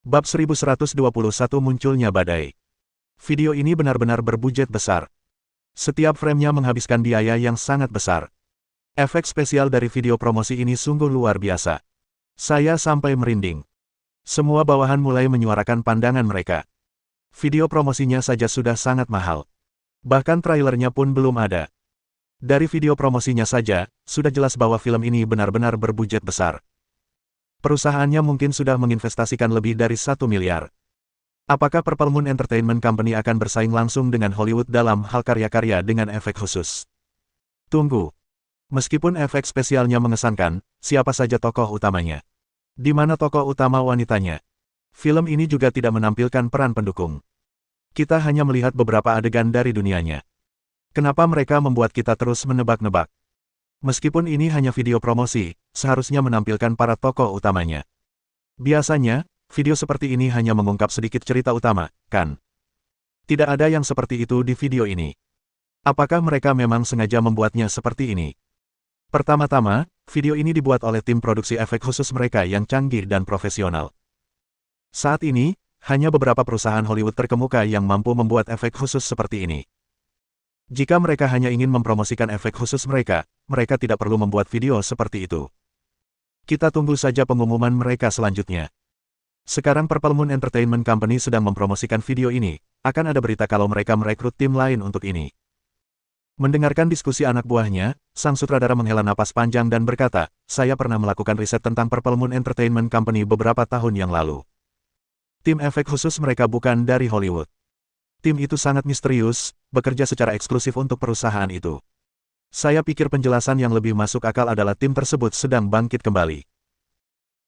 Bab 1121 munculnya badai. Video ini benar-benar berbudget besar. Setiap framenya menghabiskan biaya yang sangat besar. Efek spesial dari video promosi ini sungguh luar biasa. Saya sampai merinding. Semua bawahan mulai menyuarakan pandangan mereka. Video promosinya saja sudah sangat mahal. Bahkan trailernya pun belum ada. Dari video promosinya saja, sudah jelas bahwa film ini benar-benar berbudget besar. Perusahaannya mungkin sudah menginvestasikan lebih dari 1 miliar. Apakah Purple Moon Entertainment Company akan bersaing langsung dengan Hollywood dalam hal karya-karya dengan efek khusus? Tunggu. Meskipun efek spesialnya mengesankan, siapa saja tokoh utamanya? Di mana tokoh utama wanitanya? Film ini juga tidak menampilkan peran pendukung. Kita hanya melihat beberapa adegan dari dunianya. Kenapa mereka membuat kita terus menebak-nebak? Meskipun ini hanya video promosi, seharusnya menampilkan para tokoh utamanya. Biasanya, video seperti ini hanya mengungkap sedikit cerita utama, kan? Tidak ada yang seperti itu di video ini. Apakah mereka memang sengaja membuatnya seperti ini? Pertama-tama, video ini dibuat oleh tim produksi efek khusus mereka yang canggih dan profesional. Saat ini, hanya beberapa perusahaan Hollywood terkemuka yang mampu membuat efek khusus seperti ini. Jika mereka hanya ingin mempromosikan efek khusus mereka tidak perlu membuat video seperti itu. Kita tunggu saja pengumuman mereka selanjutnya. Sekarang Purple Moon Entertainment Company sedang mempromosikan video ini, akan ada berita kalau mereka merekrut tim lain untuk ini. Mendengarkan diskusi anak buahnya, sang sutradara menghela napas panjang dan berkata, saya pernah melakukan riset tentang Purple Moon Entertainment Company beberapa tahun yang lalu. Tim efek khusus mereka bukan dari Hollywood. Tim itu sangat misterius, bekerja secara eksklusif untuk perusahaan itu. Saya pikir penjelasan yang lebih masuk akal adalah tim tersebut sedang bangkit kembali.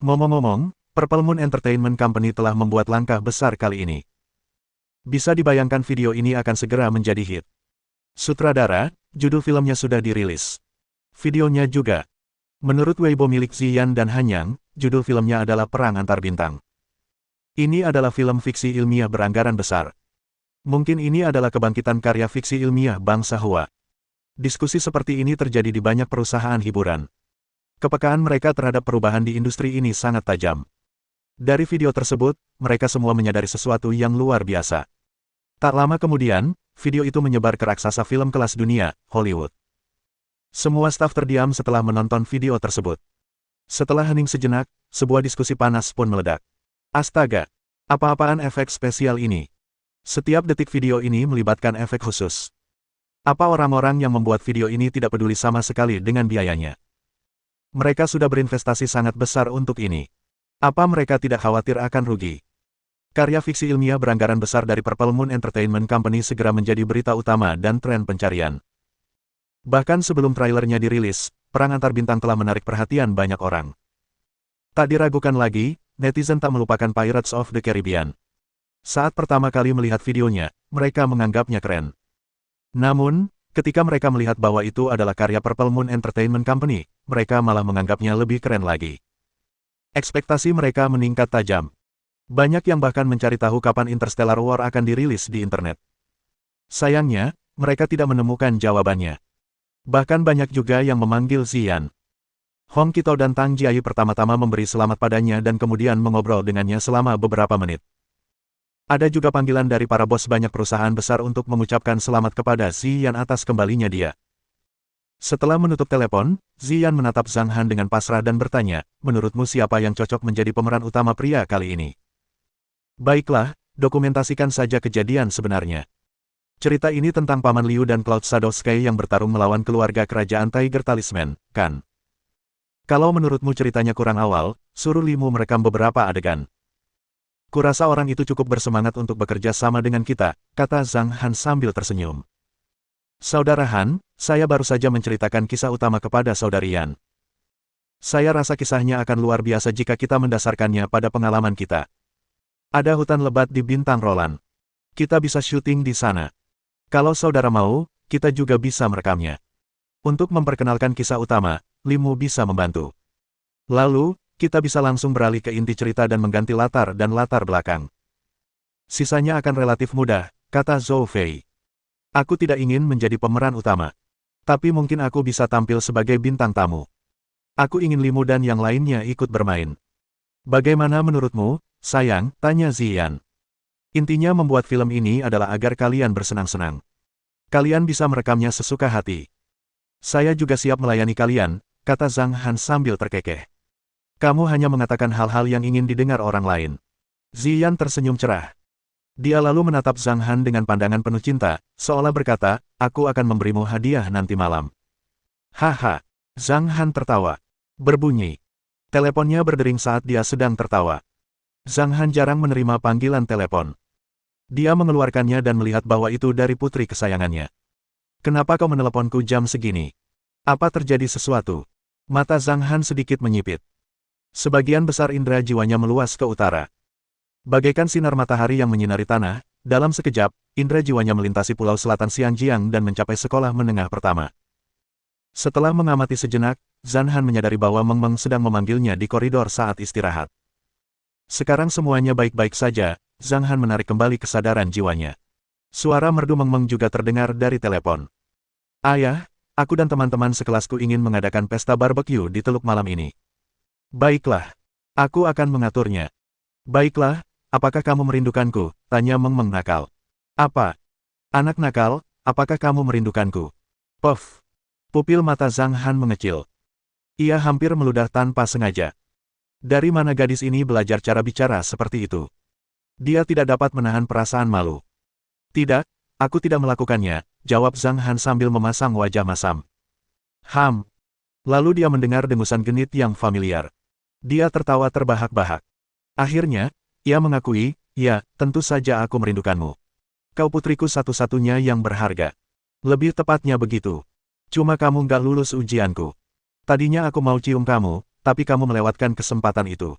Ngomong-ngomong, Purple Moon Entertainment Company telah membuat langkah besar kali ini. Bisa dibayangkan video ini akan segera menjadi hit. Sutradara, judul filmnya sudah dirilis. Videonya juga. Menurut Weibo milik Ziyan dan Hanyang, judul filmnya adalah Perang Antar Bintang. Ini adalah film fiksi ilmiah beranggaran besar. Mungkin ini adalah kebangkitan karya fiksi ilmiah bangsa Hua. Diskusi seperti ini terjadi di banyak perusahaan hiburan. Kepekaan mereka terhadap perubahan di industri ini sangat tajam. Dari video tersebut, mereka semua menyadari sesuatu yang luar biasa. Tak lama kemudian, video itu menyebar ke raksasa film kelas dunia, Hollywood. Semua staf terdiam setelah menonton video tersebut. Setelah hening sejenak, sebuah diskusi panas pun meledak. Astaga! Apa-apaan efek spesial ini? Setiap detik video ini melibatkan efek khusus. Apa orang-orang yang membuat video ini tidak peduli sama sekali dengan biayanya? Mereka sudah berinvestasi sangat besar untuk ini. Apa mereka tidak khawatir akan rugi? Karya fiksi ilmiah beranggaran besar dari Purple Moon Entertainment Company segera menjadi berita utama dan tren pencarian. Bahkan sebelum trailernya dirilis, Perang Antar Bintang telah menarik perhatian banyak orang. Tak diragukan lagi, netizen tak melupakan Pirates of the Caribbean. Saat pertama kali melihat videonya, mereka menganggapnya keren. Namun, ketika mereka melihat bahwa itu adalah karya Purple Moon Entertainment Company, mereka malah menganggapnya lebih keren lagi. Ekspektasi mereka meningkat tajam. Banyak yang bahkan mencari tahu kapan Interstellar War akan dirilis di internet. Sayangnya, mereka tidak menemukan jawabannya. Bahkan banyak juga yang memanggil Ziyan. Hong Kito dan Tang Jiayi pertama-tama memberi selamat padanya dan kemudian mengobrol dengannya selama beberapa menit. Ada juga panggilan dari para bos banyak perusahaan besar untuk mengucapkan selamat kepada Ziyan atas kembalinya dia. Setelah menutup telepon, Ziyan menatap Zhang Han dengan pasrah dan bertanya, menurutmu siapa yang cocok menjadi pemeran utama pria kali ini? Baiklah, dokumentasikan saja kejadian sebenarnya. Cerita ini tentang Paman Liu dan Cloud Shadow Sky yang bertarung melawan keluarga kerajaan Tiger Talisman, kan? Kalau menurutmu ceritanya kurang awal, suruh Limu merekam beberapa adegan. Kurasa orang itu cukup bersemangat untuk bekerja sama dengan kita, kata Zhang Han sambil tersenyum. Saudara Han, saya baru saja menceritakan kisah utama kepada Saudari Yan. Saya rasa kisahnya akan luar biasa jika kita mendasarkannya pada pengalaman kita. Ada hutan lebat di Bintang Roland. Kita bisa syuting di sana. Kalau saudara mau, kita juga bisa merekamnya. Untuk memperkenalkan kisah utama, Limu bisa membantu. Lalu, kita bisa langsung beralih ke inti cerita dan mengganti latar dan latar belakang. Sisanya akan relatif mudah, kata Zhou Fei. Aku tidak ingin menjadi pemeran utama. Tapi mungkin aku bisa tampil sebagai bintang tamu. Aku ingin Limu dan yang lainnya ikut bermain. Bagaimana menurutmu, sayang? Tanya Ziyan. Intinya membuat film ini adalah agar kalian bersenang-senang. Kalian bisa merekamnya sesuka hati. Saya juga siap melayani kalian, kata Zhang Han sambil terkekeh. Kamu hanya mengatakan hal-hal yang ingin didengar orang lain. Ziyan tersenyum cerah. Dia lalu menatap Zhang Han dengan pandangan penuh cinta, seolah berkata, aku akan memberimu hadiah nanti malam. Haha. Zhang Han tertawa. Berbunyi. Teleponnya berdering saat dia sedang tertawa. Zhang Han jarang menerima panggilan telepon. Dia mengeluarkannya dan melihat bahwa itu dari putri kesayangannya. Kenapa kau meneleponku jam segini? Apa terjadi sesuatu? Mata Zhang Han sedikit menyipit. Sebagian besar indera jiwanya meluas ke utara. Bagaikan sinar matahari yang menyinari tanah, dalam sekejap, indera jiwanya melintasi pulau selatan Xianjiang dan mencapai sekolah menengah pertama. Setelah mengamati sejenak, Zhang Han menyadari bahwa Meng Meng sedang memanggilnya di koridor saat istirahat. Sekarang semuanya baik-baik saja, Zhang Han menarik kembali kesadaran jiwanya. Suara merdu Meng Meng juga terdengar dari telepon. Ayah, aku dan teman-teman sekelasku ingin mengadakan pesta barbeque di Teluk malam ini. Baiklah. Aku akan mengaturnya. Baiklah, apakah kamu merindukanku? Tanya Meng Meng nakal. Apa? Anak nakal, apakah kamu merindukanku? Puff. Pupil mata Zhang Han mengecil. Ia hampir meludah tanpa sengaja. Dari mana gadis ini belajar cara bicara seperti itu? Dia tidak dapat menahan perasaan malu. Tidak, aku tidak melakukannya, jawab Zhang Han sambil memasang wajah masam. Lalu dia mendengar dengusan genit yang familiar. Dia tertawa terbahak-bahak. Akhirnya, ia mengakui, ya, tentu saja aku merindukanmu. Kau putriku satu-satunya yang berharga. Lebih tepatnya begitu. Cuma kamu nggak lulus ujianku. Tadinya aku mau cium kamu, tapi kamu melewatkan kesempatan itu.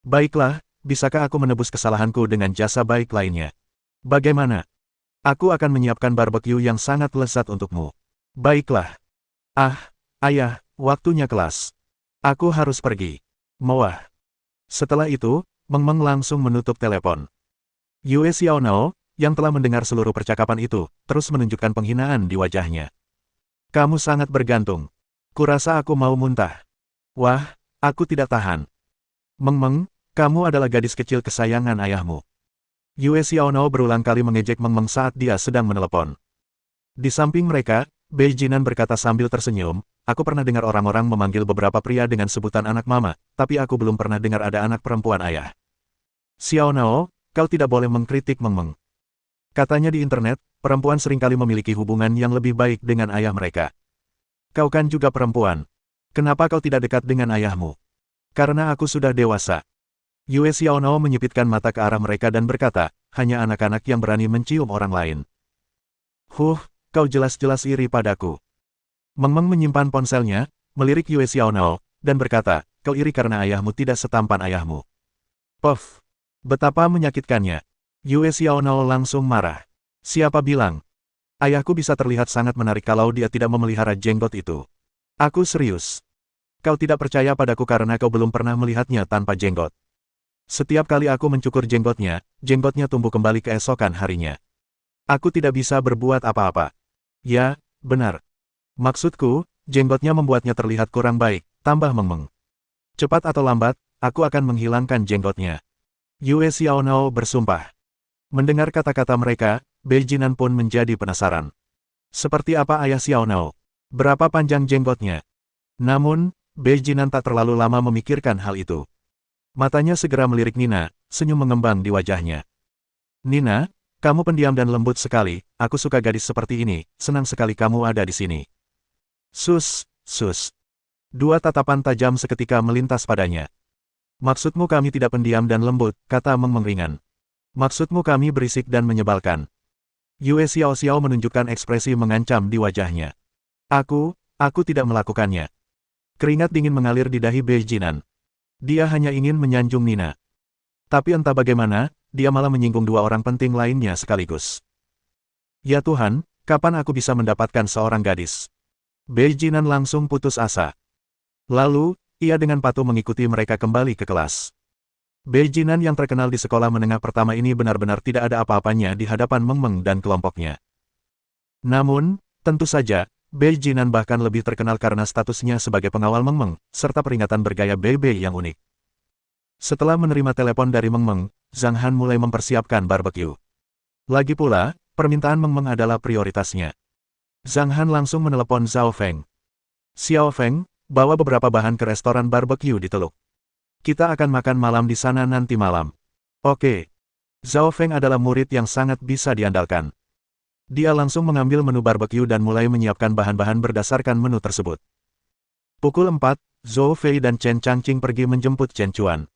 Baiklah, bisakah aku menebus kesalahanku dengan jasa baik lainnya? Bagaimana? Aku akan menyiapkan barbeque yang sangat lezat untukmu. Baiklah. Ayah, waktunya kelas. Aku harus pergi. Mewah. Setelah itu, Meng Meng langsung menutup telepon. Yue Xiaonao, yang telah mendengar seluruh percakapan itu, terus menunjukkan penghinaan di wajahnya. Kamu sangat bergantung. Kurasa aku mau muntah. Wah, aku tidak tahan. Meng Meng, kamu adalah gadis kecil kesayangan ayahmu. Yue Xiaonao berulang kali mengejek Meng Meng saat dia sedang menelepon. Di samping mereka, Bei Jinan berkata sambil tersenyum, aku pernah dengar orang-orang memanggil beberapa pria dengan sebutan anak mama, tapi aku belum pernah dengar ada anak perempuan ayah. Xiaonao, kau tidak boleh mengkritik Meng Meng. Katanya di internet, perempuan seringkali memiliki hubungan yang lebih baik dengan ayah mereka. Kau kan juga perempuan. Kenapa kau tidak dekat dengan ayahmu? Karena aku sudah dewasa. Yue Xiaonao menyipitkan mata ke arah mereka dan berkata, hanya anak-anak yang berani mencium orang lain. Kau jelas-jelas iri padaku. Meng Meng menyimpan ponselnya, melirik Yue Xiaonao, dan berkata, kau iri karena ayahmu tidak setampan ayahmu. Puff. Betapa menyakitkannya. Yue Xiaonao langsung marah. Siapa bilang? Ayahku bisa terlihat sangat menarik kalau dia tidak memelihara jenggot itu. Aku serius. Kau tidak percaya padaku karena kau belum pernah melihatnya tanpa jenggot. Setiap kali aku mencukur jenggotnya tumbuh kembali keesokan harinya. Aku tidak bisa berbuat apa-apa. Ya, benar. Maksudku, jenggotnya membuatnya terlihat kurang baik, tambah Meng Meng. Cepat atau lambat, aku akan menghilangkan jenggotnya. Yue Xiaonao bersumpah. Mendengar kata-kata mereka, Bei Jinan pun menjadi penasaran. Seperti apa ayah Xiaonao? Berapa panjang jenggotnya? Namun, Bei Jinan tak terlalu lama memikirkan hal itu. Matanya segera melirik Nina, senyum mengembang di wajahnya. Nina, kamu pendiam dan lembut sekali, aku suka gadis seperti ini, senang sekali kamu ada di sini. Sus. Dua tatapan tajam seketika melintas padanya. Maksudmu kami tidak pendiam dan lembut, kata Meng Meng ringan. Maksudmu kami berisik dan menyebalkan. Yue Xiao menunjukkan ekspresi mengancam di wajahnya. Aku tidak melakukannya. Keringat dingin mengalir di dahi Bei Jinan. Dia hanya ingin menyanjung Nina. Tapi entah bagaimana, dia malah menyinggung dua orang penting lainnya sekaligus. Ya Tuhan, kapan aku bisa mendapatkan seorang gadis? Bei Jinan langsung putus asa. Lalu, ia dengan patuh mengikuti mereka kembali ke kelas. Bei Jinan yang terkenal di sekolah menengah pertama ini benar-benar tidak ada apa-apanya di hadapan Meng Meng dan kelompoknya. Namun, tentu saja, Bei Jinan bahkan lebih terkenal karena statusnya sebagai pengawal Meng Meng, serta peringatan bergaya Bei yang unik. Setelah menerima telepon dari Meng Meng, Zhang Han mulai mempersiapkan barbeque. Lagi pula, permintaan Meng Meng adalah prioritasnya. Zhang Han langsung menelepon Zhao Feng. Xiao Feng, bawa beberapa bahan ke restoran barbeque di Teluk. Kita akan makan malam di sana nanti malam. Oke. Zhao Feng adalah murid yang sangat bisa diandalkan. Dia langsung mengambil menu barbeque dan mulai menyiapkan bahan-bahan berdasarkan menu tersebut. Pukul 4, Zhou Fei dan Chen Changqing pergi menjemput Chen Chuan.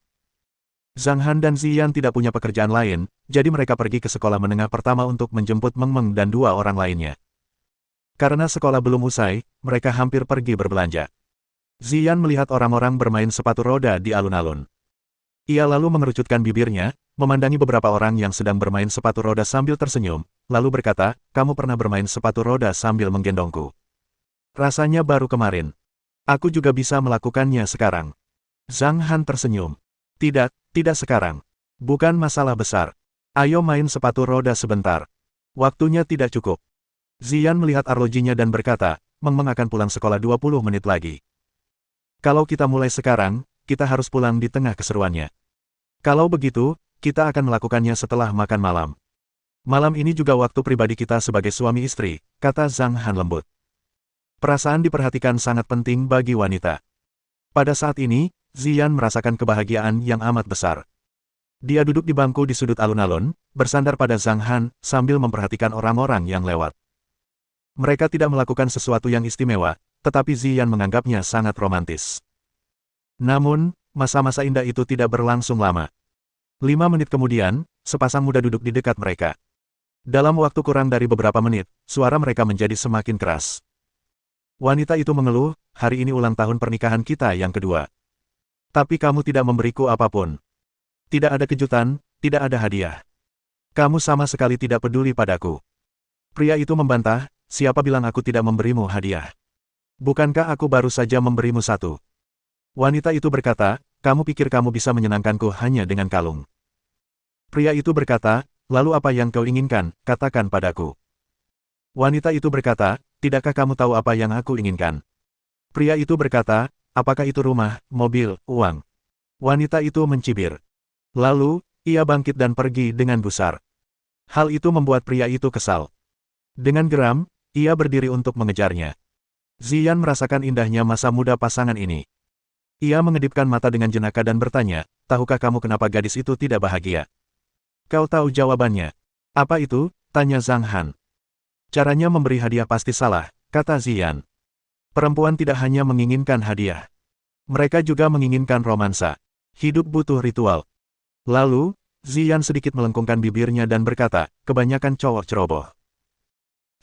Zhang Han dan Ziyan tidak punya pekerjaan lain, jadi mereka pergi ke sekolah menengah pertama untuk menjemput Meng Meng dan dua orang lainnya. Karena sekolah belum usai, mereka hampir pergi berbelanja. Ziyan melihat orang-orang bermain sepatu roda di alun-alun. Ia lalu mengerucutkan bibirnya, memandangi beberapa orang yang sedang bermain sepatu roda sambil tersenyum, lalu berkata, "Kamu pernah bermain sepatu roda sambil menggendongku. Rasanya baru kemarin. Aku juga bisa melakukannya sekarang." Zhang Han tersenyum. Tidak sekarang. Bukan masalah besar. Ayo main sepatu roda sebentar. Waktunya tidak cukup." Ziyan melihat arlojinya dan berkata, "Meng Meng akan pulang sekolah 20 menit lagi. Kalau kita mulai sekarang, kita harus pulang di tengah keseruannya. Kalau begitu, kita akan melakukannya setelah makan malam. Malam ini juga waktu pribadi kita sebagai suami istri," kata Zhang Han lembut. Perasaan diperhatikan sangat penting bagi wanita. Pada saat ini, Ziyan merasakan kebahagiaan yang amat besar. Dia duduk di bangku di sudut alun-alun, bersandar pada Zhang Han, sambil memperhatikan orang-orang yang lewat. Mereka tidak melakukan sesuatu yang istimewa, tetapi Ziyan menganggapnya sangat romantis. Namun, masa-masa indah itu tidak berlangsung lama. 5 menit kemudian, sepasang muda duduk di dekat mereka. Dalam waktu kurang dari beberapa menit, suara mereka menjadi semakin keras. Wanita itu mengeluh, "Hari ini ulang tahun pernikahan kita yang kedua. Tapi kamu tidak memberiku apapun. Tidak ada kejutan, tidak ada hadiah. Kamu sama sekali tidak peduli padaku." Pria itu membantah, "Siapa bilang aku tidak memberimu hadiah? Bukankah aku baru saja memberimu satu?" Wanita itu berkata, "Kamu pikir kamu bisa menyenangkanku hanya dengan kalung?" Pria itu berkata, "Lalu apa yang kau inginkan, katakan padaku." Wanita itu berkata, "Tidakkah kamu tahu apa yang aku inginkan?" Pria itu berkata, "Apakah itu rumah, mobil, uang?" Wanita itu mencibir. Lalu, ia bangkit dan pergi dengan gusar. Hal itu membuat pria itu kesal. Dengan geram, ia berdiri untuk mengejarnya. Ziyan merasakan indahnya masa muda pasangan ini. Ia mengedipkan mata dengan jenaka dan bertanya, "Tahukah kamu kenapa gadis itu tidak bahagia?" "Kau tahu jawabannya." "Apa itu?" tanya Zhang Han. "Caranya memberi hadiah pasti salah," kata Ziyan. "Perempuan tidak hanya menginginkan hadiah. Mereka juga menginginkan romansa. Hidup butuh ritual." Lalu, Ziyan sedikit melengkungkan bibirnya dan berkata, "Kebanyakan cowok ceroboh.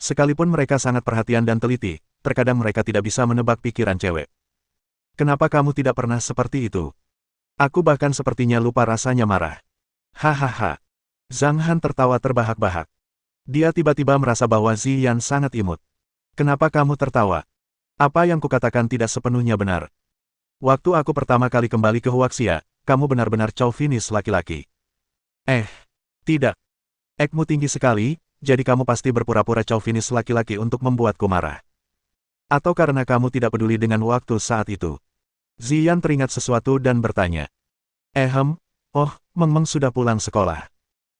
Sekalipun mereka sangat perhatian dan teliti, terkadang mereka tidak bisa menebak pikiran cewek. Kenapa kamu tidak pernah seperti itu? Aku bahkan sepertinya lupa rasanya marah." Hahaha. Zhang Han tertawa terbahak-bahak. Dia tiba-tiba merasa bahwa Ziyan sangat imut. "Kenapa kamu tertawa? Apa yang kukatakan tidak sepenuhnya benar. Waktu aku pertama kali kembali ke Huaxia, kamu benar-benar chauvinis laki-laki." Tidak. Ekmu tinggi sekali, jadi kamu pasti berpura-pura chauvinis laki-laki untuk membuatku marah. Atau karena kamu tidak peduli dengan waktu saat itu?" Ziyan teringat sesuatu dan bertanya. Oh, Meng Meng sudah pulang sekolah.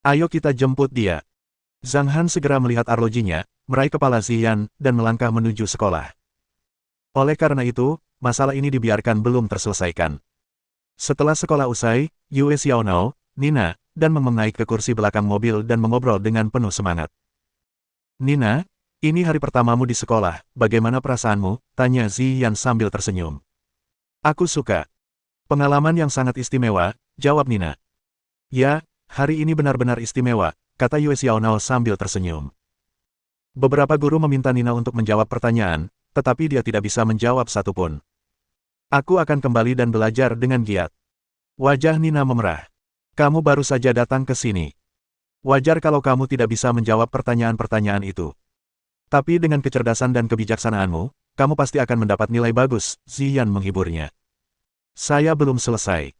Ayo kita jemput dia." Zhang Han segera melihat arlojinya, meraih kepala Ziyan, dan melangkah menuju sekolah. Oleh karena itu, masalah ini dibiarkan belum terselesaikan. Setelah sekolah usai, Yue Xiaonao, Nina, dan Meng Meng naik ke kursi belakang mobil dan mengobrol dengan penuh semangat. "Nina, ini hari pertamamu di sekolah, bagaimana perasaanmu?" tanya Ziyan sambil tersenyum. "Aku suka. Pengalaman yang sangat istimewa," jawab Nina. "Ya, hari ini benar-benar istimewa," kata Yue Xiaonao sambil tersenyum. Beberapa guru meminta Nina untuk menjawab pertanyaan, tetapi dia tidak bisa menjawab satupun. "Aku akan kembali dan belajar dengan giat." Wajah Nina memerah. "Kamu baru saja datang ke sini. Wajar kalau kamu tidak bisa menjawab pertanyaan-pertanyaan itu. Tapi dengan kecerdasan dan kebijaksanaanmu, kamu pasti akan mendapat nilai bagus," Ziyan menghiburnya. "Saya belum selesai."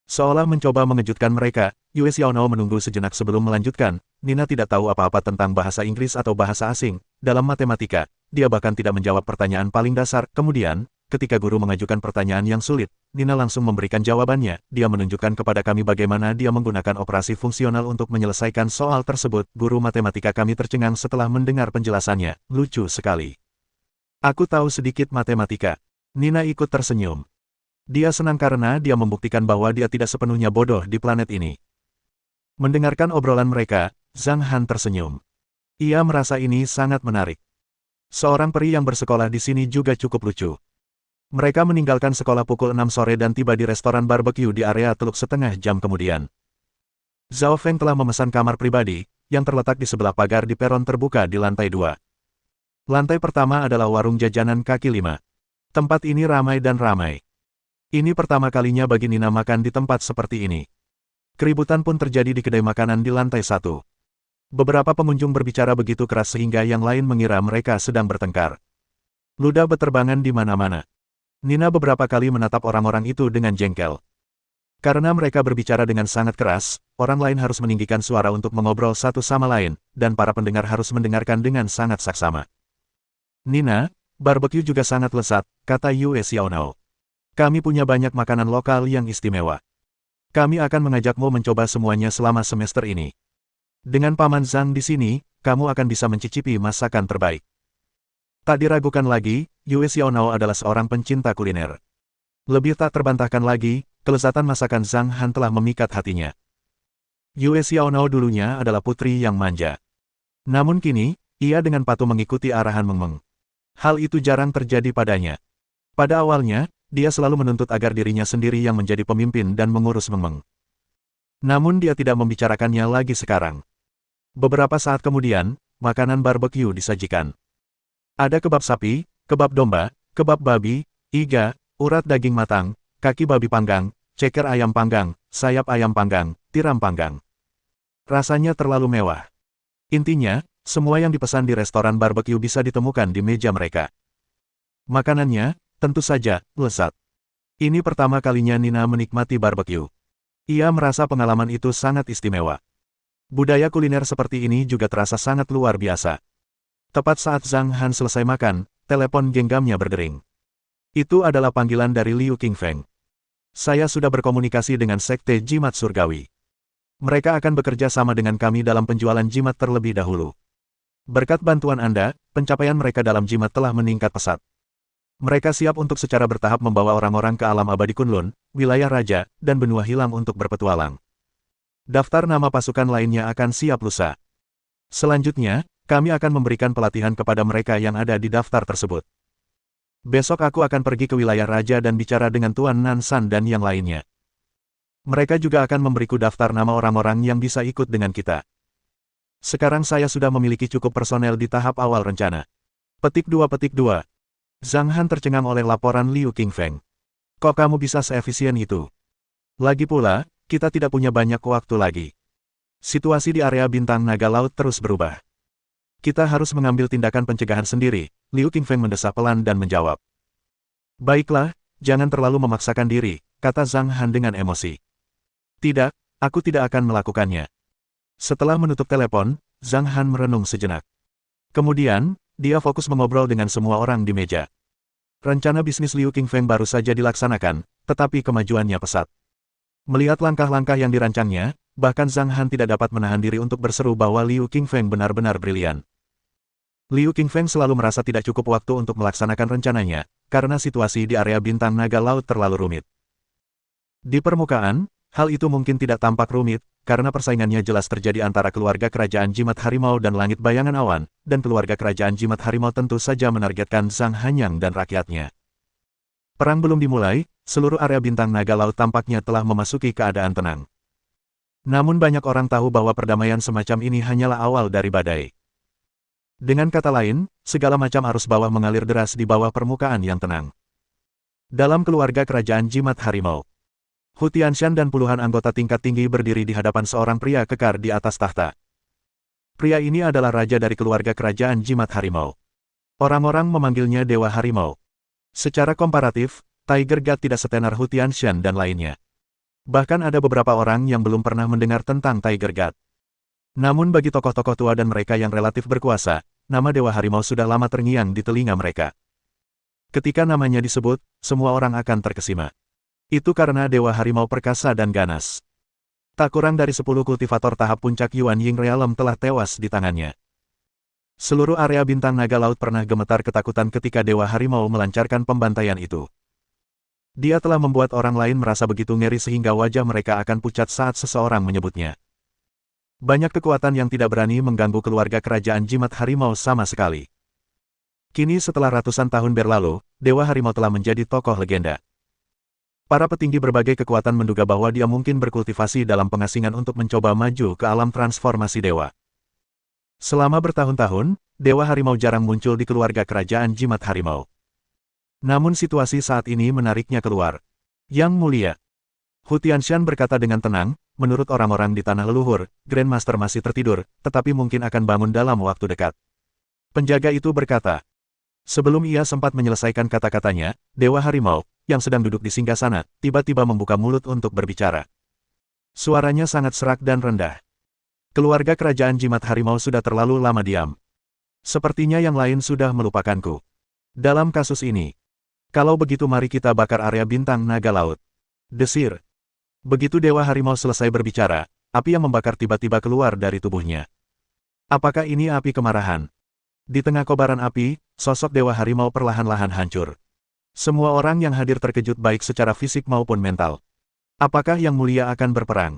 Seolah mencoba mengejutkan mereka, Yue Xiaonao menunggu sejenak sebelum melanjutkan. Nina tidak tahu apa-apa tentang bahasa Inggris atau bahasa asing. Dalam matematika, dia bahkan tidak menjawab pertanyaan paling dasar. Kemudian, ketika guru mengajukan pertanyaan yang sulit, Nina langsung memberikan jawabannya. Dia menunjukkan kepada kami bagaimana dia menggunakan operasi fungsional untuk menyelesaikan soal tersebut. Guru matematika kami tercengang setelah mendengar penjelasannya. Lucu sekali. Aku tahu sedikit matematika. Nina ikut tersenyum. Dia senang karena dia membuktikan bahwa dia tidak sepenuhnya bodoh di planet ini. Mendengarkan obrolan mereka, Zhang Han tersenyum. Ia merasa ini sangat menarik. Seorang peri yang bersekolah di sini juga cukup lucu. Mereka meninggalkan sekolah pukul 6 sore dan tiba di restoran barbecue di area Teluk setengah jam kemudian. Zhao Feng telah memesan kamar pribadi, yang terletak di sebelah pagar di peron terbuka di lantai 2. Lantai pertama adalah warung jajanan kaki 5. Tempat ini ramai dan ramai. Ini pertama kalinya bagi Nina makan di tempat seperti ini. Keributan pun terjadi di kedai makanan di lantai 1. Beberapa pengunjung berbicara begitu keras sehingga yang lain mengira mereka sedang bertengkar. Ludah berterbangan di mana-mana. Nina beberapa kali menatap orang-orang itu dengan jengkel. Karena mereka berbicara dengan sangat keras, orang lain harus meninggikan suara untuk mengobrol satu sama lain, dan para pendengar harus mendengarkan dengan sangat saksama. Nina, barbecue juga sangat lezat, kata Yue Xiaonao. Kami punya banyak makanan lokal yang istimewa. Kami akan mengajakmu mencoba semuanya selama semester ini. Dengan Paman Zhang di sini, kamu akan bisa mencicipi masakan terbaik. Tak diragukan lagi, Yue Xiaonao adalah seorang pencinta kuliner. Lebih tak terbantahkan lagi, kelezatan masakan Zhang Han telah memikat hatinya. Yue Xiaonao dulunya adalah putri yang manja. Namun kini, ia dengan patuh mengikuti arahan Meng Meng. Hal itu jarang terjadi padanya. Pada awalnya, dia selalu menuntut agar dirinya sendiri yang menjadi pemimpin dan mengurus Meng Meng. Namun dia tidak membicarakannya lagi sekarang. Beberapa saat kemudian, makanan barbecue disajikan. Ada kebab sapi, kebab domba, kebab babi, iga, urat daging matang, kaki babi panggang, ceker ayam panggang, sayap ayam panggang, tiram panggang. Rasanya terlalu mewah. Intinya, semua yang dipesan di restoran barbecue bisa ditemukan di meja mereka. Makanannya, tentu saja, lezat. Ini pertama kalinya Nina menikmati barbecue. Ia merasa pengalaman itu sangat istimewa. Budaya kuliner seperti ini juga terasa sangat luar biasa. Tepat saat Zhang Han selesai makan, telepon genggamnya berdering. Itu adalah panggilan dari Liu Qingfeng. Saya sudah berkomunikasi dengan Sekte Jimat Surgawi. Mereka akan bekerja sama dengan kami dalam penjualan jimat terlebih dahulu. Berkat bantuan Anda, pencapaian mereka dalam jimat telah meningkat pesat. Mereka siap untuk secara bertahap membawa orang-orang ke alam abadi Kunlun, wilayah raja, dan benua hilang untuk berpetualang. Daftar nama pasukan lainnya akan siap lusa. Selanjutnya, kami akan memberikan pelatihan kepada mereka yang ada di daftar tersebut. Besok aku akan pergi ke wilayah raja dan bicara dengan Tuan Nansan dan yang lainnya. Mereka juga akan memberiku daftar nama orang-orang yang bisa ikut dengan kita. Sekarang saya sudah memiliki cukup personel di tahap awal rencana. Petik 2. Zhang Han tercengang oleh laporan Liu Qingfeng. Kok kamu bisa seefisien itu? Lagi pula, kita tidak punya banyak waktu lagi. Situasi di area bintang naga laut terus berubah. Kita harus mengambil tindakan pencegahan sendiri, Liu Qingfeng mendesah pelan dan menjawab. Baiklah, jangan terlalu memaksakan diri, kata Zhang Han dengan emosi. Tidak, aku tidak akan melakukannya. Setelah menutup telepon, Zhang Han merenung sejenak. Kemudian, dia fokus mengobrol dengan semua orang di meja. Rencana bisnis Liu Qingfeng baru saja dilaksanakan, tetapi kemajuannya pesat. Melihat langkah-langkah yang dirancangnya, bahkan Zhang Han tidak dapat menahan diri untuk berseru bahwa Liu Qingfeng benar-benar brilian. Liu Qingfeng selalu merasa tidak cukup waktu untuk melaksanakan rencananya, karena situasi di area bintang naga laut terlalu rumit. Di permukaan, hal itu mungkin tidak tampak rumit, karena persaingannya jelas terjadi antara keluarga kerajaan jimat harimau dan langit bayangan awan, dan keluarga kerajaan jimat harimau tentu saja menargetkan Zhang Hanyang dan rakyatnya. Perang belum dimulai, seluruh area bintang naga laut tampaknya telah memasuki keadaan tenang. Namun banyak orang tahu bahwa perdamaian semacam ini hanyalah awal dari badai. Dengan kata lain, segala macam arus bawah mengalir deras di bawah permukaan yang tenang. Dalam keluarga kerajaan jimat harimau, Hu Tianshan dan puluhan anggota tingkat tinggi berdiri di hadapan seorang pria kekar di atas tahta. Pria ini adalah raja dari keluarga kerajaan jimat harimau. Orang-orang memanggilnya Dewa Harimau. Secara komparatif, Tiger God tidak setenar Hu Tianshan dan lainnya. Bahkan ada beberapa orang yang belum pernah mendengar tentang Tiger God. Namun bagi tokoh-tokoh tua dan mereka yang relatif berkuasa, nama Dewa Harimau sudah lama terngiang di telinga mereka. Ketika namanya disebut, semua orang akan terkesima. Itu karena Dewa Harimau perkasa dan ganas. Tak kurang dari 10 kultivator tahap puncak Yuan Ying Realm telah tewas di tangannya. Seluruh area bintang naga laut pernah gemetar ketakutan ketika Dewa Harimau melancarkan pembantaian itu. Dia telah membuat orang lain merasa begitu ngeri sehingga wajah mereka akan pucat saat seseorang menyebutnya. Banyak kekuatan yang tidak berani mengganggu keluarga kerajaan jimat harimau sama sekali. Kini setelah ratusan tahun berlalu, Dewa Harimau telah menjadi tokoh legenda. Para petinggi berbagai kekuatan menduga bahwa dia mungkin berkultivasi dalam pengasingan untuk mencoba maju ke alam transformasi dewa. Selama bertahun-tahun, Dewa Harimau jarang muncul di keluarga kerajaan jimat harimau. Namun situasi saat ini menariknya keluar. Yang mulia, Hu Tianshan berkata dengan tenang, menurut orang-orang di tanah leluhur, Grandmaster masih tertidur, tetapi mungkin akan bangun dalam waktu dekat. Penjaga itu berkata. Sebelum ia sempat menyelesaikan kata-katanya, Dewa Harimau, yang sedang duduk di singgasana, tiba-tiba membuka mulut untuk berbicara. Suaranya sangat serak dan rendah. Keluarga kerajaan jimat harimau sudah terlalu lama diam. Sepertinya yang lain sudah melupakanku. Dalam kasus ini, kalau begitu mari kita bakar area bintang naga laut. Desir. Begitu Dewa Harimau selesai berbicara, api yang membakar tiba-tiba keluar dari tubuhnya. Apakah ini api kemarahan? Di tengah kobaran api, sosok Dewa Harimau perlahan-lahan hancur. Semua orang yang hadir terkejut baik secara fisik maupun mental. Apakah Yang Mulia akan berperang?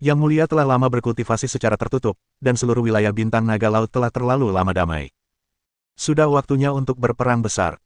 Yang Mulia telah lama berkultivasi secara tertutup, dan seluruh wilayah bintang naga laut telah terlalu lama damai. Sudah waktunya untuk berperang besar.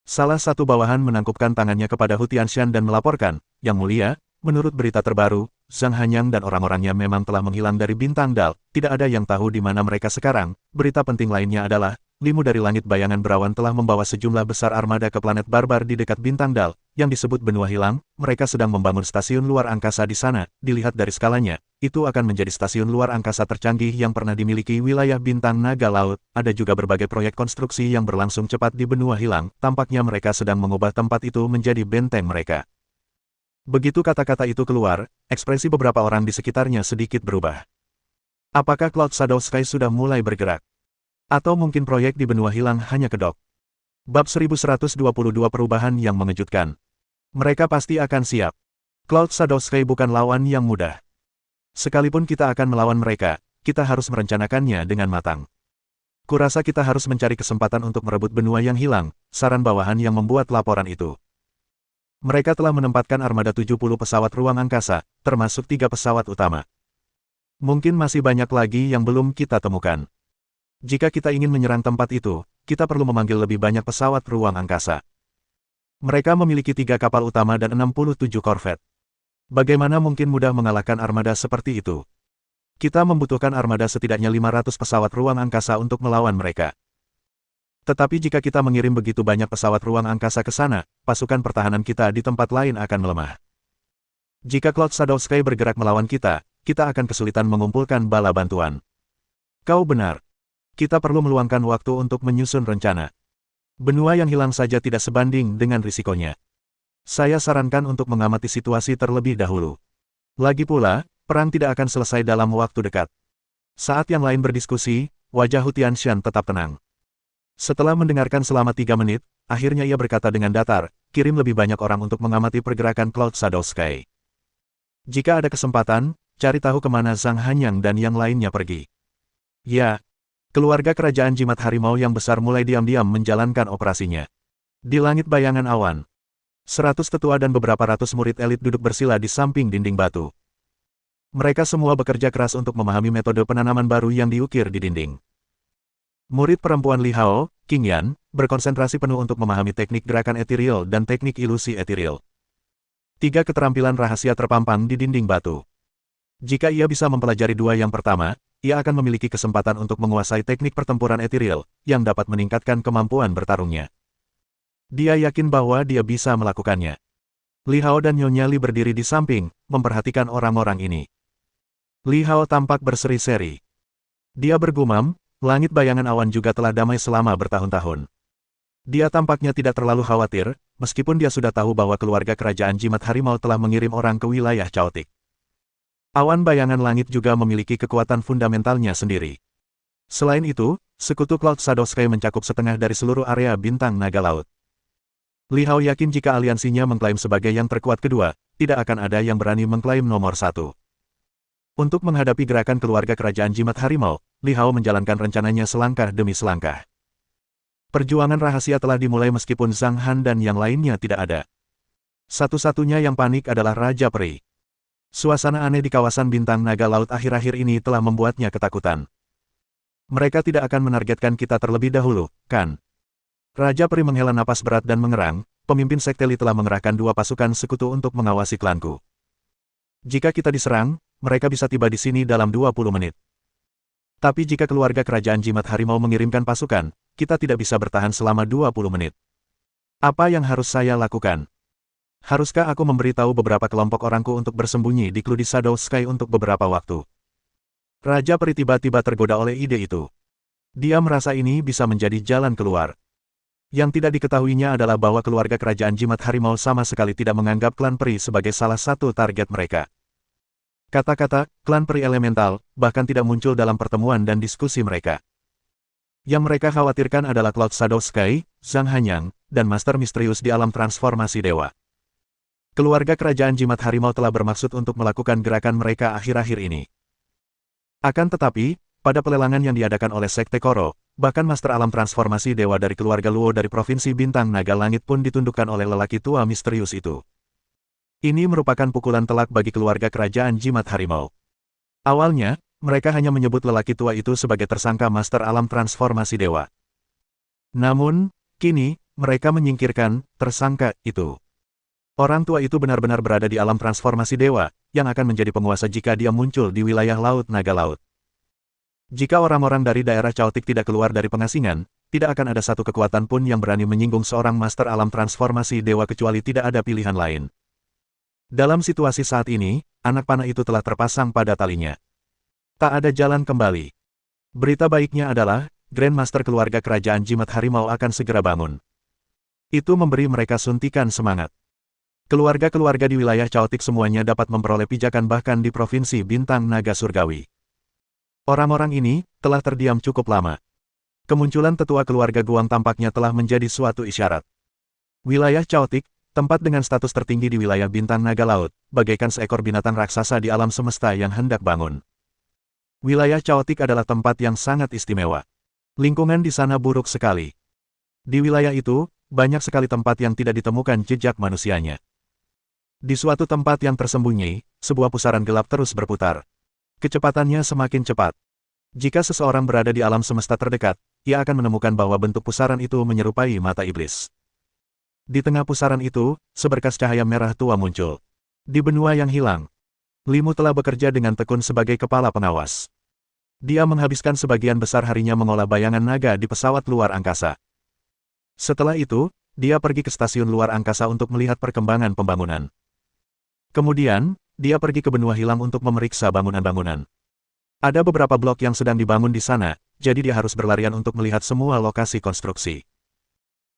Salah satu bawahan menangkupkan tangannya kepada Hu Tianshan dan melaporkan, Yang Mulia, menurut berita terbaru, Zhang Hanyang dan orang-orangnya memang telah menghilang dari bintang Dal, tidak ada yang tahu di mana mereka sekarang. Berita penting lainnya adalah, Limu dari langit bayangan berawan telah membawa sejumlah besar armada ke planet barbar di dekat bintang Dal, yang disebut benua hilang. Mereka sedang membangun stasiun luar angkasa di sana. Dilihat dari skalanya, itu akan menjadi stasiun luar angkasa tercanggih yang pernah dimiliki wilayah bintang naga laut. Ada juga berbagai proyek konstruksi yang berlangsung cepat di benua hilang. Tampaknya mereka sedang mengubah tempat itu menjadi benteng mereka. Begitu kata-kata itu keluar, ekspresi beberapa orang di sekitarnya sedikit berubah. Apakah Cloud Shadow Sky sudah mulai bergerak? Atau mungkin proyek di benua hilang hanya kedok? Bab 1122 Perubahan yang mengejutkan. Mereka pasti akan siap. Cloud Shadow Sky bukan lawan yang mudah. Sekalipun kita akan melawan mereka, kita harus merencanakannya dengan matang. Kurasa kita harus mencari kesempatan untuk merebut benua yang hilang, saran bawahan yang membuat laporan itu. Mereka telah menempatkan armada 70 pesawat ruang angkasa, termasuk 3 pesawat utama. Mungkin masih banyak lagi yang belum kita temukan. Jika kita ingin menyerang tempat itu, kita perlu memanggil lebih banyak pesawat ruang angkasa. Mereka memiliki 3 kapal utama dan 67 korvet. Bagaimana mungkin mudah mengalahkan armada seperti itu? Kita membutuhkan armada setidaknya 500 pesawat ruang angkasa untuk melawan mereka. Tetapi jika kita mengirim begitu banyak pesawat ruang angkasa ke sana, pasukan pertahanan kita di tempat lain akan melemah. Jika Cloud Shadow Sky bergerak melawan kita, kita akan kesulitan mengumpulkan bala bantuan. Kau benar. Kita perlu meluangkan waktu untuk menyusun rencana. Benua yang hilang saja tidak sebanding dengan risikonya. Saya sarankan untuk mengamati situasi terlebih dahulu. Lagi pula, perang tidak akan selesai dalam waktu dekat. Saat yang lain berdiskusi, wajah Hu Tianshan tetap tenang. Setelah mendengarkan selama 3 menit, akhirnya ia berkata dengan datar, kirim lebih banyak orang untuk mengamati pergerakan Cloud Shadow Sky. Jika ada kesempatan, cari tahu kemana Zhang Hanyang dan yang lainnya pergi. Ya, keluarga kerajaan jimat harimau yang besar mulai diam-diam menjalankan operasinya. Di langit bayangan awan, 100 tetua dan beberapa ratus murid elit duduk bersila di samping dinding batu. Mereka semua bekerja keras untuk memahami metode penanaman baru yang diukir di dinding. Murid perempuan Li Hao, King Yan, berkonsentrasi penuh untuk memahami teknik gerakan etiril dan teknik ilusi etiril. 3 keterampilan rahasia terpampang di dinding batu. Jika ia bisa mempelajari 2 yang pertama, ia akan memiliki kesempatan untuk menguasai teknik pertempuran etiril, yang dapat meningkatkan kemampuan bertarungnya. Dia yakin bahwa dia bisa melakukannya. Li Hao dan Nyonya Li berdiri di samping, memperhatikan orang-orang ini. Li Hao tampak berseri-seri. Dia bergumam, langit bayangan awan juga telah damai selama bertahun-tahun. Dia tampaknya tidak terlalu khawatir, meskipun dia sudah tahu bahwa keluarga kerajaan jimat harimau telah mengirim orang ke wilayah Chaotic. Awan bayangan langit juga memiliki kekuatan fundamentalnya sendiri. Selain itu, sekutu Cloud Shadow Sky mencakup setengah dari seluruh area bintang naga laut. Li Hao yakin jika aliansinya mengklaim sebagai yang terkuat kedua, tidak akan ada yang berani mengklaim nomor satu. Untuk menghadapi gerakan keluarga kerajaan jimat harimau, Li Hao menjalankan rencananya selangkah demi selangkah. Perjuangan rahasia telah dimulai meskipun Zhang Han dan yang lainnya tidak ada. Satu-satunya yang panik adalah Raja Peri. Suasana aneh di kawasan bintang naga laut akhir-akhir ini telah membuatnya ketakutan. Mereka tidak akan menargetkan kita terlebih dahulu, kan? Raja Peri menghela napas berat dan mengerang, pemimpin sekte Li telah mengerahkan 2 pasukan sekutu untuk mengawasi klanku. Jika kita diserang, mereka bisa tiba di sini dalam 20 menit. Tapi jika keluarga kerajaan jimat harimau mengirimkan pasukan, kita tidak bisa bertahan selama 20 menit. Apa yang harus saya lakukan? Haruskah aku memberitahu beberapa kelompok orangku untuk bersembunyi di Cloud Shadow Sky untuk beberapa waktu? Raja Peri tiba-tiba tergoda oleh ide itu. Dia merasa ini bisa menjadi jalan keluar. Yang tidak diketahuinya adalah bahwa keluarga kerajaan jimat harimau sama sekali tidak menganggap klan peri sebagai salah satu target mereka. Kata-kata, klan peri elemental, bahkan tidak muncul dalam pertemuan dan diskusi mereka. Yang mereka khawatirkan adalah Cloud Shadow Sky, Zhang Hanyang, dan Master Misterius di alam transformasi dewa. Keluarga kerajaan jimat harimau telah bermaksud untuk melakukan gerakan mereka akhir-akhir ini. Akan tetapi, pada pelelangan yang diadakan oleh Sekte Koro, bahkan Master Alam Transformasi Dewa dari keluarga Luo dari Provinsi Bintang Naga Langit pun ditundukkan oleh lelaki tua misterius itu. Ini merupakan pukulan telak bagi keluarga kerajaan jimat harimau. Awalnya, mereka hanya menyebut lelaki tua itu sebagai tersangka Master Alam Transformasi Dewa. Namun, kini, mereka menyingkirkan tersangka itu. Orang tua itu benar-benar berada di alam transformasi dewa, yang akan menjadi penguasa jika dia muncul di wilayah Laut Naga Laut. Jika orang-orang dari daerah Chaotic tidak keluar dari pengasingan, tidak akan ada satu kekuatan pun yang berani menyinggung seorang master alam transformasi dewa kecuali tidak ada pilihan lain. Dalam situasi saat ini, anak panah itu telah terpasang pada talinya. Tak ada jalan kembali. Berita baiknya adalah, Grandmaster keluarga kerajaan jimat harimau akan segera bangun. Itu memberi mereka suntikan semangat. Keluarga-keluarga di wilayah Chaotic semuanya dapat memperoleh pijakan bahkan di Provinsi Bintang Naga Surgawi. Orang-orang ini telah terdiam cukup lama. Kemunculan tetua keluarga Guang tampaknya telah menjadi suatu isyarat. Wilayah Chaotic, tempat dengan status tertinggi di wilayah Bintang Naga Laut, bagaikan seekor binatang raksasa di alam semesta yang hendak bangun. Wilayah Chaotic adalah tempat yang sangat istimewa. Lingkungan di sana buruk sekali. Di wilayah itu, banyak sekali tempat yang tidak ditemukan jejak manusianya. Di suatu tempat yang tersembunyi, sebuah pusaran gelap terus berputar. Kecepatannya semakin cepat. Jika seseorang berada di alam semesta terdekat, ia akan menemukan bahwa bentuk pusaran itu menyerupai mata iblis. Di tengah pusaran itu, seberkas cahaya merah tua muncul. Di benua yang hilang, Limu telah bekerja dengan tekun sebagai kepala pengawas. Dia menghabiskan sebagian besar harinya mengolah bayangan naga di pesawat luar angkasa. Setelah itu, dia pergi ke stasiun luar angkasa untuk melihat perkembangan pembangunan. Kemudian, dia pergi ke benua hilang untuk memeriksa bangunan-bangunan. Ada beberapa blok yang sedang dibangun di sana, jadi dia harus berlarian untuk melihat semua lokasi konstruksi.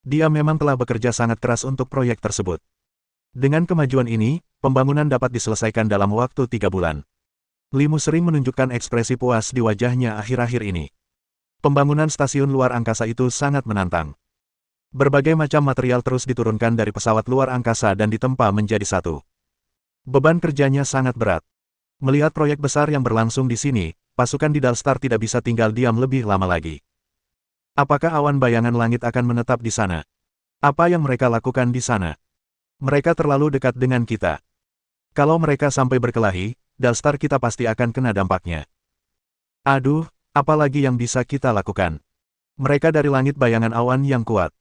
Dia memang telah bekerja sangat keras untuk proyek tersebut. Dengan kemajuan ini, pembangunan dapat diselesaikan dalam waktu 3 bulan. Limu sering menunjukkan ekspresi puas di wajahnya akhir-akhir ini. Pembangunan stasiun luar angkasa itu sangat menantang. Berbagai macam material terus diturunkan dari pesawat luar angkasa dan ditempa menjadi satu. Beban kerjanya sangat berat. Melihat proyek besar yang berlangsung di sini, pasukan di Dalstar tidak bisa tinggal diam lebih lama lagi. Apakah awan bayangan langit akan menetap di sana? Apa yang mereka lakukan di sana? Mereka terlalu dekat dengan kita. Kalau mereka sampai berkelahi, Dalstar kita pasti akan kena dampaknya. Aduh, apalagi yang bisa kita lakukan? Mereka dari langit bayangan awan yang kuat.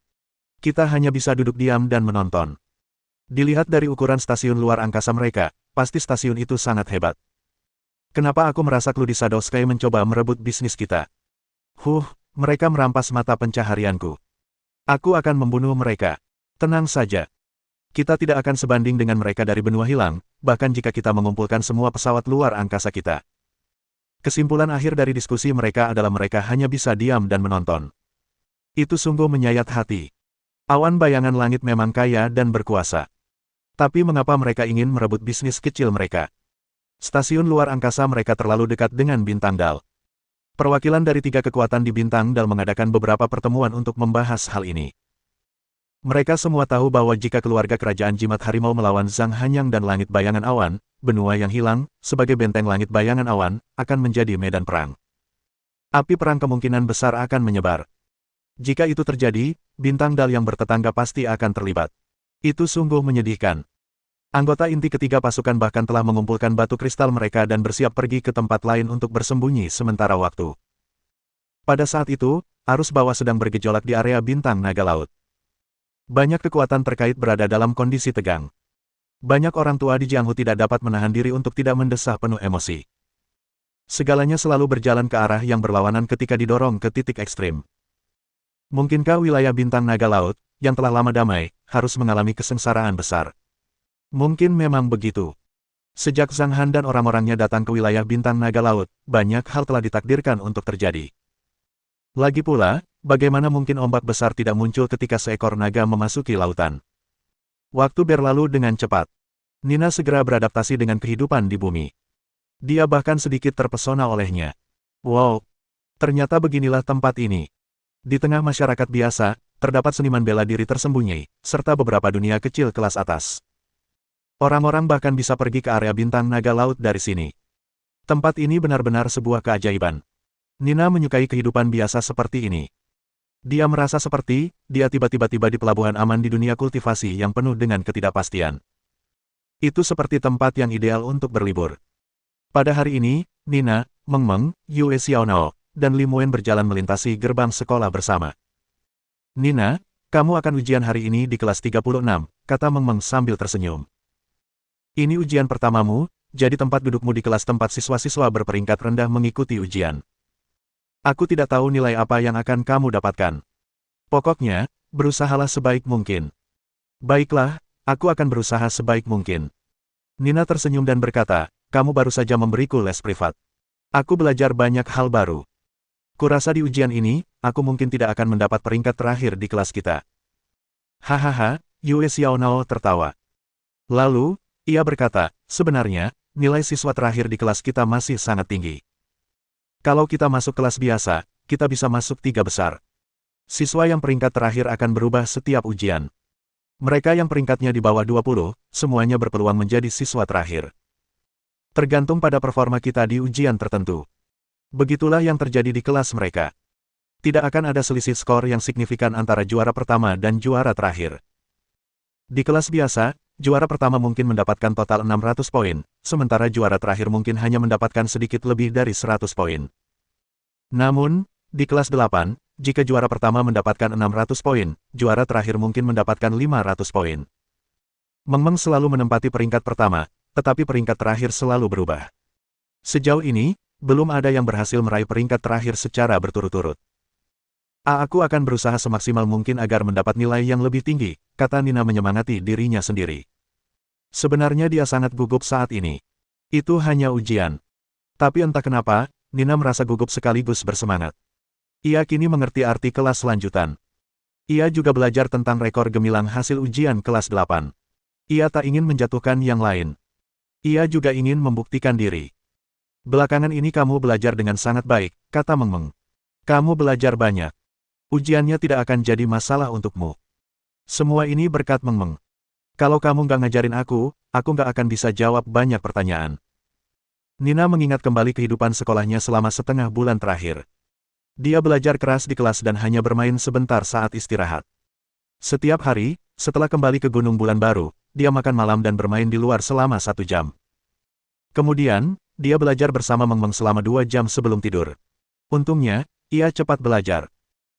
Kita hanya bisa duduk diam dan menonton. Dilihat dari ukuran stasiun luar angkasa mereka, pasti stasiun itu sangat hebat. Kenapa aku merasa Cloud Shadow Sky mencoba merebut bisnis kita? Mereka merampas mata pencaharianku. Aku akan membunuh mereka. Tenang saja. Kita tidak akan sebanding dengan mereka dari benua hilang, bahkan jika kita mengumpulkan semua pesawat luar angkasa kita. Kesimpulan akhir dari diskusi mereka adalah mereka hanya bisa diam dan menonton. Itu sungguh menyayat hati. Awan bayangan langit memang kaya dan berkuasa. Tapi mengapa mereka ingin merebut bisnis kecil mereka? Stasiun luar angkasa mereka terlalu dekat dengan bintang Dal. Perwakilan dari 3 kekuatan di Bintang Dal mengadakan beberapa pertemuan untuk membahas hal ini. Mereka semua tahu bahwa jika keluarga kerajaan Jimat Harimau melawan Zhang Hanyang dan Langit Bayangan Awan, benua yang hilang, sebagai benteng Langit Bayangan Awan, akan menjadi medan perang. Api perang kemungkinan besar akan menyebar. Jika itu terjadi, Bintang Dal yang bertetangga pasti akan terlibat. Itu sungguh menyedihkan. Anggota inti ketiga pasukan bahkan telah mengumpulkan batu kristal mereka dan bersiap pergi ke tempat lain untuk bersembunyi sementara waktu. Pada saat itu, arus bawah sedang bergejolak di area Bintang Naga Laut. Banyak kekuatan terkait berada dalam kondisi tegang. Banyak orang tua di Jianghu tidak dapat menahan diri untuk tidak mendesah penuh emosi. Segalanya selalu berjalan ke arah yang berlawanan ketika didorong ke titik ekstrim. Mungkinkah wilayah Bintang Naga Laut, yang telah lama damai, harus mengalami kesengsaraan besar? Mungkin memang begitu. Sejak Zhang Han dan orang-orangnya datang ke wilayah Bintang Naga Laut, banyak hal telah ditakdirkan untuk terjadi. Lagi pula, bagaimana mungkin ombak besar tidak muncul ketika seekor naga memasuki lautan? Waktu berlalu dengan cepat. Nina segera beradaptasi dengan kehidupan di bumi. Dia bahkan sedikit terpesona olehnya. Wow, ternyata beginilah tempat ini. Di tengah masyarakat biasa, terdapat seniman bela diri tersembunyi, serta beberapa dunia kecil kelas atas. Orang-orang bahkan bisa pergi ke area Bintang Naga Laut dari sini. Tempat ini benar-benar sebuah keajaiban. Nina menyukai kehidupan biasa seperti ini. Dia merasa seperti, dia tiba-tiba tiba di pelabuhan aman di dunia kultivasi yang penuh dengan ketidakpastian. Itu seperti tempat yang ideal untuk berlibur. Pada hari ini, Nina, Meng Meng, Yue Xiaonao, dan Li Muen berjalan melintasi gerbang sekolah bersama. Nina, kamu akan ujian hari ini di kelas 36, kata Meng Meng sambil tersenyum. Ini ujian pertamamu, jadi tempat dudukmu di kelas tempat siswa-siswa berperingkat rendah mengikuti ujian. Aku tidak tahu nilai apa yang akan kamu dapatkan. Pokoknya, berusahalah sebaik mungkin. Baiklah, aku akan berusaha sebaik mungkin. Nina tersenyum dan berkata, kamu baru saja memberiku les privat. Aku belajar banyak hal baru. Kurasa di ujian ini, aku mungkin tidak akan mendapat peringkat terakhir di kelas kita. Hahaha, Yue Xiaonao tertawa. Lalu, ia berkata, sebenarnya, nilai siswa terakhir di kelas kita masih sangat tinggi. Kalau kita masuk kelas biasa, kita bisa masuk 3 besar. Siswa yang peringkat terakhir akan berubah setiap ujian. Mereka yang peringkatnya di bawah 20, semuanya berpeluang menjadi siswa terakhir. Tergantung pada performa kita di ujian tertentu. Begitulah yang terjadi di kelas mereka. Tidak akan ada selisih skor yang signifikan antara juara pertama dan juara terakhir. Di kelas biasa, juara pertama mungkin mendapatkan total 600 poin, sementara juara terakhir mungkin hanya mendapatkan sedikit lebih dari 100 poin. Namun, di kelas 8, jika juara pertama mendapatkan 600 poin, juara terakhir mungkin mendapatkan 500 poin. Meng Meng selalu menempati peringkat pertama, tetapi peringkat terakhir selalu berubah. Sejauh ini, belum ada yang berhasil meraih peringkat terakhir secara berturut-turut. Aku akan berusaha semaksimal mungkin agar mendapat nilai yang lebih tinggi, kata Nina menyemangati dirinya sendiri. Sebenarnya dia sangat gugup saat ini. Itu hanya ujian. Tapi entah kenapa, Nina merasa gugup sekaligus bersemangat. Ia kini mengerti arti kelas lanjutan. Ia juga belajar tentang rekor gemilang hasil ujian kelas 8. Ia tak ingin menjatuhkan yang lain. Ia juga ingin membuktikan diri. Belakangan ini kamu belajar dengan sangat baik, kata Meng Meng. Kamu belajar banyak. Ujiannya tidak akan jadi masalah untukmu. Semua ini berkat Meng Meng. Kalau kamu nggak ngajarin aku nggak akan bisa jawab banyak pertanyaan. Nina mengingat kembali kehidupan sekolahnya selama setengah bulan terakhir. Dia belajar keras di kelas dan hanya bermain sebentar saat istirahat. Setiap hari, setelah kembali ke Gunung Bulan Baru, dia makan malam dan bermain di luar selama 1 jam. Kemudian, dia belajar bersama Meng Meng selama 2 jam sebelum tidur. Untungnya, ia cepat belajar.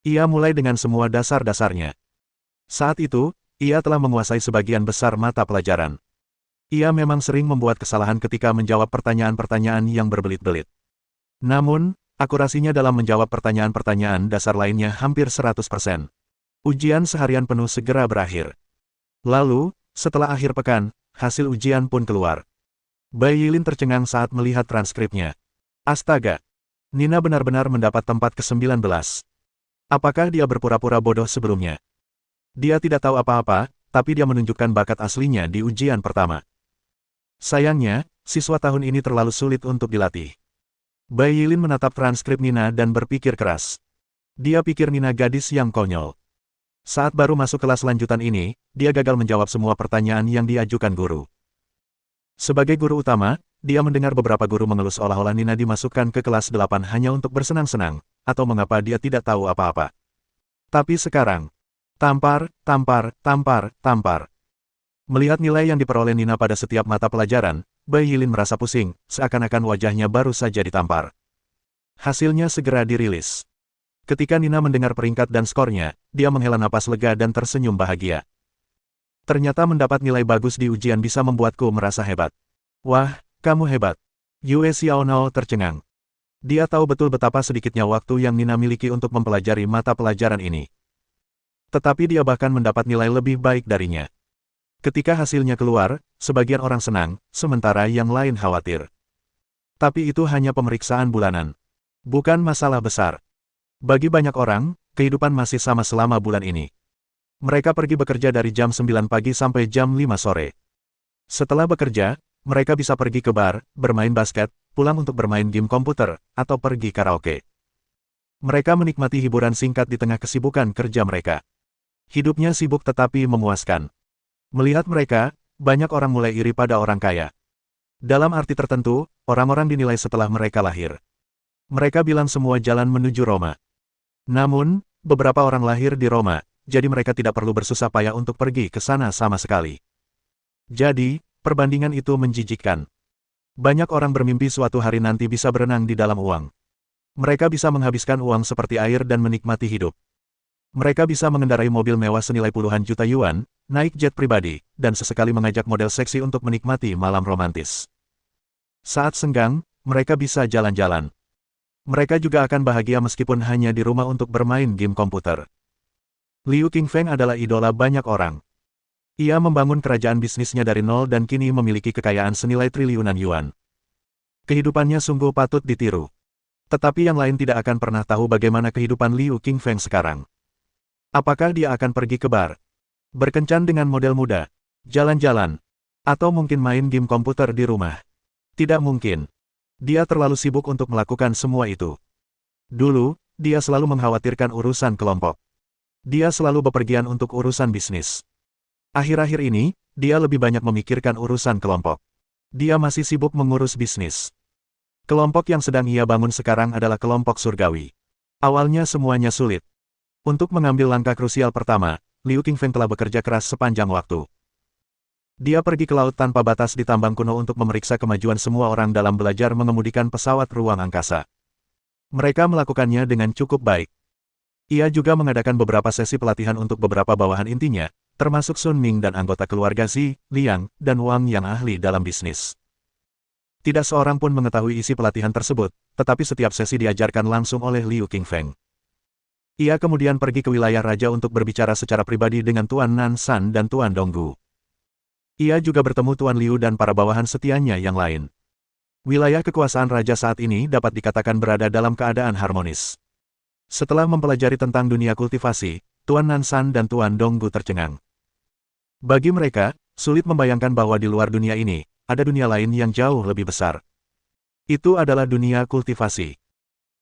Ia mulai dengan semua dasar-dasarnya. Saat itu, ia telah menguasai sebagian besar mata pelajaran. Ia memang sering membuat kesalahan ketika menjawab pertanyaan-pertanyaan yang berbelit-belit. Namun, akurasinya dalam menjawab pertanyaan-pertanyaan dasar lainnya hampir 100%. Ujian seharian penuh segera berakhir. Lalu, setelah akhir pekan, hasil ujian pun keluar. Bai Yilin tercengang saat melihat transkripnya. Astaga! Nina benar-benar mendapat tempat ke-19. Apakah dia berpura-pura bodoh sebelumnya? Dia tidak tahu apa-apa, tapi dia menunjukkan bakat aslinya di ujian pertama. Sayangnya, siswa tahun ini terlalu sulit untuk dilatih. Bai Yilin menatap transkrip Nina dan berpikir keras. Dia pikir Nina gadis yang konyol. Saat baru masuk kelas lanjutan ini, dia gagal menjawab semua pertanyaan yang diajukan guru. Sebagai guru utama, dia mendengar beberapa guru mengeluh seolah-olah Nina dimasukkan ke kelas 8 hanya untuk bersenang-senang, atau mengapa dia tidak tahu apa-apa. Tapi sekarang, tampar, tampar, tampar, tampar. Melihat nilai yang diperoleh Nina pada setiap mata pelajaran, Bai Yilin merasa pusing, seakan-akan wajahnya baru saja ditampar. Hasilnya segera dirilis. Ketika Nina mendengar peringkat dan skornya, dia menghela napas lega dan tersenyum bahagia. Ternyata mendapat nilai bagus di ujian bisa membuatku merasa hebat. Wah, kamu hebat. Yue Xiaonao tercengang. Dia tahu betul betapa sedikitnya waktu yang Nina miliki untuk mempelajari mata pelajaran ini. Tetapi dia bahkan mendapat nilai lebih baik darinya. Ketika hasilnya keluar, sebagian orang senang, sementara yang lain khawatir. Tapi itu hanya pemeriksaan bulanan. Bukan masalah besar. Bagi banyak orang, kehidupan masih sama selama bulan ini. Mereka pergi bekerja dari jam 9 pagi sampai jam 5 sore. Setelah bekerja, mereka bisa pergi ke bar, bermain basket, pulang untuk bermain game komputer, atau pergi karaoke. Mereka menikmati hiburan singkat di tengah kesibukan kerja mereka. Hidupnya sibuk tetapi memuaskan. Melihat mereka, banyak orang mulai iri pada orang kaya. Dalam arti tertentu, orang-orang dinilai setelah mereka lahir. Mereka bilang semua jalan menuju Roma. Namun, beberapa orang lahir di Roma, jadi mereka tidak perlu bersusah payah untuk pergi ke sana sama sekali. Jadi, perbandingan itu menjijikkan. Banyak orang bermimpi suatu hari nanti bisa berenang di dalam uang. Mereka bisa menghabiskan uang seperti air dan menikmati hidup. Mereka bisa mengendarai mobil mewah senilai puluhan juta yuan, naik jet pribadi, dan sesekali mengajak model seksi untuk menikmati malam romantis. Saat senggang, mereka bisa jalan-jalan. Mereka juga akan bahagia meskipun hanya di rumah untuk bermain game komputer. Liu Qingfeng adalah idola banyak orang. Ia membangun kerajaan bisnisnya dari nol dan kini memiliki kekayaan senilai triliunan yuan. Kehidupannya sungguh patut ditiru. Tetapi yang lain tidak akan pernah tahu bagaimana kehidupan Liu Qingfeng sekarang. Apakah dia akan pergi ke bar, berkencan dengan model muda, jalan-jalan, atau mungkin main game komputer di rumah? Tidak mungkin. Dia terlalu sibuk untuk melakukan semua itu. Dulu, dia selalu mengkhawatirkan urusan kelompok. Dia selalu bepergian untuk urusan bisnis. Akhir-akhir ini, dia lebih banyak memikirkan urusan kelompok. Dia masih sibuk mengurus bisnis. Kelompok yang sedang ia bangun sekarang adalah kelompok surgawi. Awalnya semuanya sulit. Untuk mengambil langkah krusial pertama, Liu Qingfeng telah bekerja keras sepanjang waktu. Dia pergi ke laut tanpa batas di tambang kuno untuk memeriksa kemajuan semua orang dalam belajar mengemudikan pesawat ruang angkasa. Mereka melakukannya dengan cukup baik. Ia juga mengadakan beberapa sesi pelatihan untuk beberapa bawahan intinya, termasuk Sun Ming dan anggota keluarga Xi, Liang, dan Wang yang ahli dalam bisnis. Tidak seorang pun mengetahui isi pelatihan tersebut, tetapi setiap sesi diajarkan langsung oleh Liu Qingfeng. Ia kemudian pergi ke wilayah raja untuk berbicara secara pribadi dengan Tuan Nan San dan Tuan Donggu. Ia juga bertemu Tuan Liu dan para bawahan setianya yang lain. Wilayah kekuasaan raja saat ini dapat dikatakan berada dalam keadaan harmonis. Setelah mempelajari tentang dunia kultivasi, Tuan Nan San dan Tuan Donggu tercengang. Bagi mereka, sulit membayangkan bahwa di luar dunia ini, ada dunia lain yang jauh lebih besar. Itu adalah dunia kultivasi.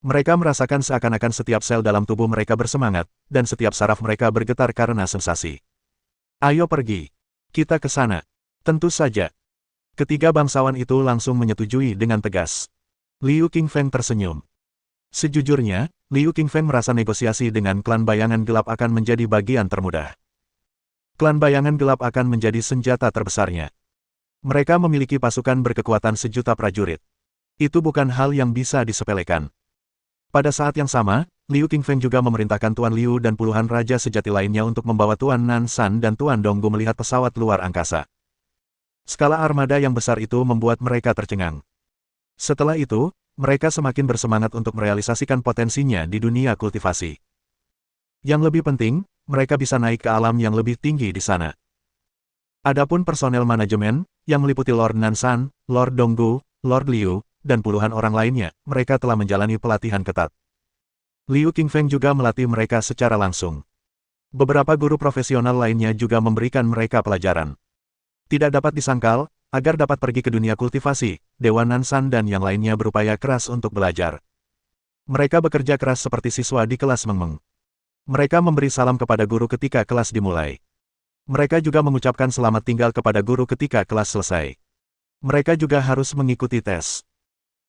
Mereka merasakan seakan-akan setiap sel dalam tubuh mereka bersemangat, dan setiap saraf mereka bergetar karena sensasi. Ayo pergi. Kita ke sana. Tentu saja. Ketiga bangsawan itu langsung menyetujui dengan tegas. Liu Qingfeng tersenyum. Sejujurnya, Liu Qingfeng merasa negosiasi dengan klan bayangan gelap akan menjadi bagian termudah. Klan bayangan gelap akan menjadi senjata terbesarnya. Mereka memiliki pasukan berkekuatan sejuta prajurit. Itu bukan hal yang bisa disepelekan. Pada saat yang sama, Liu Qingfeng juga memerintahkan Tuan Liu dan puluhan raja sejati lainnya untuk membawa Tuan Nan San dan Tuan Donggu melihat pesawat luar angkasa. Skala armada yang besar itu membuat mereka tercengang. Setelah itu, mereka semakin bersemangat untuk merealisasikan potensinya di dunia kultivasi. Yang lebih penting, mereka bisa naik ke alam yang lebih tinggi di sana. Adapun personel manajemen, yang meliputi Lord Nan San, Lord Donggu, Lord Liu, dan puluhan orang lainnya, mereka telah menjalani pelatihan ketat. Liu Qingfeng juga melatih mereka secara langsung. Beberapa guru profesional lainnya juga memberikan mereka pelajaran. Tidak dapat disangkal, agar dapat pergi ke dunia kultivasi, Dewa Nansan dan yang lainnya berupaya keras untuk belajar. Mereka bekerja keras seperti siswa di kelas Mengmeng. Mereka memberi salam kepada guru ketika kelas dimulai. Mereka juga mengucapkan selamat tinggal kepada guru ketika kelas selesai. Mereka juga harus mengikuti tes.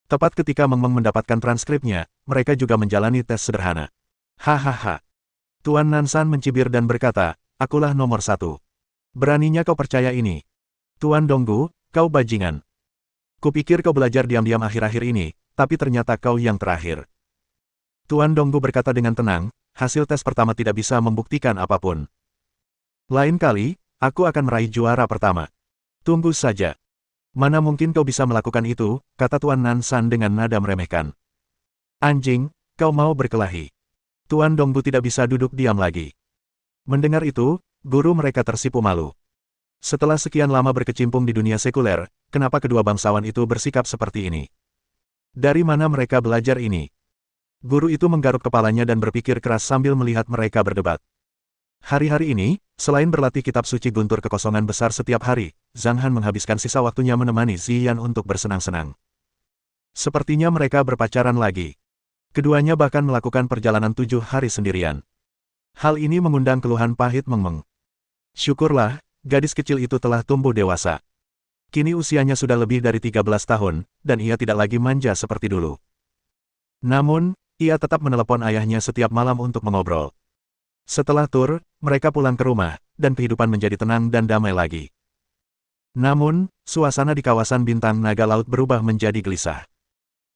Tepat ketika Mengmeng mendapatkan transkripnya, mereka juga menjalani tes sederhana. Hahaha. Tuan Nansan mencibir dan berkata, akulah nomor 1. Beraninya kau percaya ini? Tuan Donggu, kau bajingan. Kupikir kau belajar diam-diam akhir-akhir ini, tapi ternyata kau yang terakhir. Tuan Donggu berkata dengan tenang, hasil tes pertama tidak bisa membuktikan apapun. Lain kali, aku akan meraih juara pertama. Tunggu saja. Mana mungkin kau bisa melakukan itu, kata Tuan Nansan dengan nada meremehkan. Anjing, kau mau berkelahi. Tuan Donggu tidak bisa duduk diam lagi. Mendengar itu, guru mereka tersipu malu. Setelah sekian lama berkecimpung di dunia sekuler, kenapa kedua bangsawan itu bersikap seperti ini? Dari mana mereka belajar ini? Guru itu menggaruk kepalanya dan berpikir keras sambil melihat mereka berdebat. Hari-hari ini, selain berlatih kitab suci guntur kekosongan besar setiap hari, Zhang Han menghabiskan sisa waktunya menemani Ziyan untuk bersenang-senang. Sepertinya mereka berpacaran lagi. Keduanya bahkan melakukan perjalanan 7 hari sendirian. Hal ini mengundang keluhan pahit Mengmeng. Syukurlah, gadis kecil itu telah tumbuh dewasa. Kini usianya sudah lebih dari 13 tahun, dan ia tidak lagi manja seperti dulu. Namun, ia tetap menelepon ayahnya setiap malam untuk mengobrol. Setelah tur, mereka pulang ke rumah, dan kehidupan menjadi tenang dan damai lagi. Namun, suasana di kawasan bintang naga laut berubah menjadi gelisah.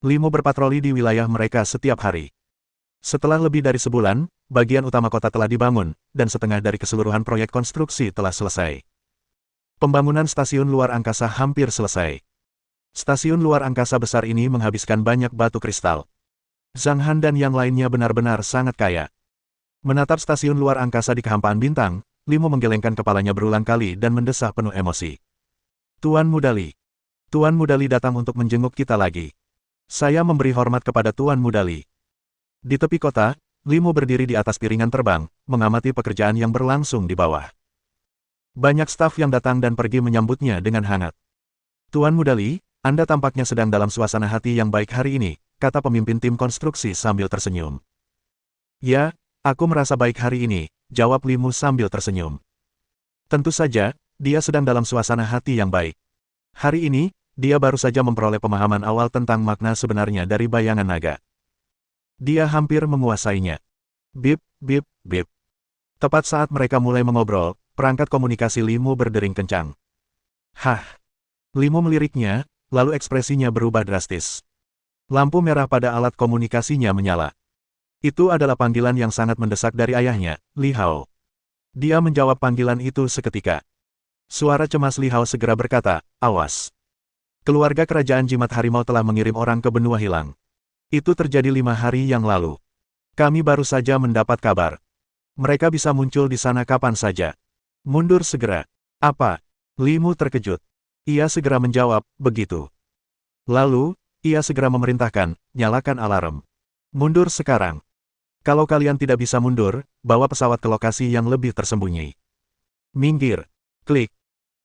Limo berpatroli di wilayah mereka setiap hari. Setelah lebih dari sebulan, bagian utama kota telah dibangun, dan setengah dari keseluruhan proyek konstruksi telah selesai. Pembangunan stasiun luar angkasa hampir selesai. Stasiun luar angkasa besar ini menghabiskan banyak batu kristal. Zhang Han dan yang lainnya benar-benar sangat kaya. Menatap stasiun luar angkasa di kehampaan bintang, Limo menggelengkan kepalanya berulang kali dan mendesah penuh emosi. Tuan Mudali. Tuan Mudali datang untuk menjenguk kita lagi. Saya memberi hormat kepada Tuan Mudali. Di tepi kota, Limo berdiri di atas piringan terbang, mengamati pekerjaan yang berlangsung di bawah. Banyak staf yang datang dan pergi menyambutnya dengan hangat. Tuan Mudali, Anda tampaknya sedang dalam suasana hati yang baik hari ini, kata pemimpin tim konstruksi sambil tersenyum. Ya, aku merasa baik hari ini, jawab Limo sambil tersenyum. Tentu saja, dia sedang dalam suasana hati yang baik. Hari ini, dia baru saja memperoleh pemahaman awal tentang makna sebenarnya dari bayangan naga. Dia hampir menguasainya. Bip, bip, bip. Tepat saat mereka mulai mengobrol, perangkat komunikasi Limo berdering kencang. Hah! Limo meliriknya, lalu ekspresinya berubah drastis. Lampu merah pada alat komunikasinya menyala. Itu adalah panggilan yang sangat mendesak dari ayahnya, Li Hao. Dia menjawab panggilan itu seketika. Suara cemas Li Hao segera berkata, awas. Keluarga kerajaan jimat harimau telah mengirim orang ke benua hilang. Itu terjadi 5 hari yang lalu. Kami baru saja mendapat kabar. Mereka bisa muncul di sana kapan saja. Mundur segera. Apa? Limo terkejut. Ia segera menjawab, begitu. Lalu, ia segera memerintahkan, nyalakan alarm. Mundur sekarang. Kalau kalian tidak bisa mundur, bawa pesawat ke lokasi yang lebih tersembunyi. Minggir. Klik.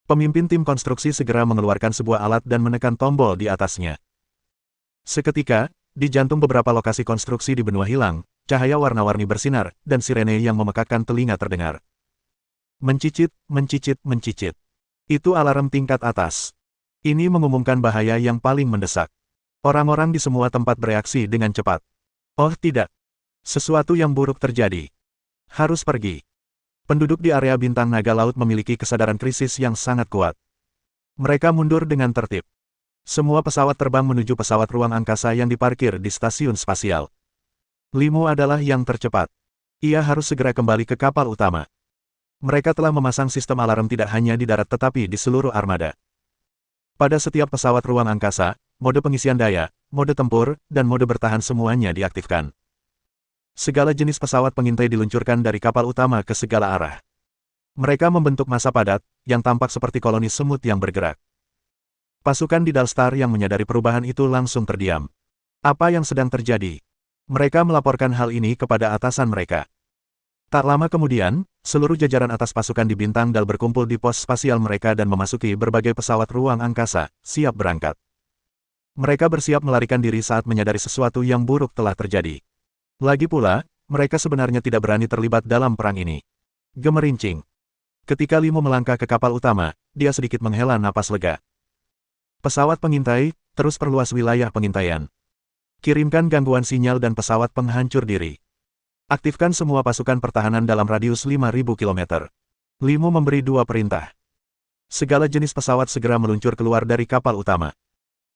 Pemimpin tim konstruksi segera mengeluarkan sebuah alat dan menekan tombol di atasnya. Seketika, di jantung beberapa lokasi konstruksi di benua hilang, cahaya warna-warni bersinar, dan sirene yang memekakkan telinga terdengar. Mencicit, mencicit, mencicit. Itu alarm tingkat atas. Ini mengumumkan bahaya yang paling mendesak. Orang-orang di semua tempat bereaksi dengan cepat. Oh tidak. Sesuatu yang buruk terjadi. Harus pergi. Penduduk di area bintang naga laut memiliki kesadaran krisis yang sangat kuat. Mereka mundur dengan tertib. Semua pesawat terbang menuju pesawat ruang angkasa yang diparkir di stasiun spasial. Limo adalah yang tercepat. Ia harus segera kembali ke kapal utama. Mereka telah memasang sistem alarm tidak hanya di darat tetapi di seluruh armada. Pada setiap pesawat ruang angkasa, mode pengisian daya, mode tempur, dan mode bertahan semuanya diaktifkan. Segala jenis pesawat pengintai diluncurkan dari kapal utama ke segala arah. Mereka membentuk massa padat, yang tampak seperti koloni semut yang bergerak. Pasukan di Dalstar yang menyadari perubahan itu langsung terdiam. Apa yang sedang terjadi? Mereka melaporkan hal ini kepada atasan mereka. Tak lama kemudian, seluruh jajaran atas pasukan di Bintang Dal berkumpul di pos spasial mereka dan memasuki berbagai pesawat ruang angkasa, siap berangkat. Mereka bersiap melarikan diri saat menyadari sesuatu yang buruk telah terjadi. Lagi pula, mereka sebenarnya tidak berani terlibat dalam perang ini. Gemerincing. Ketika Limu melangkah ke kapal utama, dia sedikit menghela napas lega. Pesawat pengintai, terus perluas wilayah pengintaian. Kirimkan gangguan sinyal dan pesawat penghancur diri. Aktifkan semua pasukan pertahanan dalam radius 5.000 km. Limu memberi dua perintah. Segala jenis pesawat segera meluncur keluar dari kapal utama.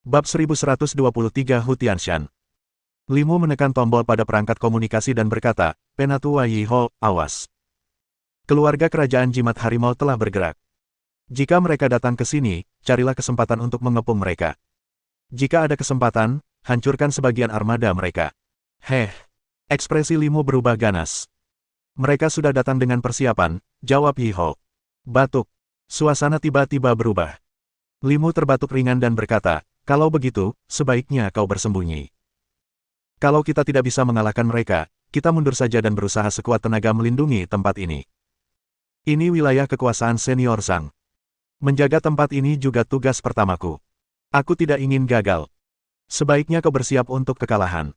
Bab 1123 Hutianshan. Limu menekan tombol pada perangkat komunikasi dan berkata, Penatua Yiho, awas. Keluarga kerajaan jimat harimau telah bergerak. Jika mereka datang ke sini, carilah kesempatan untuk mengepung mereka. Jika ada kesempatan, hancurkan sebagian armada mereka. Ekspresi Limu berubah ganas. Mereka sudah datang dengan persiapan, jawab Yiho. Batuk. Suasana tiba-tiba berubah. Limu terbatuk ringan dan berkata, kalau begitu, sebaiknya kau bersembunyi. Kalau kita tidak bisa mengalahkan mereka, kita mundur saja dan berusaha sekuat tenaga melindungi tempat ini. Ini wilayah kekuasaan senior Zhang. Menjaga tempat ini juga tugas pertamaku. Aku tidak ingin gagal. Sebaiknya kau bersiap untuk kekalahan.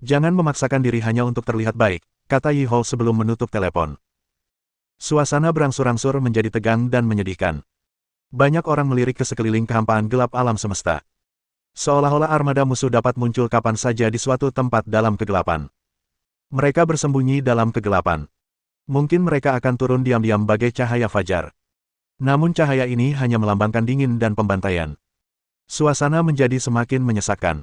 Jangan memaksakan diri hanya untuk terlihat baik, kata Yiho sebelum menutup telepon. Suasana berangsur-angsur menjadi tegang dan menyedihkan. Banyak orang melirik ke sekeliling kehampaan gelap alam semesta. Seolah-olah armada musuh dapat muncul kapan saja di suatu tempat dalam kegelapan. Mereka bersembunyi dalam kegelapan. Mungkin mereka akan turun diam-diam bagai cahaya fajar. Namun cahaya ini hanya melambangkan dingin dan pembantaian. Suasana menjadi semakin menyesakkan.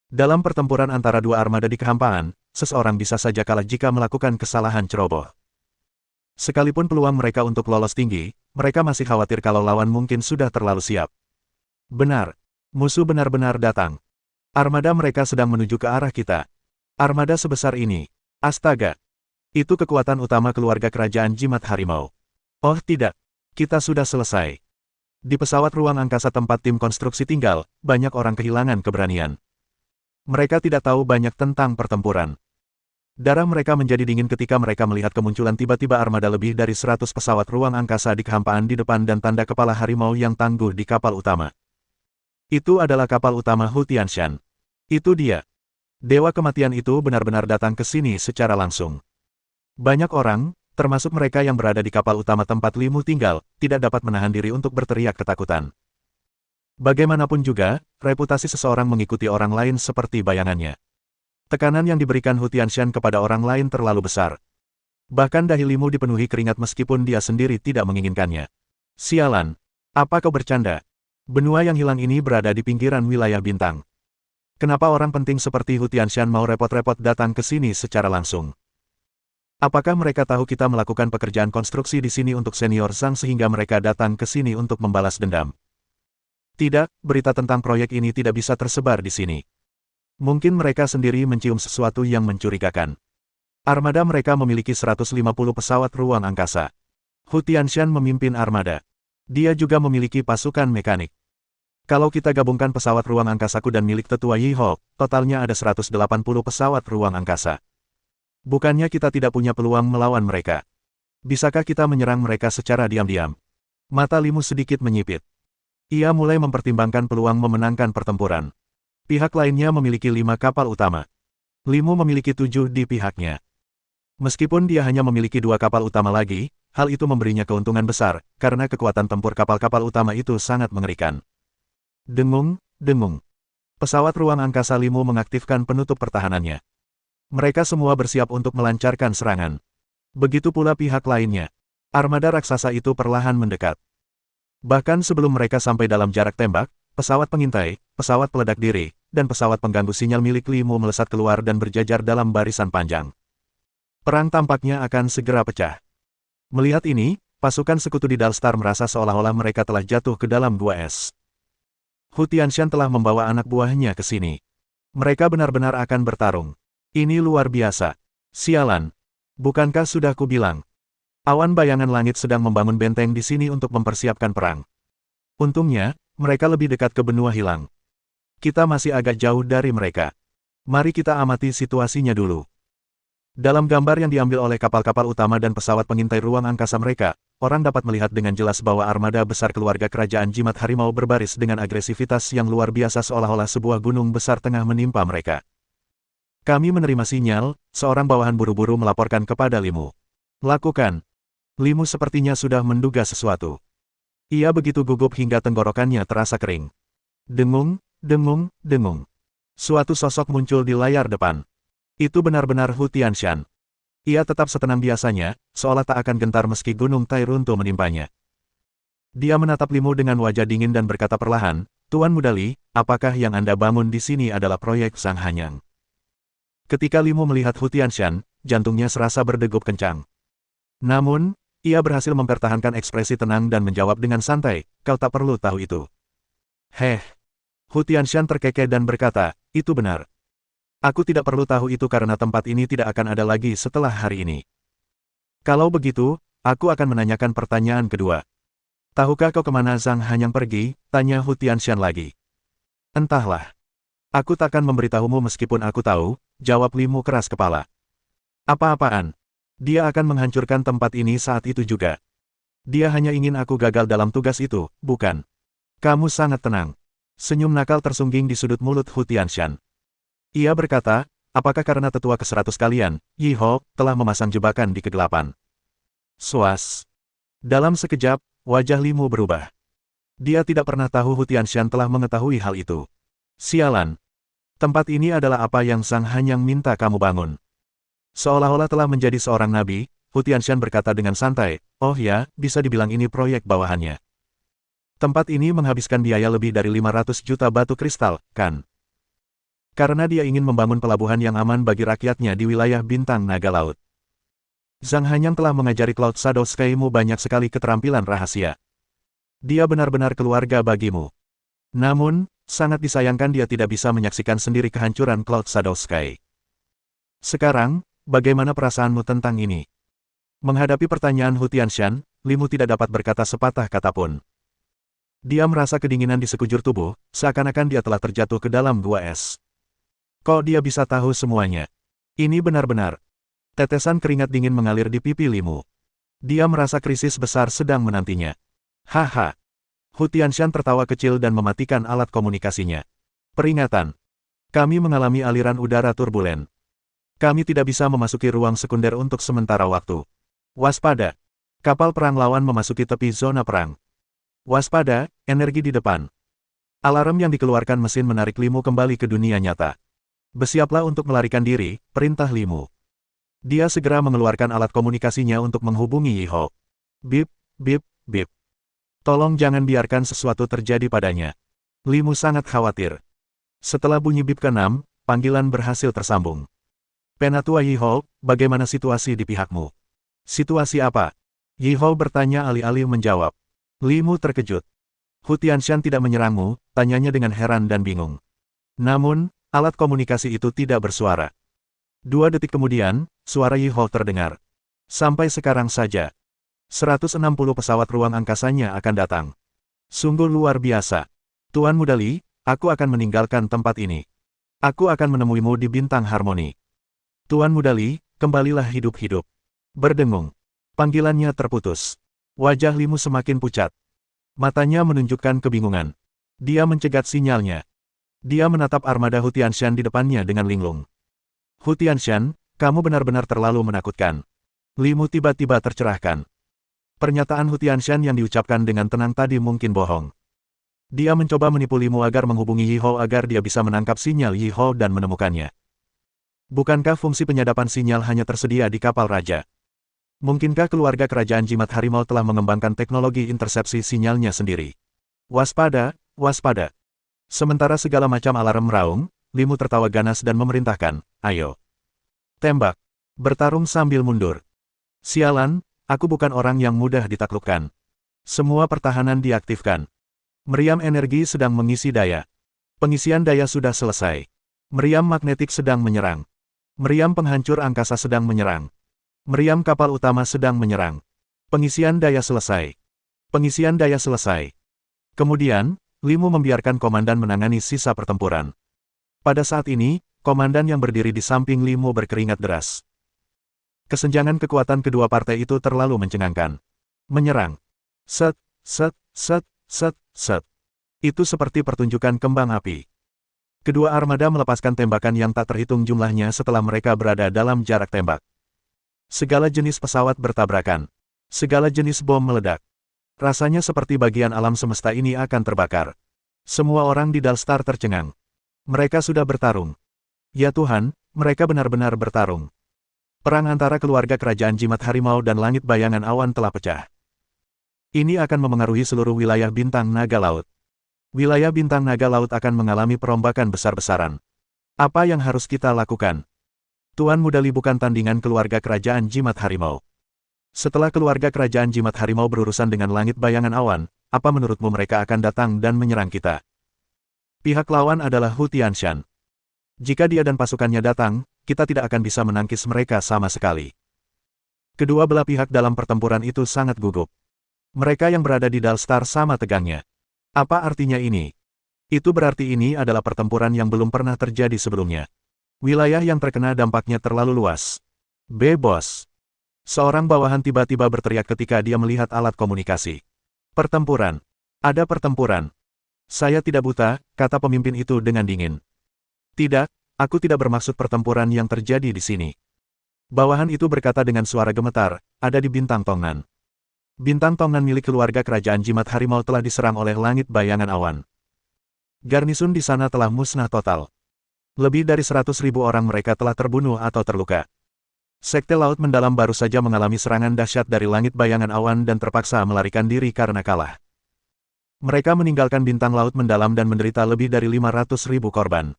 Dalam pertempuran antara dua armada di kehampaan, seseorang bisa saja kalah jika melakukan kesalahan ceroboh. Sekalipun peluang mereka untuk lolos tinggi, mereka masih khawatir kalau lawan mungkin sudah terlalu siap. Benar. Musuh benar-benar datang. Armada mereka sedang menuju ke arah kita. Armada sebesar ini. Astaga. Itu kekuatan utama keluarga kerajaan jimat harimau. Oh tidak. Kita sudah selesai. Di pesawat ruang angkasa tempat tim konstruksi tinggal, banyak orang kehilangan keberanian. Mereka tidak tahu banyak tentang pertempuran. Darah mereka menjadi dingin ketika mereka melihat kemunculan tiba-tiba armada lebih dari 100 pesawat ruang angkasa di kehampaan di depan dan tanda kepala harimau yang tangguh di kapal utama. Itu adalah kapal utama Hutianshan. Itu dia. Dewa kematian itu benar-benar datang ke sini secara langsung. Banyak orang, termasuk mereka yang berada di kapal utama tempat Limu tinggal, tidak dapat menahan diri untuk berteriak ketakutan. Bagaimanapun juga, reputasi seseorang mengikuti orang lain seperti bayangannya. Tekanan yang diberikan Hutianshan kepada orang lain terlalu besar. Bahkan dahi Limu dipenuhi keringat meskipun dia sendiri tidak menginginkannya. Sialan. Apa kau bercanda? Benua yang hilang ini berada di pinggiran wilayah bintang. Kenapa orang penting seperti Hutianshan mau repot-repot datang ke sini secara langsung? Apakah mereka tahu kita melakukan pekerjaan konstruksi di sini untuk senior Zhang sehingga mereka datang ke sini untuk membalas dendam? Tidak, berita tentang proyek ini tidak bisa tersebar di sini. Mungkin mereka sendiri mencium sesuatu yang mencurigakan. Armada mereka memiliki 150 pesawat ruang angkasa. Hutianshan memimpin armada. Dia juga memiliki pasukan mekanik. Kalau kita gabungkan pesawat ruang angkasaku dan milik tetua Yiho, totalnya ada 180 pesawat ruang angkasa. Bukannya kita tidak punya peluang melawan mereka. Bisakah kita menyerang mereka secara diam-diam? Mata Limu sedikit menyipit. Ia mulai mempertimbangkan peluang memenangkan pertempuran. Pihak lainnya memiliki 5 kapal utama. Limu memiliki 7 di pihaknya. Meskipun dia hanya memiliki 2 kapal utama lagi, hal itu memberinya keuntungan besar, karena kekuatan tempur kapal-kapal utama itu sangat mengerikan. Dengung, dengung. Pesawat ruang angkasa Limu mengaktifkan penutup pertahanannya. Mereka semua bersiap untuk melancarkan serangan. Begitu pula pihak lainnya. Armada raksasa itu perlahan mendekat. Bahkan sebelum mereka sampai dalam jarak tembak, pesawat pengintai, pesawat peledak diri, dan pesawat pengganggu sinyal milik Limu melesat keluar dan berjajar dalam barisan panjang. Perang tampaknya akan segera pecah. Melihat ini, pasukan sekutu di Dalstar merasa seolah-olah mereka telah jatuh ke dalam gua es. Hutianshan telah membawa anak buahnya ke sini. Mereka benar-benar akan bertarung. Ini luar biasa. Sialan. Bukankah sudah kubilang? Awan bayangan langit sedang membangun benteng di sini untuk mempersiapkan perang. Untungnya, mereka lebih dekat ke benua hilang. Kita masih agak jauh dari mereka. Mari kita amati situasinya dulu. Dalam gambar yang diambil oleh kapal-kapal utama dan pesawat pengintai ruang angkasa mereka, orang dapat melihat dengan jelas bahwa armada besar keluarga kerajaan jimat harimau berbaris dengan agresivitas yang luar biasa seolah-olah sebuah gunung besar tengah menimpa mereka. Kami menerima sinyal, seorang bawahan buru-buru melaporkan kepada Limu. Lakukan. Limu sepertinya sudah menduga sesuatu. Ia begitu gugup hingga tenggorokannya terasa kering. Dengung, dengung, dengung. Suatu sosok muncul di layar depan. Itu benar-benar Hu Tianshan. Ia tetap setenang biasanya, seolah tak akan gentar meski gunung Tai runtuh menimpanya. Dia menatap Limu dengan wajah dingin dan berkata perlahan, "Tuan Muda Li, apakah yang Anda bangun di sini adalah proyek Sang Hanyang?" Ketika Limu melihat Hu Tianshan, jantungnya serasa berdegup kencang. Namun, ia berhasil mempertahankan ekspresi tenang dan menjawab dengan santai, "Kau tak perlu tahu itu." "Heh." Hu Tianshan terkekeh dan berkata, "Itu benar. Aku tidak perlu tahu itu karena tempat ini tidak akan ada lagi setelah hari ini. Kalau begitu, aku akan menanyakan pertanyaan kedua. Tahukah kau kemana Sang Hanyang pergi?" tanya Hu Tianshan lagi. "Entahlah. Aku takkan memberitahumu meskipun aku tahu," jawab Limu keras kepala. "Apa-apaan? Dia akan menghancurkan tempat ini saat itu juga. Dia hanya ingin aku gagal dalam tugas itu, bukan?" "Kamu sangat tenang." Senyum nakal tersungging di sudut mulut Hu Tianshan. Ia berkata, "Apakah karena tetua ke-100 kalian, Yi Ho, telah memasang jebakan di kegelapan?" Suas. Dalam sekejap, wajah Limu berubah. Dia tidak pernah tahu Hu Tianshan telah mengetahui hal itu. "Sialan. Tempat ini adalah apa yang Sang Hanyang minta kamu bangun." Seolah-olah telah menjadi seorang nabi, Hu Tianshan berkata dengan santai, "Oh ya, bisa dibilang ini proyek bawahannya. Tempat ini menghabiskan biaya lebih dari 500 juta batu kristal, kan? Karena dia ingin membangun pelabuhan yang aman bagi rakyatnya di wilayah bintang naga laut. Sang Hanyang telah mengajari Cloud Shadow Sky-mu banyak sekali keterampilan rahasia. Dia benar-benar keluarga bagimu. Namun, sangat disayangkan dia tidak bisa menyaksikan sendiri kehancuran Cloud Shadow Sky. Sekarang, bagaimana perasaanmu tentang ini?" Menghadapi pertanyaan Hu Tianshan, Limu tidak dapat berkata sepatah kata pun. Dia merasa kedinginan di sekujur tubuh, seakan-akan dia telah terjatuh ke dalam gua es. Kok dia bisa tahu semuanya? Ini benar-benar. Tetesan keringat dingin mengalir di pipi Limu. Dia merasa krisis besar sedang menantinya. Haha. Hu Tianshan tertawa kecil dan mematikan alat komunikasinya. "Peringatan. Kami mengalami aliran udara turbulen. Kami tidak bisa memasuki ruang sekunder untuk sementara waktu. Waspada. Kapal perang lawan memasuki tepi zona perang. Waspada, energi di depan." Alarm yang dikeluarkan mesin menarik Limu kembali ke dunia nyata. "Bersiaplah untuk melarikan diri," perintah Limu. Dia segera mengeluarkan alat komunikasinya untuk menghubungi Yi Ho. "Bip, bip, bip. Tolong jangan biarkan sesuatu terjadi padanya." Limu sangat khawatir. Setelah bunyi bip ke-6, panggilan berhasil tersambung. "Penatua Yi Ho, bagaimana situasi di pihakmu?" "Situasi apa?" Yi Ho bertanya alih-alih menjawab. Limu terkejut. "Hu Tianshan tidak menyerangmu?" tanyanya dengan heran dan bingung. Namun, alat komunikasi itu tidak bersuara. 2 detik kemudian, suara Yi Ho terdengar. "Sampai sekarang saja. 160 pesawat ruang angkasanya akan datang. Sungguh luar biasa. Tuan Muda Li, aku akan meninggalkan tempat ini. Aku akan menemuimu di Bintang Harmoni." "Tuan Muda Li, kembalilah hidup-hidup." Berdengung. Panggilannya terputus. Wajah Limu semakin pucat. Matanya menunjukkan kebingungan. Dia mencegat sinyalnya. Dia menatap armada Hu Tianshan di depannya dengan linglung. "Hu Tianshan, kamu benar-benar terlalu menakutkan." Limu tiba-tiba tercerahkan. Pernyataan Hu Tianshan yang diucapkan dengan tenang tadi mungkin bohong. Dia mencoba menipu Limu agar menghubungi Yi Ho agar dia bisa menangkap sinyal Yi Ho dan menemukannya. Bukankah fungsi penyadapan sinyal hanya tersedia di kapal raja? Mungkinkah keluarga kerajaan jimat harimau telah mengembangkan teknologi intersepsi sinyalnya sendiri? Waspada, waspada. Sementara segala macam alarm meraung, Limu tertawa ganas dan memerintahkan, "Ayo. Tembak. Bertarung sambil mundur." "Sialan, aku bukan orang yang mudah ditaklukkan." Semua pertahanan diaktifkan. Meriam energi sedang mengisi daya. Pengisian daya sudah selesai. Meriam magnetik sedang menyerang. Meriam penghancur angkasa sedang menyerang. Meriam kapal utama sedang menyerang. Pengisian daya selesai. Pengisian daya selesai. Kemudian, Limu membiarkan komandan menangani sisa pertempuran. Pada saat ini, komandan yang berdiri di samping Limu berkeringat deras. Kesenjangan kekuatan kedua partai itu terlalu mencengangkan. Menyerang. Set, set, set, set, set. Itu seperti pertunjukan kembang api. Kedua armada melepaskan tembakan yang tak terhitung jumlahnya setelah mereka berada dalam jarak tembak. Segala jenis pesawat bertabrakan. Segala jenis bom meledak. Rasanya seperti bagian alam semesta ini akan terbakar. Semua orang di Dalstar tercengang. Mereka sudah bertarung. Ya Tuhan, mereka benar-benar bertarung. Perang antara keluarga kerajaan jimat harimau dan langit bayangan awan telah pecah. Ini akan memengaruhi seluruh wilayah bintang naga laut. Wilayah bintang naga laut akan mengalami perombakan besar-besaran. Apa yang harus kita lakukan? Tuan Muda Li bukan tandingan keluarga kerajaan jimat harimau. Setelah keluarga kerajaan jimat harimau berurusan dengan langit bayangan awan, apa menurutmu mereka akan datang dan menyerang kita? Pihak lawan adalah Hu Tianshan. Jika dia dan pasukannya datang, kita tidak akan bisa menangkis mereka sama sekali. Kedua belah pihak dalam pertempuran itu sangat gugup. Mereka yang berada di Dalstar sama tegangnya. Apa artinya ini? Itu berarti ini adalah pertempuran yang belum pernah terjadi sebelumnya. Wilayah yang terkena dampaknya terlalu luas. Bos. Seorang bawahan tiba-tiba berteriak ketika dia melihat alat komunikasi. Pertempuran. Ada pertempuran. Saya tidak buta, kata pemimpin itu dengan dingin. Tidak, aku tidak bermaksud pertempuran yang terjadi di sini. Bawahan itu berkata dengan suara gemetar, ada di Bintang Tongnan. Bintang Tongnan milik keluarga kerajaan jimat harimau telah diserang oleh langit bayangan awan. Garnisun di sana telah musnah total. Lebih dari 100.000 orang mereka telah terbunuh atau terluka. Sekte Laut Mendalam baru saja mengalami serangan dahsyat dari langit bayangan awan dan terpaksa melarikan diri karena kalah. Mereka meninggalkan Bintang Laut Mendalam dan menderita lebih dari 500.000 korban.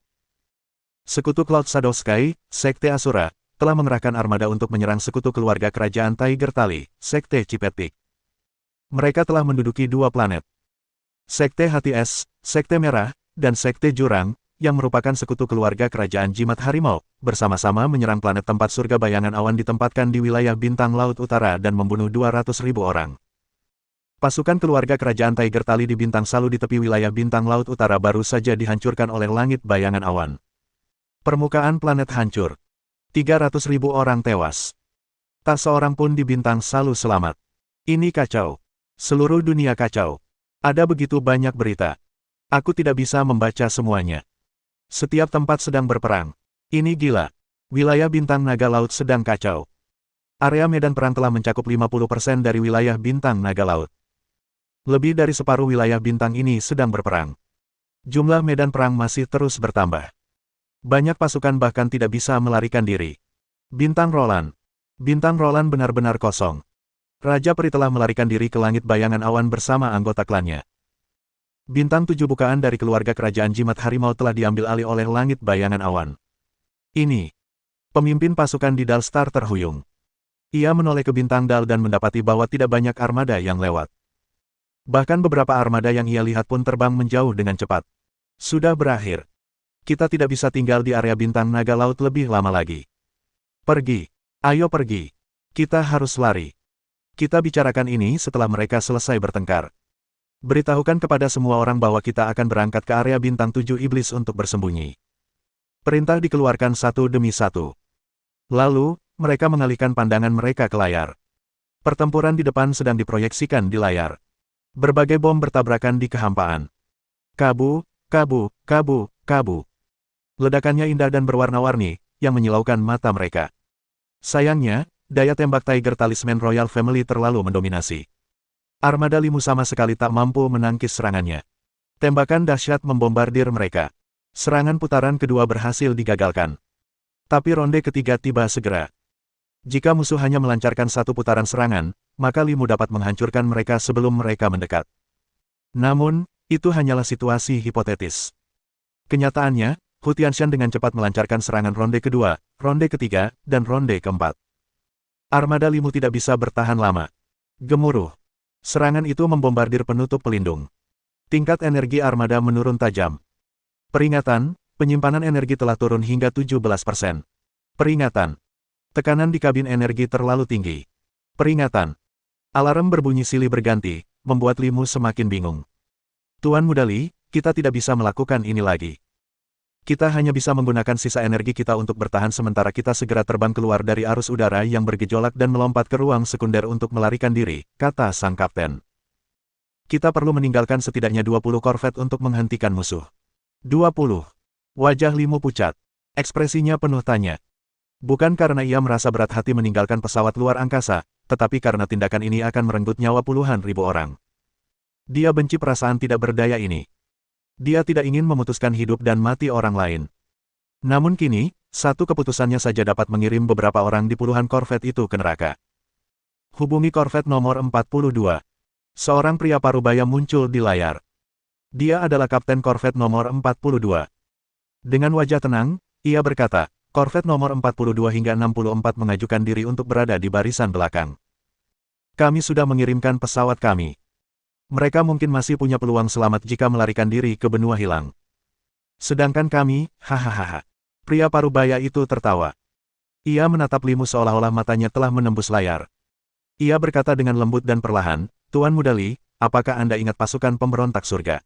Sekutu Cloud Shadow Sky, Sekte Asura, telah mengerahkan armada untuk menyerang sekutu keluarga kerajaan Tiger Tali, Sekte Cipetik. Mereka telah menduduki dua planet. Sekte Hati Es, Sekte Merah, dan Sekte Jurang, yang merupakan sekutu keluarga kerajaan jimat harimau, bersama-sama menyerang planet tempat surga bayangan awan ditempatkan di wilayah Bintang Laut Utara dan membunuh 200.000 orang. Pasukan keluarga kerajaan Tiger Tali di Bintang Salu di tepi wilayah Bintang Laut Utara baru saja dihancurkan oleh langit bayangan awan. Permukaan planet hancur. 300.000 orang tewas. Tak seorang pun di Bintang Salu selamat. Ini kacau. Seluruh dunia kacau. Ada begitu banyak berita. Aku tidak bisa membaca semuanya. Setiap tempat sedang berperang. Ini gila. Wilayah Bintang Naga Laut sedang kacau. Area medan perang telah mencakup 50% dari wilayah Bintang Naga Laut. Lebih dari separuh wilayah bintang ini sedang berperang. Jumlah medan perang masih terus bertambah. Banyak pasukan bahkan tidak bisa melarikan diri. Bintang Roland. Bintang Roland benar-benar kosong. Raja Peri telah melarikan diri ke langit bayangan awan bersama anggota klannya. Bintang 7 bukaan dari keluarga kerajaan jimat harimau telah diambil alih oleh langit bayangan awan. Ini. Pemimpin pasukan di Dalstar terhuyung. Ia menoleh ke Bintang Dal dan mendapati bahwa tidak banyak armada yang lewat. Bahkan beberapa armada yang ia lihat pun terbang menjauh dengan cepat. Sudah berakhir. Kita tidak bisa tinggal di area Bintang Naga Laut lebih lama lagi. Pergi. Ayo pergi. Kita harus lari. Kita bicarakan ini setelah mereka selesai bertengkar. Beritahukan kepada semua orang bahwa kita akan berangkat ke area Bintang 7 Iblis untuk bersembunyi. Perintah dikeluarkan satu demi satu. Lalu, mereka mengalihkan pandangan mereka ke layar. Pertempuran di depan sedang diproyeksikan di layar. Berbagai bom bertabrakan di kehampaan. Kabu, kabu, kabu, kabu. Ledakannya indah dan berwarna-warni, yang menyilaukan mata mereka. Sayangnya, daya tembak Tiger Talisman Royal Family terlalu mendominasi. Armada Limu sama sekali tak mampu menangkis serangannya. Tembakan dahsyat membombardir mereka. Serangan putaran kedua berhasil digagalkan. Tapi ronde ketiga tiba segera. Jika musuh hanya melancarkan satu putaran serangan, maka Limu dapat menghancurkan mereka sebelum mereka mendekat. Namun, itu hanyalah situasi hipotetis. Kenyataannya, Hu Tianshan dengan cepat melancarkan serangan ronde kedua, ronde ketiga, dan ronde keempat. Armada Limu tidak bisa bertahan lama. Gemuruh. Serangan itu membombardir penutup pelindung. Tingkat energi armada menurun tajam. Peringatan, penyimpanan energi telah turun hingga 17%. Peringatan. Tekanan di kabin energi terlalu tinggi. Peringatan. Alarm berbunyi silih berganti, membuat Limu semakin bingung. Tuan Muda Li, kita tidak bisa melakukan ini lagi. Kita hanya bisa menggunakan sisa energi kita untuk bertahan sementara kita segera terbang keluar dari arus udara yang bergejolak dan melompat ke ruang sekunder untuk melarikan diri, kata sang kapten. Kita perlu meninggalkan setidaknya 20 korvet untuk menghentikan musuh. 20. Wajah Limu pucat. Ekspresinya penuh tanya. Bukan karena ia merasa berat hati meninggalkan pesawat luar angkasa, tetapi karena tindakan ini akan merenggut nyawa puluhan ribu orang. Dia benci perasaan tidak berdaya ini. Dia tidak ingin memutuskan hidup dan mati orang lain. Namun kini, satu keputusannya saja dapat mengirim beberapa orang di puluhan korvet itu ke neraka. Hubungi korvet nomor 42. Seorang pria parubaya muncul di layar. Dia adalah kapten korvet nomor 42. Dengan wajah tenang, ia berkata, korvet nomor 42 hingga 64 mengajukan diri untuk berada di barisan belakang. Kami sudah mengirimkan pesawat kami. Mereka mungkin masih punya peluang selamat jika melarikan diri ke benua hilang. Sedangkan kami, hahaha. Pria parubaya itu tertawa. Ia menatap Limu seolah-olah matanya telah menembus layar. Ia berkata dengan lembut dan perlahan, Tuan Muda Li, apakah Anda ingat pasukan pemberontak surga?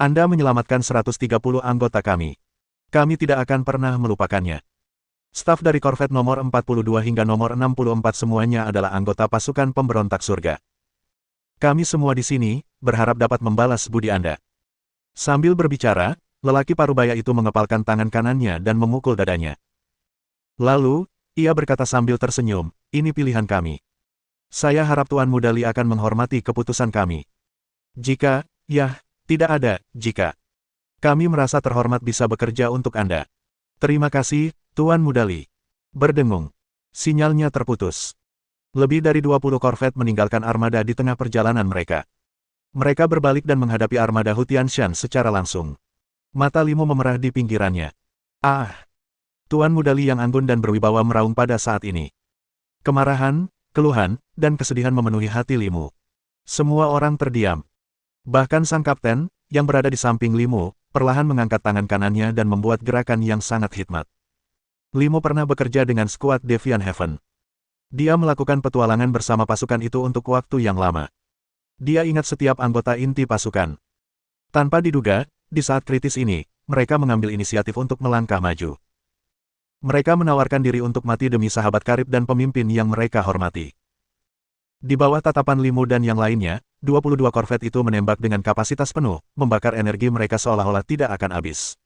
Anda menyelamatkan 130 anggota kami. Kami tidak akan pernah melupakannya. Staf dari korvet nomor 42 hingga nomor 64 semuanya adalah anggota pasukan pemberontak surga. Kami semua di sini, berharap dapat membalas budi Anda. Sambil berbicara, lelaki parubaya itu mengepalkan tangan kanannya dan memukul dadanya. Lalu, ia berkata sambil tersenyum, ini pilihan kami. Saya harap Tuan Muda Li akan menghormati keputusan kami. Jika, tidak ada, jika. Kami merasa terhormat bisa bekerja untuk Anda. Terima kasih, Tuan Muda Li. Berdengung. Sinyalnya terputus. Lebih dari 20 korvet meninggalkan armada di tengah perjalanan mereka. Mereka berbalik dan menghadapi armada Hu Tianshan secara langsung. Mata Limu memerah di pinggirannya. Tuan Muda Li yang anggun dan berwibawa meraung pada saat ini. Kemarahan, keluhan, dan kesedihan memenuhi hati Limu. Semua orang terdiam. Bahkan sang kapten, yang berada di samping Limu, perlahan mengangkat tangan kanannya dan membuat gerakan yang sangat hikmat. Limu pernah bekerja dengan skuad Deviant Heaven. Dia melakukan petualangan bersama pasukan itu untuk waktu yang lama. Dia ingat setiap anggota inti pasukan. Tanpa diduga, di saat kritis ini, mereka mengambil inisiatif untuk melangkah maju. Mereka menawarkan diri untuk mati demi sahabat karib dan pemimpin yang mereka hormati. Di bawah tatapan Limu dan yang lainnya, 22 korvet itu menembak dengan kapasitas penuh, membakar energi mereka seolah-olah tidak akan habis.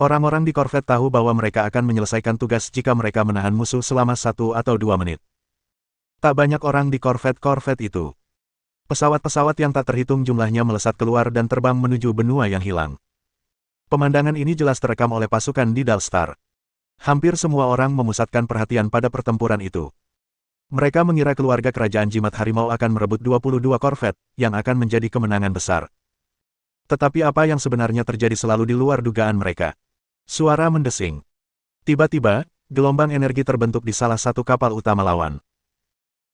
Orang-orang di korvet tahu bahwa mereka akan menyelesaikan tugas jika mereka menahan musuh selama 1 atau 2 menit. Tak banyak orang di korvet-korvet itu. Pesawat-pesawat yang tak terhitung jumlahnya melesat keluar dan terbang menuju benua yang hilang. Pemandangan ini jelas terekam oleh pasukan di Dalstar. Hampir semua orang memusatkan perhatian pada pertempuran itu. Mereka mengira keluarga kerajaan jimat harimau akan merebut 22 korvet, yang akan menjadi kemenangan besar. Tetapi apa yang sebenarnya terjadi selalu di luar dugaan mereka. Suara mendesing. Tiba-tiba, gelombang energi terbentuk di salah satu kapal utama lawan.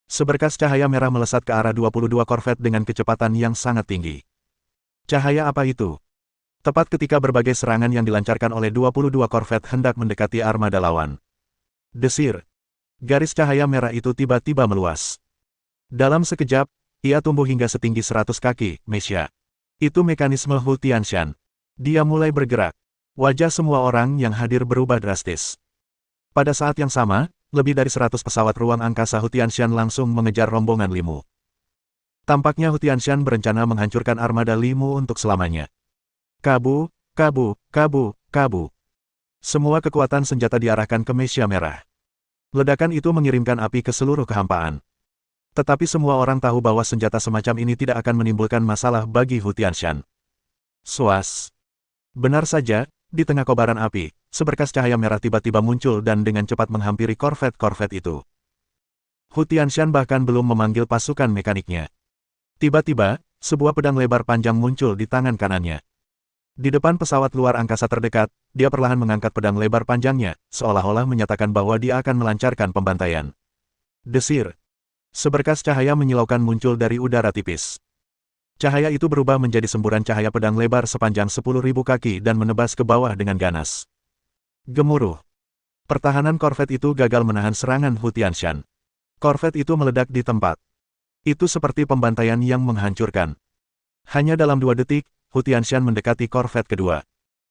Seberkas cahaya merah melesat ke arah 22 korvet dengan kecepatan yang sangat tinggi. Cahaya apa itu? Tepat ketika berbagai serangan yang dilancarkan oleh 22 korvet hendak mendekati armada lawan. Desir. Garis cahaya merah itu tiba-tiba meluas. Dalam sekejap, ia tumbuh hingga setinggi 100 kaki, Mesya. Itu mekanisme Hu Tianshan. Dia mulai bergerak. Wajah semua orang yang hadir berubah drastis. Pada saat yang sama, lebih dari 100 pesawat ruang angkasa Hu Tianshan langsung mengejar rombongan Limu. Tampaknya Hu Tianshan berencana menghancurkan armada Limu untuk selamanya. Kabu, kabu, kabu, kabu. Semua kekuatan senjata diarahkan ke Mesya merah. Ledakan itu mengirimkan api ke seluruh kehampaan. Tetapi semua orang tahu bahwa senjata semacam ini tidak akan menimbulkan masalah bagi Hu Tianshan. Swas. Benar saja, di tengah kobaran api, seberkas cahaya merah tiba-tiba muncul dan dengan cepat menghampiri korvet-korvet itu. Hu Tianshan bahkan belum memanggil pasukan mekaniknya. Tiba-tiba, sebuah pedang lebar panjang muncul di tangan kanannya. Di depan pesawat luar angkasa terdekat, dia perlahan mengangkat pedang lebar panjangnya, seolah-olah menyatakan bahwa dia akan melancarkan pembantaian. Desir. Seberkas cahaya menyilaukan muncul dari udara tipis. Cahaya itu berubah menjadi semburan cahaya pedang lebar sepanjang 10.000 kaki dan menebas ke bawah dengan ganas. Gemuruh. Pertahanan korvet itu gagal menahan serangan Hu Tianshan. Korvet itu meledak di tempat. Itu seperti pembantaian yang menghancurkan. Hanya dalam 2 detik, Hu Tianshan mendekati korvet kedua.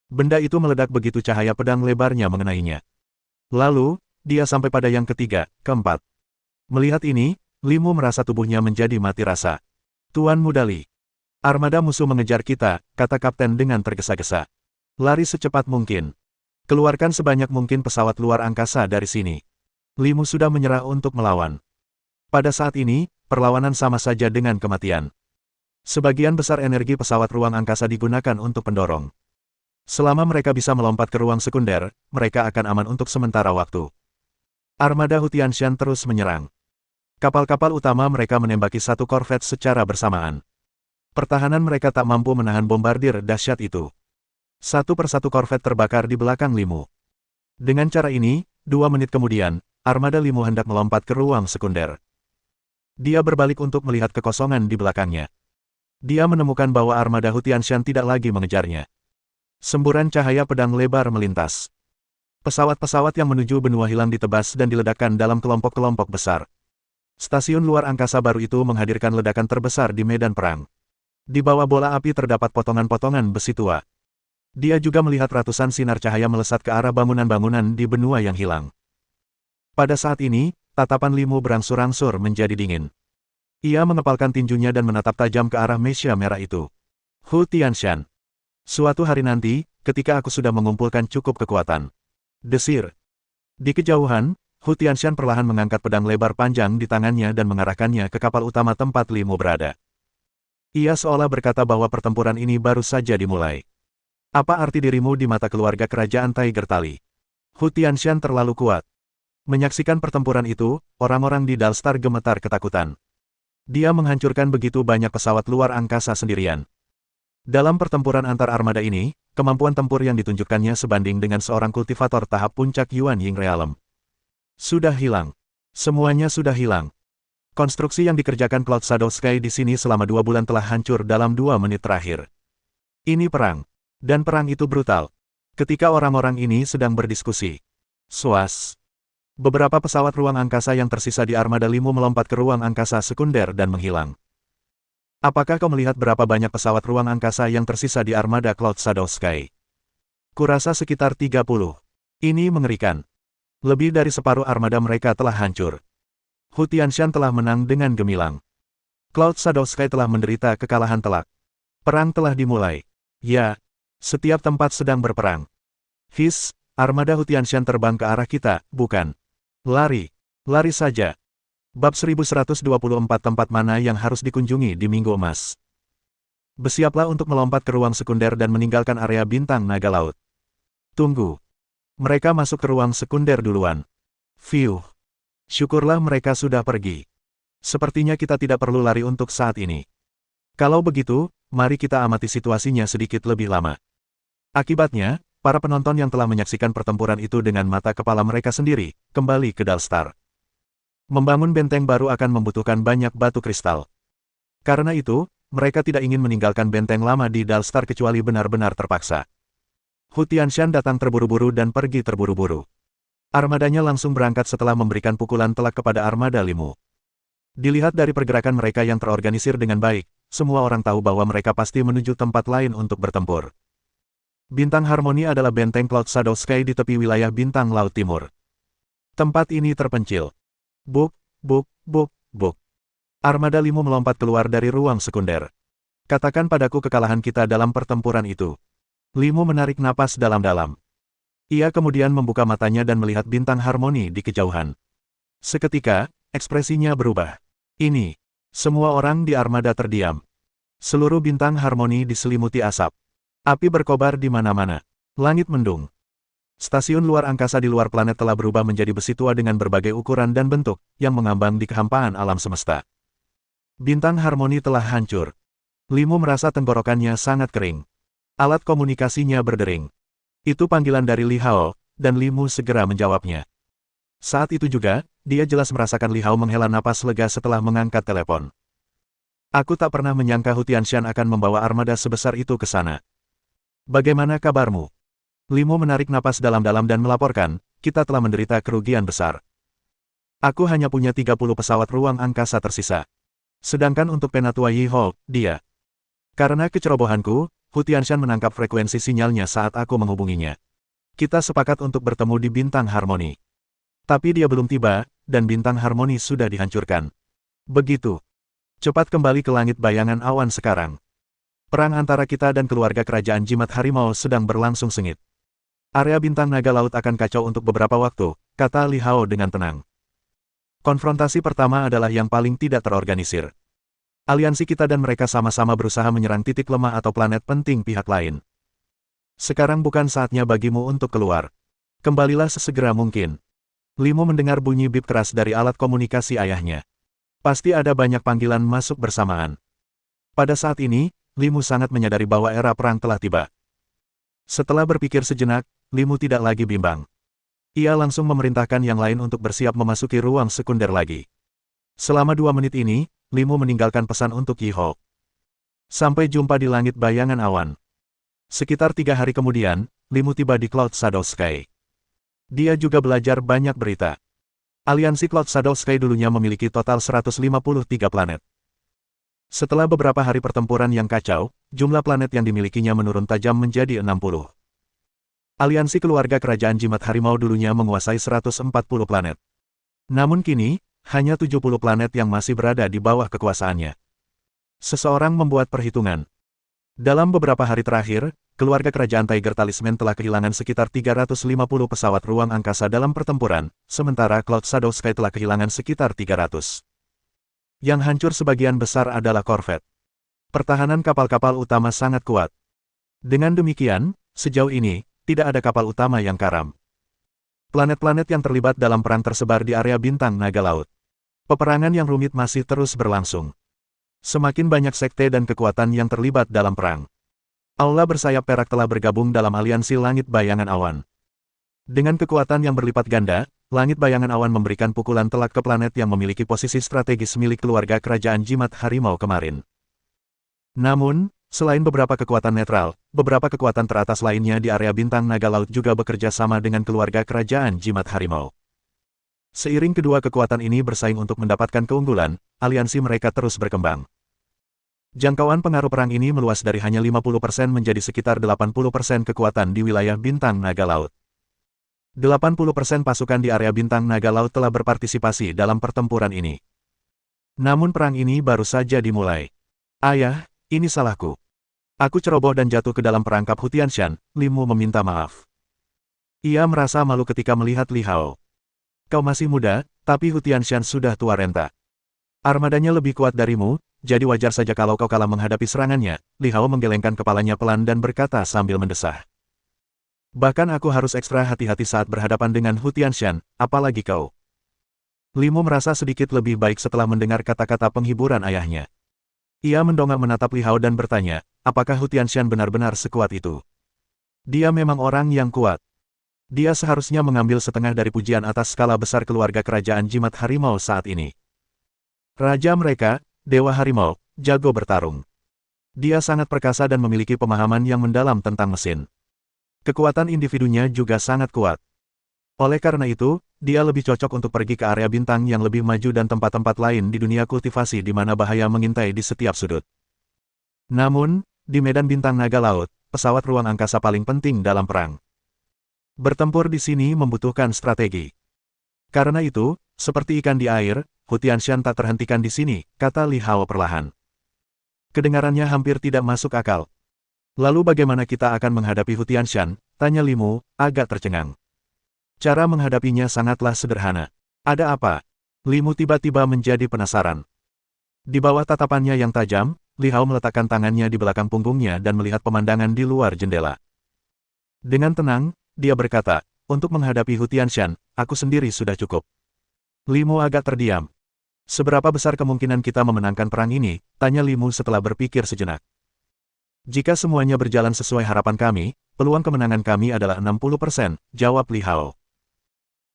Benda itu meledak begitu cahaya pedang lebarnya mengenainya. Lalu, dia sampai pada yang ketiga, keempat. Melihat ini, Limu merasa tubuhnya menjadi mati rasa. Tuan Muda Li. Armada musuh mengejar kita, kata kapten dengan tergesa-gesa. Lari secepat mungkin. Keluarkan sebanyak mungkin pesawat luar angkasa dari sini. Limu sudah menyerah untuk melawan. Pada saat ini, perlawanan sama saja dengan kematian. Sebagian besar energi pesawat ruang angkasa digunakan untuk pendorong. Selama mereka bisa melompat ke ruang sekunder, mereka akan aman untuk sementara waktu. Armada Hutianshan terus menyerang. Kapal-kapal utama mereka menembaki satu korvet secara bersamaan. Pertahanan mereka tak mampu menahan bombardir dahsyat itu. Satu persatu korvet terbakar di belakang Limu. Dengan cara ini, 2 menit kemudian, armada Limu hendak melompat ke ruang sekunder. Dia berbalik untuk melihat kekosongan di belakangnya. Dia menemukan bahwa armada Hutianshan tidak lagi mengejarnya. Semburan cahaya pedang lebar melintas. Pesawat-pesawat yang menuju benua hilang ditebas dan diledakkan dalam kelompok-kelompok besar. Stasiun luar angkasa baru itu menghadirkan ledakan terbesar di medan perang. Di bawah bola api terdapat potongan-potongan besi tua. Dia juga melihat ratusan sinar cahaya melesat ke arah bangunan-bangunan di benua yang hilang. Pada saat ini, tatapan Limu berangsur-angsur menjadi dingin. Ia mengepalkan tinjunya dan menatap tajam ke arah mesia merah itu. Hutianshan. Suatu hari nanti, ketika aku sudah mengumpulkan cukup kekuatan. Desir. Di kejauhan, Hutianshan perlahan mengangkat pedang lebar panjang di tangannya dan mengarahkannya ke kapal utama tempat Limu berada. Ia seolah berkata bahwa pertempuran ini baru saja dimulai. Apa arti dirimu di mata keluarga kerajaan Tiger Tali? Hutianshan terlalu kuat. Menyaksikan pertempuran itu, orang-orang di Dalstar gemetar ketakutan. Dia menghancurkan begitu banyak pesawat luar angkasa sendirian. Dalam pertempuran antar armada ini, kemampuan tempur yang ditunjukkannya sebanding dengan seorang kultivator tahap puncak Yuan Ying Realm. Sudah hilang. Semuanya sudah hilang. Konstruksi yang dikerjakan Cloud Shadow Sky di sini selama 2 bulan telah hancur dalam 2 menit terakhir. Ini perang. Dan perang itu brutal. Ketika orang-orang ini sedang berdiskusi. Swas. Beberapa pesawat ruang angkasa yang tersisa di armada Limu melompat ke ruang angkasa sekunder dan menghilang. Apakah kau melihat berapa banyak pesawat ruang angkasa yang tersisa di armada Cloud Shadow Sky? Kurasa sekitar 30. Ini mengerikan. Lebih dari separuh armada mereka telah hancur. Hutianshan telah menang dengan gemilang. Cloud Shadow Sky telah menderita kekalahan telak. Perang telah dimulai. Ya, setiap tempat sedang berperang. His, armada Hutianshan terbang ke arah kita, bukan? Lari. Lari saja. Bab 1124 tempat mana yang harus dikunjungi di Minggu Emas. Bersiaplah untuk melompat ke ruang sekunder dan meninggalkan area bintang naga laut. Tunggu. Mereka masuk ke ruang sekunder duluan. Fiuh. Syukurlah mereka sudah pergi. Sepertinya kita tidak perlu lari untuk saat ini. Kalau begitu, mari kita amati situasinya sedikit lebih lama. Akibatnya, para penonton yang telah menyaksikan pertempuran itu dengan mata kepala mereka sendiri, kembali ke Dalstar. Membangun benteng baru akan membutuhkan banyak batu kristal. Karena itu, mereka tidak ingin meninggalkan benteng lama di Dalstar kecuali benar-benar terpaksa. Hutianshan datang terburu-buru dan pergi terburu-buru. Armadanya langsung berangkat setelah memberikan pukulan telak kepada armada Limu. Dilihat dari pergerakan mereka yang terorganisir dengan baik, semua orang tahu bahwa mereka pasti menuju tempat lain untuk bertempur. Bintang Harmoni adalah benteng Cloud Shadow Sky di tepi wilayah Bintang Laut Timur. Tempat ini terpencil. Buk, buk, buk, buk. Armada Limu melompat keluar dari ruang sekunder. Katakan padaku kekalahan kita dalam pertempuran itu. Limu menarik napas dalam-dalam. Ia kemudian membuka matanya dan melihat Bintang Harmoni di kejauhan. Seketika, ekspresinya berubah. Ini. Semua orang di armada terdiam. Seluruh Bintang Harmoni diselimuti asap. Api berkobar di mana-mana. Langit mendung. Stasiun luar angkasa di luar planet telah berubah menjadi besi tua dengan berbagai ukuran dan bentuk, yang mengambang di kehampaan alam semesta. Bintang Harmoni telah hancur. Limu merasa tenggorokannya sangat kering. Alat komunikasinya berdering. Itu panggilan dari Li Hao, dan Limu segera menjawabnya. Saat itu juga, dia jelas merasakan Li Hao menghela napas lega setelah mengangkat telepon. Aku tak pernah menyangka Hutianshan akan membawa armada sebesar itu ke sana. Bagaimana kabarmu? Limu menarik napas dalam-dalam dan melaporkan, kita telah menderita kerugian besar. Aku hanya punya 30 pesawat ruang angkasa tersisa. Sedangkan untuk Penatua Yi Ho, dia. Karena kecerobohanku, Hu Tianshan menangkap frekuensi sinyalnya saat aku menghubunginya. Kita sepakat untuk bertemu di Bintang Harmoni. Tapi dia belum tiba, dan Bintang Harmoni sudah dihancurkan. Begitu. Cepat kembali ke langit bayangan awan sekarang. Perang antara kita dan keluarga kerajaan jimat harimau sedang berlangsung sengit. Area bintang naga laut akan kacau untuk beberapa waktu, kata Li Hao dengan tenang. Konfrontasi pertama adalah yang paling tidak terorganisir. Aliansi kita dan mereka sama-sama berusaha menyerang titik lemah atau planet penting pihak lain. Sekarang bukan saatnya bagimu untuk keluar. Kembalilah sesegera mungkin. Limu mendengar bunyi bip keras dari alat komunikasi ayahnya. Pasti ada banyak panggilan masuk bersamaan. Pada saat ini, Limu sangat menyadari bahwa era perang telah tiba. Setelah berpikir sejenak, Limu tidak lagi bimbang. Ia langsung memerintahkan yang lain untuk bersiap memasuki ruang sekunder lagi. Selama 2 menit ini, Limu meninggalkan pesan untuk Yi Ho. Sampai jumpa di langit bayangan awan. Sekitar 3 hari kemudian, Limu tiba di Cloud Shadow Sky. Dia juga belajar banyak berita. Aliansi Cloud Shadow Sky dulunya memiliki total 153 planet. Setelah beberapa hari pertempuran yang kacau, jumlah planet yang dimilikinya menurun tajam menjadi 60. Aliansi keluarga kerajaan jimat harimau dulunya menguasai 140 planet. Namun kini, hanya 70 planet yang masih berada di bawah kekuasaannya. Seseorang membuat perhitungan. Dalam beberapa hari terakhir, keluarga kerajaan Tiger Talisman telah kehilangan sekitar 350 pesawat ruang angkasa dalam pertempuran, sementara Cloud Shadow Sky telah kehilangan sekitar 300. Yang hancur sebagian besar adalah korvet. Pertahanan kapal-kapal utama sangat kuat. Dengan demikian, sejauh ini, tidak ada kapal utama yang karam. Planet-planet yang terlibat dalam perang tersebar di area bintang naga laut. Peperangan yang rumit masih terus berlangsung. Semakin banyak sekte dan kekuatan yang terlibat dalam perang. Aula bersayap perak telah bergabung dalam aliansi langit bayangan awan. Dengan kekuatan yang berlipat ganda, langit bayangan awan memberikan pukulan telak ke planet yang memiliki posisi strategis milik keluarga kerajaan jimat harimau kemarin. Namun, selain beberapa kekuatan netral, beberapa kekuatan teratas lainnya di area bintang naga laut juga bekerja sama dengan keluarga kerajaan jimat harimau. Seiring kedua kekuatan ini bersaing untuk mendapatkan keunggulan, aliansi mereka terus berkembang. Jangkauan pengaruh perang ini meluas dari hanya 50% menjadi sekitar 80% kekuatan di wilayah bintang naga laut. 80% pasukan di area bintang naga laut telah berpartisipasi dalam pertempuran ini. Namun perang ini baru saja dimulai. Ayah, ini salahku. Aku ceroboh dan jatuh ke dalam perangkap Hu Tianshan, Limu meminta maaf. Ia merasa malu ketika melihat Li Hao. Kau masih muda, tapi Hu Tianshan sudah tua renta. Armadanya lebih kuat darimu, jadi wajar saja kalau kau kalah menghadapi serangannya. Li Hao menggelengkan kepalanya pelan dan berkata sambil mendesah. Bahkan aku harus ekstra hati-hati saat berhadapan dengan Hu Tianshan, apalagi kau. Limu merasa sedikit lebih baik setelah mendengar kata-kata penghiburan ayahnya. Ia mendongak menatap Li Hao dan bertanya, apakah Hu Tianshan benar-benar sekuat itu? Dia memang orang yang kuat. Dia seharusnya mengambil setengah dari pujian atas skala besar keluarga kerajaan jimat harimau saat ini. Raja mereka, Dewa Harimau, jago bertarung. Dia sangat perkasa dan memiliki pemahaman yang mendalam tentang mesin. Kekuatan individunya juga sangat kuat. Oleh karena itu, dia lebih cocok untuk pergi ke area bintang yang lebih maju dan tempat-tempat lain di dunia kultivasi di mana bahaya mengintai di setiap sudut. Namun, di medan bintang naga laut, pesawat ruang angkasa paling penting dalam perang. Bertempur di sini membutuhkan strategi. Karena itu, seperti ikan di air, Hu Tianshan tak terhentikan di sini, kata Li Hao perlahan. Kedengarannya hampir tidak masuk akal. Lalu bagaimana kita akan menghadapi Hu Tianshan? Tanya Limu, agak tercengang. Cara menghadapinya sangatlah sederhana. Ada apa? Limu tiba-tiba menjadi penasaran. Di bawah tatapannya yang tajam, Li Hao meletakkan tangannya di belakang punggungnya dan melihat pemandangan di luar jendela. Dengan tenang, dia berkata, untuk menghadapi Hu Tianshan, aku sendiri sudah cukup. Limu agak terdiam. Seberapa besar kemungkinan kita memenangkan perang ini? Tanya Limu setelah berpikir sejenak. Jika semuanya berjalan sesuai harapan kami, peluang kemenangan kami adalah 60%, jawab Li Hao.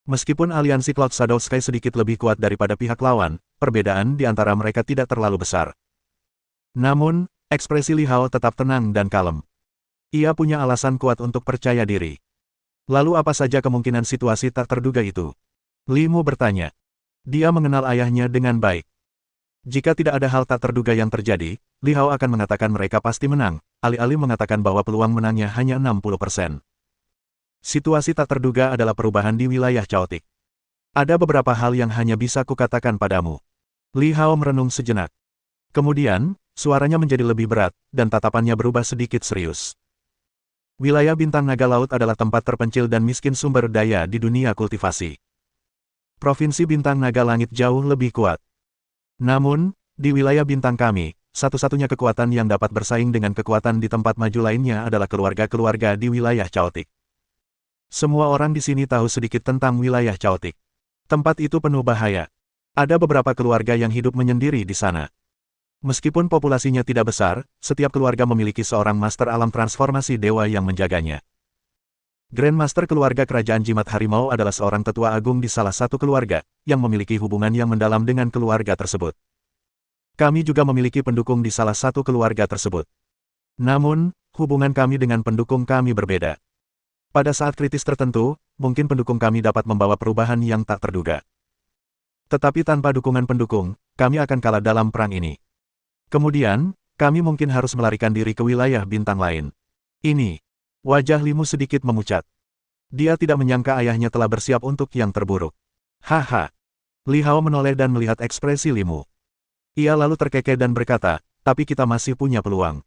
Meskipun aliansi Cloud Shadow Sky sedikit lebih kuat daripada pihak lawan, perbedaan di antara mereka tidak terlalu besar. Namun, ekspresi Li Hao tetap tenang dan kalem. Ia punya alasan kuat untuk percaya diri. Lalu apa saja kemungkinan situasi tak terduga itu? Limu bertanya. Dia mengenal ayahnya dengan baik. Jika tidak ada hal tak terduga yang terjadi, Li Hao akan mengatakan mereka pasti menang, alih-alih mengatakan bahwa peluang menangnya hanya 60%. Situasi tak terduga adalah perubahan di wilayah Chaotic. Ada beberapa hal yang hanya bisa kukatakan padamu. Li Hao merenung sejenak. Kemudian, suaranya menjadi lebih berat, dan tatapannya berubah sedikit serius. Wilayah Bintang Naga Laut adalah tempat terpencil dan miskin sumber daya di dunia kultivasi. Provinsi Bintang Naga Langit jauh lebih kuat. Namun, di wilayah bintang kami, satu-satunya kekuatan yang dapat bersaing dengan kekuatan di tempat maju lainnya adalah keluarga-keluarga di wilayah Chaotic. Semua orang di sini tahu sedikit tentang wilayah Chaotic. Tempat itu penuh bahaya. Ada beberapa keluarga yang hidup menyendiri di sana. Meskipun populasinya tidak besar, setiap keluarga memiliki seorang master alam transformasi dewa yang menjaganya. Grandmaster keluarga kerajaan jimat harimau adalah seorang tetua agung di salah satu keluarga, yang memiliki hubungan yang mendalam dengan keluarga tersebut. Kami juga memiliki pendukung di salah satu keluarga tersebut. Namun, hubungan kami dengan pendukung kami berbeda. Pada saat kritis tertentu, mungkin pendukung kami dapat membawa perubahan yang tak terduga. Tetapi tanpa dukungan pendukung, kami akan kalah dalam perang ini. Kemudian, kami mungkin harus melarikan diri ke wilayah bintang lain. Ini. Wajah Limu sedikit memucat. Dia tidak menyangka ayahnya telah bersiap untuk yang terburuk. Haha. Li Hao menoleh dan melihat ekspresi Limu. Ia lalu terkekeh dan berkata, tapi kita masih punya peluang.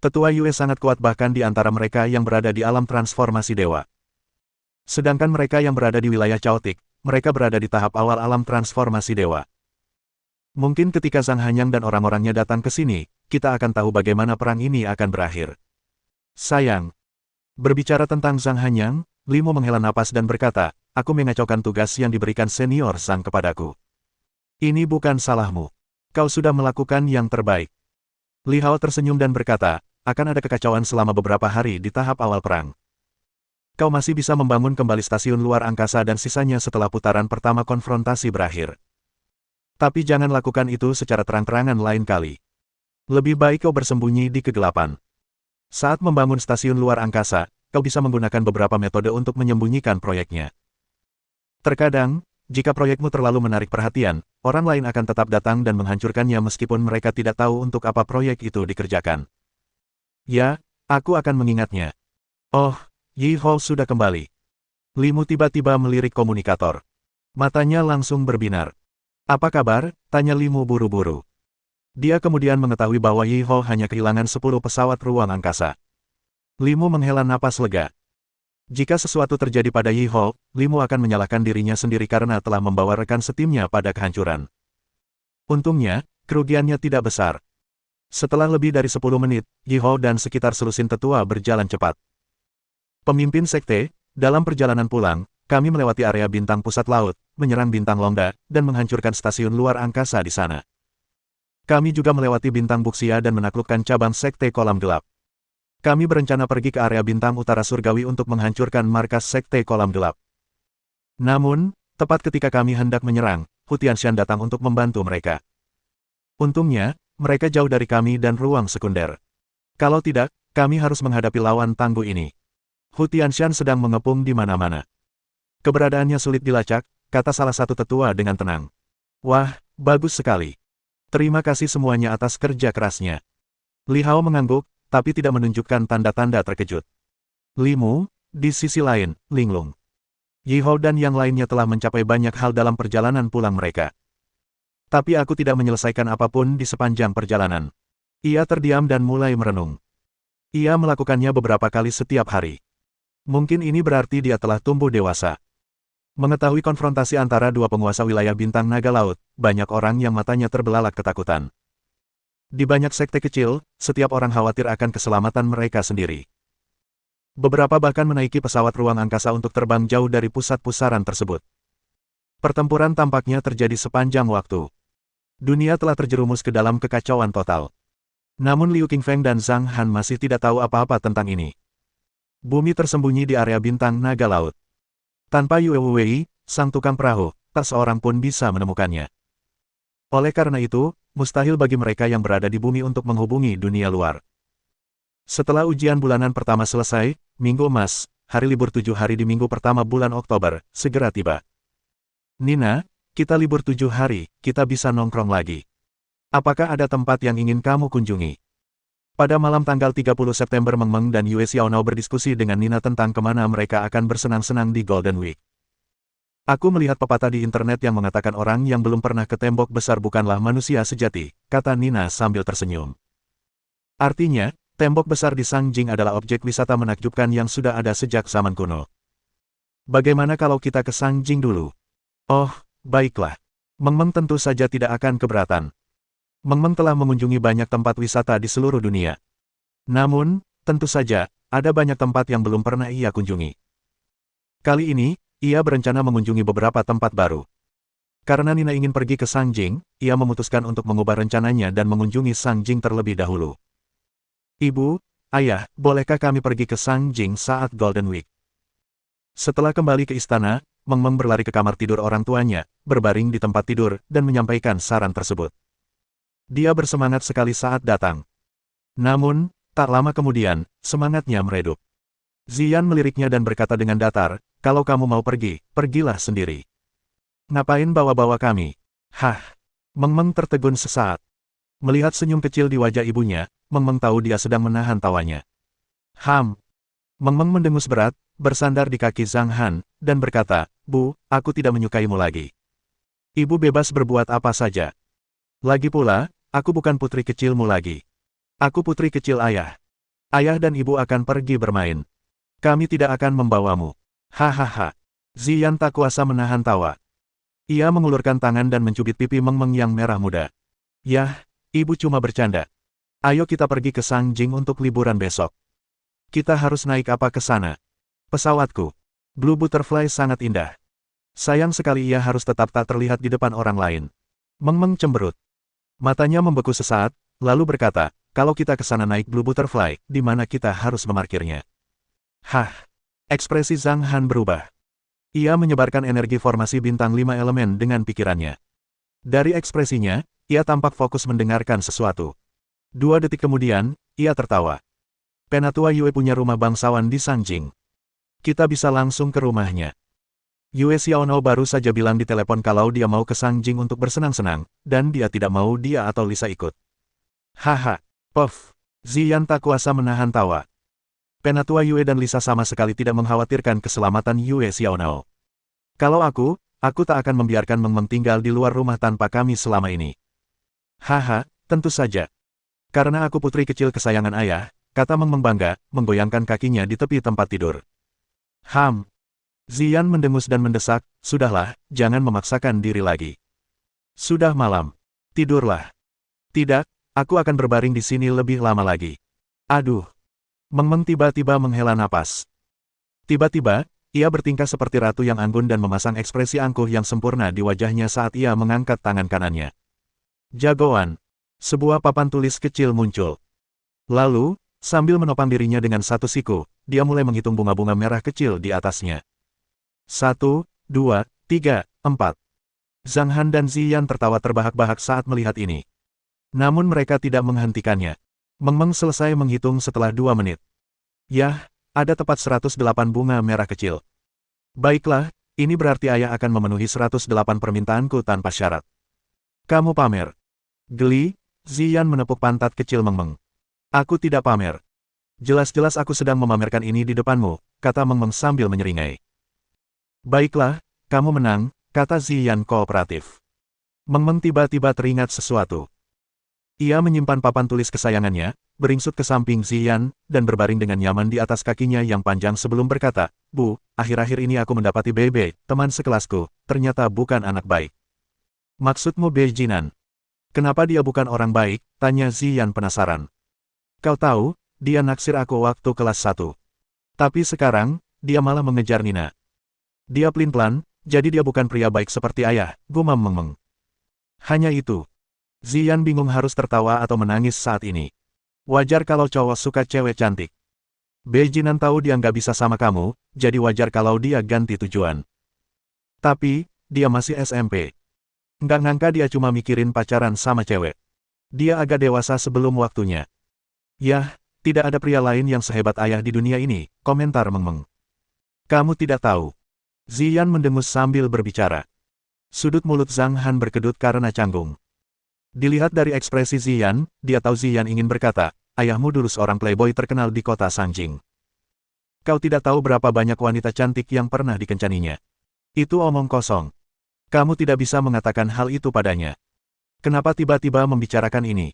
Tetua Yue sangat kuat bahkan di antara mereka yang berada di alam transformasi dewa. Sedangkan mereka yang berada di wilayah Chaotic, mereka berada di tahap awal alam transformasi dewa. Mungkin ketika Zhang Hanyang dan orang-orangnya datang ke sini, kita akan tahu bagaimana perang ini akan berakhir. Sayang. Berbicara tentang Zhang Hanyang, Limu menghela napas dan berkata, aku mengacaukan tugas yang diberikan senior Zhang kepadaku. Ini bukan salahmu. Kau sudah melakukan yang terbaik. Li Hao tersenyum dan berkata, akan ada kekacauan selama beberapa hari di tahap awal perang. Kau masih bisa membangun kembali stasiun luar angkasa dan sisanya setelah putaran pertama konfrontasi berakhir. Tapi jangan lakukan itu secara terang-terangan lain kali. Lebih baik kau bersembunyi di kegelapan. Saat membangun stasiun luar angkasa, kau bisa menggunakan beberapa metode untuk menyembunyikan proyeknya. Terkadang, jika proyekmu terlalu menarik perhatian, orang lain akan tetap datang dan menghancurkannya meskipun mereka tidak tahu untuk apa proyek itu dikerjakan. Ya, aku akan mengingatnya. Oh, Yi Hao sudah kembali. Limu tiba-tiba melirik komunikator. Matanya langsung berbinar. Apa kabar? Tanya Limu buru-buru. Dia kemudian mengetahui bahwa Yi Hao hanya kehilangan 10 pesawat ruang angkasa. Limu menghela napas lega. Jika sesuatu terjadi pada Yi Hao, Limu akan menyalahkan dirinya sendiri karena telah membawa rekan setimnya pada kehancuran. Untungnya, kerugiannya tidak besar. Setelah lebih dari 10 menit, Yi Hao dan sekitar selusin tetua berjalan cepat. Pemimpin sekte, dalam perjalanan pulang, kami melewati area bintang pusat laut, menyerang bintang Longda, dan menghancurkan stasiun luar angkasa di sana. Kami juga melewati bintang Buxia dan menaklukkan cabang sekte kolam gelap. Kami berencana pergi ke area bintang utara surgawi untuk menghancurkan markas sekte kolam gelap. Namun, tepat ketika kami hendak menyerang, Hu Tianshan datang untuk membantu mereka. Untungnya, mereka jauh dari kami dan ruang sekunder. Kalau tidak, kami harus menghadapi lawan tangguh ini. Hu Tianshan sedang mengepung di mana-mana. Keberadaannya sulit dilacak, kata salah satu tetua dengan tenang. Wah, bagus sekali. Terima kasih semuanya atas kerja kerasnya. Li Hao mengangguk, tapi tidak menunjukkan tanda-tanda terkejut. Limu, di sisi lain, linglung. Yi Hao dan yang lainnya telah mencapai banyak hal dalam perjalanan pulang mereka. Tapi aku tidak menyelesaikan apapun di sepanjang perjalanan. Ia terdiam dan mulai merenung. Ia melakukannya beberapa kali setiap hari. Mungkin ini berarti dia telah tumbuh dewasa. Mengetahui konfrontasi antara dua penguasa wilayah bintang naga laut, banyak orang yang matanya terbelalak ketakutan. Di banyak sekte kecil, setiap orang khawatir akan keselamatan mereka sendiri. Beberapa bahkan menaiki pesawat ruang angkasa untuk terbang jauh dari pusat pusaran tersebut. Pertempuran tampaknya terjadi sepanjang waktu. Dunia telah terjerumus ke dalam kekacauan total. Namun Liu Qingfeng dan Zhang Han masih tidak tahu apa-apa tentang ini. Bumi tersembunyi di area bintang naga laut. Tanpa Yue Wei, sang tukang perahu, tak seorang pun bisa menemukannya. Oleh karena itu, mustahil bagi mereka yang berada di bumi untuk menghubungi dunia luar. Setelah ujian bulanan pertama selesai, Minggu Emas, hari libur 7 hari di minggu pertama bulan Oktober, segera tiba. Nina, kita libur 7 hari, kita bisa nongkrong lagi. Apakah ada tempat yang ingin kamu kunjungi? Pada malam tanggal 30 September Meng Meng dan Yue Xiaonao berdiskusi dengan Nina tentang kemana mereka akan bersenang-senang di Golden Week. Aku melihat pepatah di internet yang mengatakan orang yang belum pernah ke tembok besar bukanlah manusia sejati, kata Nina sambil tersenyum. Artinya, tembok besar di Sangjing adalah objek wisata menakjubkan yang sudah ada sejak zaman kuno. Bagaimana kalau kita ke Sangjing dulu? Oh, baiklah. Meng Meng tentu saja tidak akan keberatan. Meng Meng telah mengunjungi banyak tempat wisata di seluruh dunia. Namun, tentu saja, ada banyak tempat yang belum pernah ia kunjungi. Kali ini, ia berencana mengunjungi beberapa tempat baru. Karena Nina ingin pergi ke Sangjing, ia memutuskan untuk mengubah rencananya dan mengunjungi Sangjing terlebih dahulu. Ibu, ayah, bolehkah kami pergi ke Sangjing saat Golden Week? Setelah kembali ke istana, Meng Meng berlari ke kamar tidur orang tuanya, berbaring di tempat tidur, dan menyampaikan saran tersebut. Dia bersemangat sekali saat datang. Namun, tak lama kemudian, semangatnya meredup. Ziyan meliriknya dan berkata dengan datar, kalau kamu mau pergi, pergilah sendiri. Ngapain bawa-bawa kami? Hah! Meng Meng tertegun sesaat. Melihat senyum kecil di wajah ibunya, Meng Meng tahu dia sedang menahan tawanya. Meng Meng mendengus berat, bersandar di kaki Zhang Han, dan berkata, Bu, aku tidak menyukaimu lagi. Ibu bebas berbuat apa saja. Lagi pula, aku bukan putri kecilmu lagi. Aku putri kecil ayah. Ayah dan ibu akan pergi bermain. Kami tidak akan membawamu. Hahaha. Ziyan tak kuasa menahan tawa. Ia mengulurkan tangan dan mencubit pipi Meng Meng yang merah muda. Yah, ibu cuma bercanda. Ayo kita pergi ke Sangjing untuk liburan besok. Kita harus naik apa ke sana? Pesawatku. Blue Butterfly sangat indah. Sayang sekali ia harus tetap tak terlihat di depan orang lain. Meng Meng cemberut. Matanya membeku sesaat, lalu berkata, kalau kita ke sana naik Blue Butterfly, di mana kita harus memarkirnya? Hah! Ekspresi Zhang Han berubah. Ia menyebarkan energi formasi bintang 5 elemen dengan pikirannya. Dari ekspresinya, ia tampak fokus mendengarkan sesuatu. 2 detik kemudian, ia tertawa. Penatua Yue punya rumah bangsawan di Sangjing. Kita bisa langsung ke rumahnya. Yue Xiaonao baru saja bilang di telepon kalau dia mau ke Sangjing untuk bersenang-senang, dan dia tidak mau dia atau Lisa ikut. Haha, Puff. Ziyan tak kuasa menahan tawa. Penatua Yue dan Lisa sama sekali tidak mengkhawatirkan keselamatan Yue Xiaonao. Kalau aku tak akan membiarkan Meng Meng tinggal di luar rumah tanpa kami selama ini. Haha, tentu saja. Karena aku putri kecil kesayangan ayah, kata Meng Meng bangga, menggoyangkan kakinya di tepi tempat tidur. Ziyan mendengus dan mendesak, sudahlah, jangan memaksakan diri lagi. Sudah malam. Tidurlah. Tidak, aku akan berbaring di sini lebih lama lagi. Aduh. Meng Meng tiba-tiba menghela napas. Tiba-tiba, ia bertingkah seperti ratu yang anggun dan memasang ekspresi angkuh yang sempurna di wajahnya saat ia mengangkat tangan kanannya. Jagoan. Sebuah papan tulis kecil muncul. Lalu, sambil menopang dirinya dengan satu siku, dia mulai menghitung bunga-bunga merah kecil di atasnya. 1, 2, 3, 4. Zhang Han dan Ziyan tertawa terbahak-bahak saat melihat ini. Namun mereka tidak menghentikannya. Meng Meng selesai menghitung setelah 2 menit. Yah, ada tepat 108 bunga merah kecil. Baiklah, ini berarti ayah akan memenuhi 108 permintaanku tanpa syarat. Kamu pamer. Geli, Ziyan menepuk pantat kecil Meng Meng. Aku tidak pamer. Jelas-jelas aku sedang memamerkan ini di depanmu, kata Meng Meng sambil menyeringai. Baiklah, kamu menang, kata Ziyan kooperatif. Meng Meng tiba-tiba teringat sesuatu. Ia menyimpan papan tulis kesayangannya, beringsut ke samping Ziyan, dan berbaring dengan nyaman di atas kakinya yang panjang sebelum berkata, Bu, akhir-akhir ini aku mendapati Bebe, teman sekelasku, ternyata bukan anak baik. Maksudmu Beijinan? Kenapa dia bukan orang baik? Tanya Ziyan penasaran. Kau tahu, dia naksir aku waktu kelas 1. Tapi sekarang, dia malah mengejar Nina. Dia pelin-pelan, jadi dia bukan pria baik seperti ayah, gumam Meng Meng. Hanya itu. Ziyan bingung harus tertawa atau menangis saat ini. Wajar kalau cowok suka cewek cantik. Beijinan tahu dia nggak bisa sama kamu, jadi wajar kalau dia ganti tujuan. Tapi, dia masih SMP. Nggak ngangka dia cuma mikirin pacaran sama cewek. Dia agak dewasa sebelum waktunya. Yah, tidak ada pria lain yang sehebat ayah di dunia ini, komentar Meng Meng. Kamu tidak tahu. Ziyan mendengus sambil berbicara. Sudut mulut Zhang Han berkedut karena canggung. Dilihat dari ekspresi Ziyan, dia tahu Ziyan ingin berkata, ayahmu dulu seorang playboy terkenal di kota Sanjing. Kau tidak tahu berapa banyak wanita cantik yang pernah dikencaninya. Itu omong kosong. Kamu tidak bisa mengatakan hal itu padanya. Kenapa tiba-tiba membicarakan ini?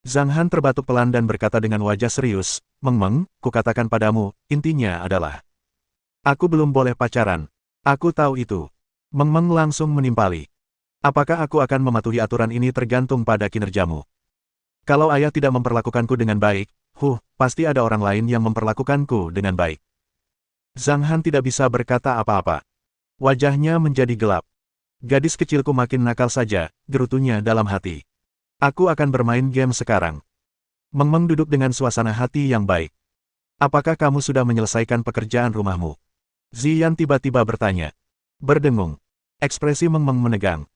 Zhang Han terbatuk pelan dan berkata dengan wajah serius, Meng, kukatakan padamu, intinya adalah aku belum boleh pacaran. Aku tahu itu. Meng langsung menimpali. Apakah aku akan mematuhi aturan ini tergantung pada kinerjamu. Kalau ayah tidak memperlakukanku dengan baik, pasti ada orang lain yang memperlakukanku dengan baik. Zhang Han tidak bisa berkata apa-apa. Wajahnya menjadi gelap. Gadis kecilku makin nakal saja, gerutunya dalam hati. Aku akan bermain game sekarang. Meng duduk dengan suasana hati yang baik. Apakah kamu sudah menyelesaikan pekerjaan rumahmu? Ziyan tiba-tiba bertanya. Berdengung. Ekspresi Meng menegang.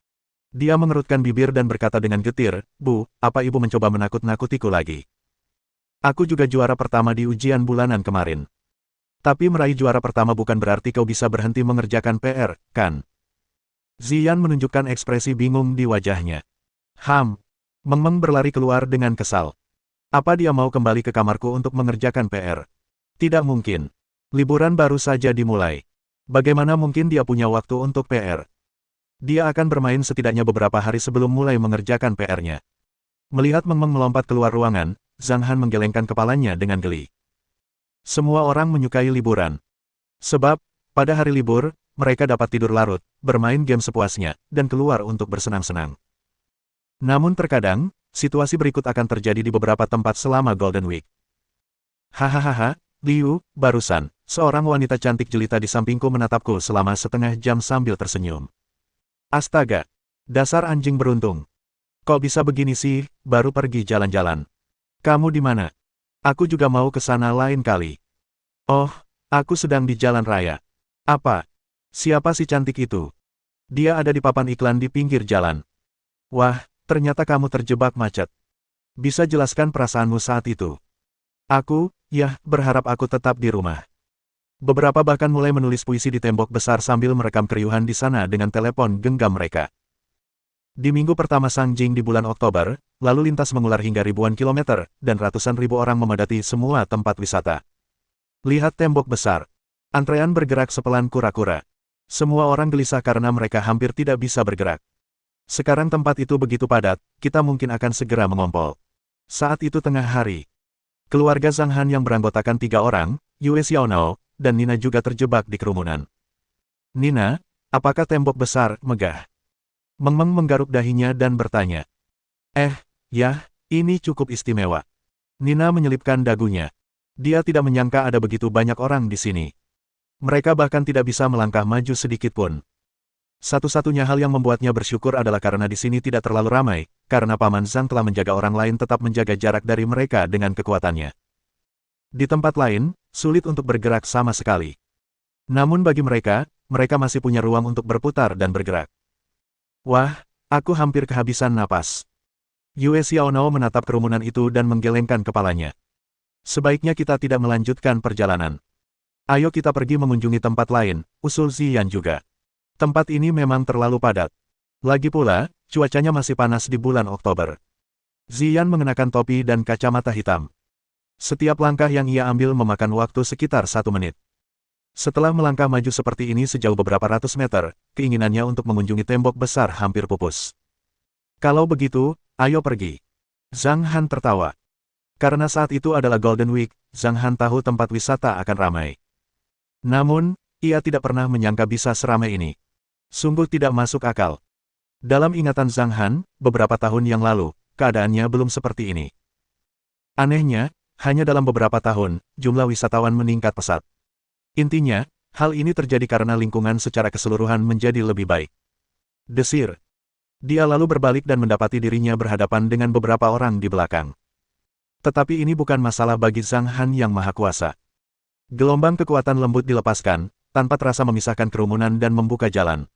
Dia mengerutkan bibir dan berkata dengan getir, Bu, apa ibu mencoba menakut-nakutiku lagi? Aku juga juara pertama di ujian bulanan kemarin. Tapi meraih juara pertama bukan berarti kau bisa berhenti mengerjakan PR, kan? Ziyan menunjukkan ekspresi bingung di wajahnya. Meng berlari keluar dengan kesal. Apa dia mau kembali ke kamarku untuk mengerjakan PR? Tidak mungkin. Liburan baru saja dimulai. Bagaimana mungkin dia punya waktu untuk PR? Dia akan bermain setidaknya beberapa hari sebelum mulai mengerjakan PR-nya. Melihat Meng melompat keluar ruangan, Zhang Han menggelengkan kepalanya dengan geli. Semua orang menyukai liburan. Sebab, pada hari libur, mereka dapat tidur larut, bermain game sepuasnya, dan keluar untuk bersenang-senang. Namun terkadang, situasi berikut akan terjadi di beberapa tempat selama Golden Week. Hahaha, Liu, barusan, seorang wanita cantik jelita di sampingku menatapku selama setengah jam sambil tersenyum. Astaga, dasar anjing beruntung. Kok bisa begini sih, baru pergi jalan-jalan. Kamu di mana? Aku juga mau ke sana lain kali. Oh, aku sedang di jalan raya. Apa? Siapa si cantik itu? Dia ada di papan iklan di pinggir jalan. Wah, ternyata kamu terjebak macet. Bisa jelaskan perasaanmu saat itu? Aku, berharap aku tetap di rumah. Beberapa bahkan mulai menulis puisi di tembok besar sambil merekam keriuhan di sana dengan telepon genggam mereka. Di minggu pertama Sanjing di bulan Oktober, lalu lintas mengular hingga ribuan kilometer, dan ratusan ribu orang memadati semua tempat wisata. Lihat tembok besar. Antrean bergerak sepelan kura-kura. Semua orang gelisah karena mereka hampir tidak bisa bergerak. Sekarang tempat itu begitu padat, kita mungkin akan segera mengompol. Saat itu tengah hari. Keluarga Zhang Han yang beranggotakan 3 orang, Yue Xiaonao, dan Nina juga terjebak di kerumunan. Nina, apakah tembok besar megah? Meng menggaruk dahinya dan bertanya. Ini cukup istimewa. Nina menyelipkan dagunya. Dia tidak menyangka ada begitu banyak orang di sini. Mereka bahkan tidak bisa melangkah maju sedikit pun. Satu-satunya hal yang membuatnya bersyukur adalah karena di sini tidak terlalu ramai, karena Paman Zhang telah menjaga orang lain tetap menjaga jarak dari mereka dengan kekuatannya. Di tempat lain, sulit untuk bergerak sama sekali. Namun bagi mereka masih punya ruang untuk berputar dan bergerak. Wah, aku hampir kehabisan napas. Yue Xiaonao menatap kerumunan itu dan menggelengkan kepalanya. Sebaiknya kita tidak melanjutkan perjalanan. Ayo kita pergi mengunjungi tempat lain, usul Ziyan juga. Tempat ini memang terlalu padat. Lagi pula, cuacanya masih panas di bulan Oktober. Ziyan mengenakan topi dan kacamata hitam. Setiap langkah yang ia ambil memakan waktu sekitar 1 menit. Setelah melangkah maju seperti ini sejauh beberapa ratus meter, keinginannya untuk mengunjungi tembok besar hampir pupus. Kalau begitu, ayo pergi. Zhang Han tertawa. Karena saat itu adalah Golden Week, Zhang Han tahu tempat wisata akan ramai. Namun, ia tidak pernah menyangka bisa seramai ini. Sungguh tidak masuk akal. Dalam ingatan Zhang Han, beberapa tahun yang lalu, keadaannya belum seperti ini. Anehnya, hanya dalam beberapa tahun, jumlah wisatawan meningkat pesat. Intinya, hal ini terjadi karena lingkungan secara keseluruhan menjadi lebih baik. Desir. Dia lalu berbalik dan mendapati dirinya berhadapan dengan beberapa orang di belakang. Tetapi ini bukan masalah bagi Zhang Han yang maha kuasa. Gelombang kekuatan lembut dilepaskan, tanpa terasa memisahkan kerumunan dan membuka jalan.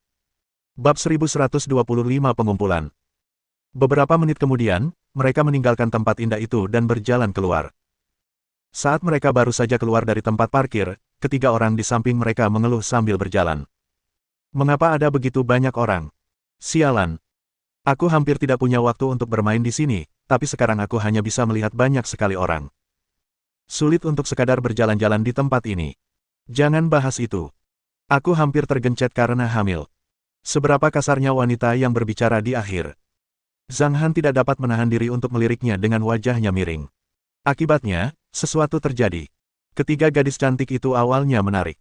Bab 1125 Pengumpulan. Beberapa menit kemudian, mereka meninggalkan tempat indah itu dan berjalan keluar. Saat mereka baru saja keluar dari tempat parkir, ketiga orang di samping mereka mengeluh sambil berjalan. Mengapa ada begitu banyak orang? Sialan. Aku hampir tidak punya waktu untuk bermain di sini, tapi sekarang aku hanya bisa melihat banyak sekali orang. Sulit untuk sekadar berjalan-jalan di tempat ini. Jangan bahas itu. Aku hampir tergencet karena hamil. Seberapa kasarnya wanita yang berbicara di akhir. Zhang Han tidak dapat menahan diri untuk meliriknya dengan wajahnya miring. Akibatnya, sesuatu terjadi. Ketiga gadis cantik itu awalnya menarik.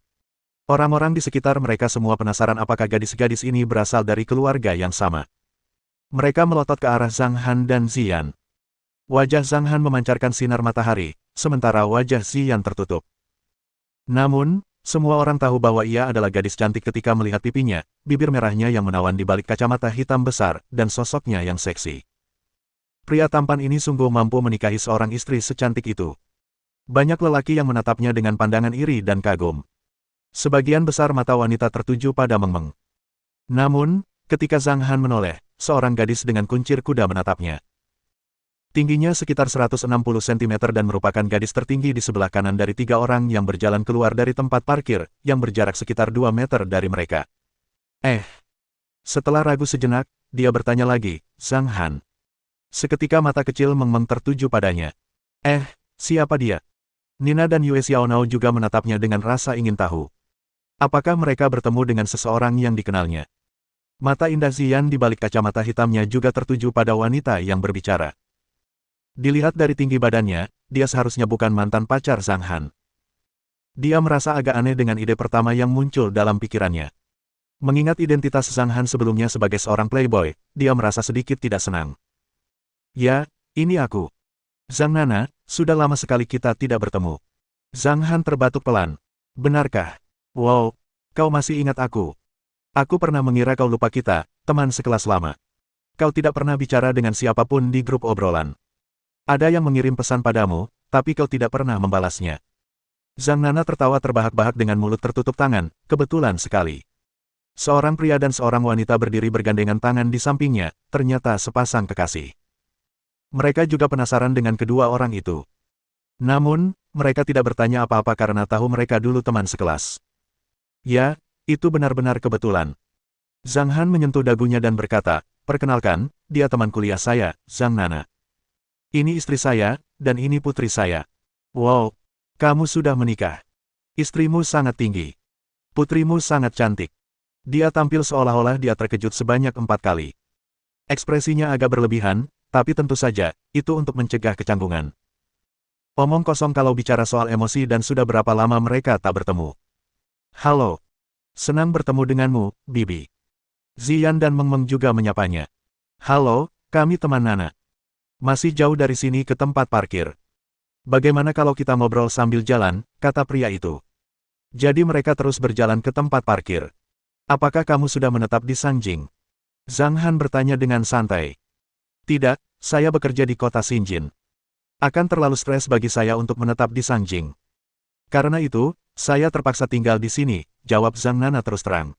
Orang-orang di sekitar mereka semua penasaran apakah gadis-gadis ini berasal dari keluarga yang sama. Mereka melotot ke arah Zhang Han dan Ziyan. Wajah Zhang Han memancarkan sinar matahari, sementara wajah Ziyan tertutup. Namun, semua orang tahu bahwa ia adalah gadis cantik ketika melihat pipinya, bibir merahnya yang menawan di balik kacamata hitam besar, dan sosoknya yang seksi. Pria tampan ini sungguh mampu menikahi seorang istri secantik itu. Banyak lelaki yang menatapnya dengan pandangan iri dan kagum. Sebagian besar mata wanita tertuju pada Meng Meng. Namun, ketika Zhang Han menoleh, seorang gadis dengan kuncir kuda menatapnya. Tingginya sekitar 160 cm dan merupakan gadis tertinggi di sebelah kanan dari tiga orang yang berjalan keluar dari tempat parkir, yang berjarak sekitar 2 meter dari mereka. Setelah ragu sejenak, dia bertanya lagi, Zhang Han. Seketika mata kecil Meng Meng tertuju padanya. Siapa dia? Nina dan Yue Xiaonao juga menatapnya dengan rasa ingin tahu. Apakah mereka bertemu dengan seseorang yang dikenalnya? Mata indah Ziyan di balik kacamata hitamnya juga tertuju pada wanita yang berbicara. Dilihat dari tinggi badannya, dia seharusnya bukan mantan pacar Zhang Han. Dia merasa agak aneh dengan ide pertama yang muncul dalam pikirannya. Mengingat identitas Zhang Han sebelumnya sebagai seorang playboy, dia merasa sedikit tidak senang. Ya, ini aku. Zhang Nana, sudah lama sekali kita tidak bertemu. Zhang Han terbatuk pelan. Benarkah? Wow, kau masih ingat aku. Aku pernah mengira kau lupa kita, teman sekelas lama. Kau tidak pernah bicara dengan siapapun di grup obrolan. Ada yang mengirim pesan padamu, tapi kau tidak pernah membalasnya. Zhang Nana tertawa terbahak-bahak dengan mulut tertutup tangan, kebetulan sekali. Seorang pria dan seorang wanita berdiri bergandengan tangan di sampingnya, ternyata sepasang kekasih. Mereka juga penasaran dengan kedua orang itu. Namun, mereka tidak bertanya apa-apa karena tahu mereka dulu teman sekelas. Ya, itu benar-benar kebetulan. Zhang Han menyentuh dagunya dan berkata, perkenalkan, dia teman kuliah saya, Zhang Nana. Ini istri saya, dan ini putri saya. Wow, kamu sudah menikah. Istrimu sangat tinggi. Putrimu sangat cantik. Dia tampil seolah-olah dia terkejut sebanyak 4 kali. Ekspresinya agak berlebihan, tapi tentu saja, itu untuk mencegah kecanggungan. Omong kosong kalau bicara soal emosi dan sudah berapa lama mereka tak bertemu. Halo. Senang bertemu denganmu, Bibi. Ziyan dan Meng Meng juga menyapanya. Halo, kami teman Nana. Masih jauh dari sini ke tempat parkir. Bagaimana kalau kita ngobrol sambil jalan, kata pria itu. Jadi mereka terus berjalan ke tempat parkir. Apakah kamu sudah menetap di Sanjing? Zhang Han bertanya dengan santai. Tidak, saya bekerja di kota Xinjin. Akan terlalu stres bagi saya untuk menetap di Sanjing. Karena itu, saya terpaksa tinggal di sini, jawab Zhang Nana terus terang.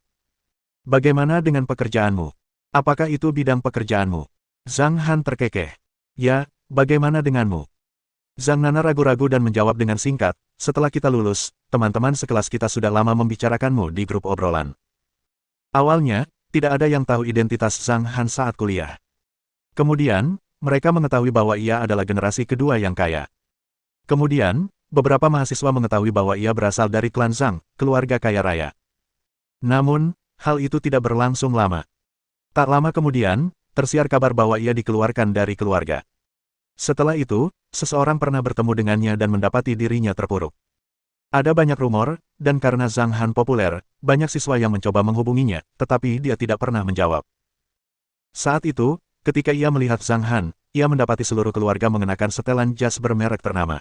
Bagaimana dengan pekerjaanmu? Apakah itu bidang pekerjaanmu? Zhang Han terkekeh. Ya, bagaimana denganmu? Zhang Nana ragu-ragu dan menjawab dengan singkat, setelah kita lulus, teman-teman sekelas kita sudah lama membicarakanmu di grup obrolan. Awalnya, tidak ada yang tahu identitas Zhang Han saat kuliah. Kemudian, mereka mengetahui bahwa ia adalah generasi kedua yang kaya. Kemudian, beberapa mahasiswa mengetahui bahwa ia berasal dari klan Zhang, keluarga kaya raya. Namun, hal itu tidak berlangsung lama. Tak lama kemudian, tersiar kabar bahwa ia dikeluarkan dari keluarga. Setelah itu, seseorang pernah bertemu dengannya dan mendapati dirinya terpuruk. Ada banyak rumor, dan karena Zhang Han populer, banyak siswa yang mencoba menghubunginya, tetapi dia tidak pernah menjawab. Saat itu, ketika ia melihat Zhang Han, ia mendapati seluruh keluarga mengenakan setelan jas bermerek ternama.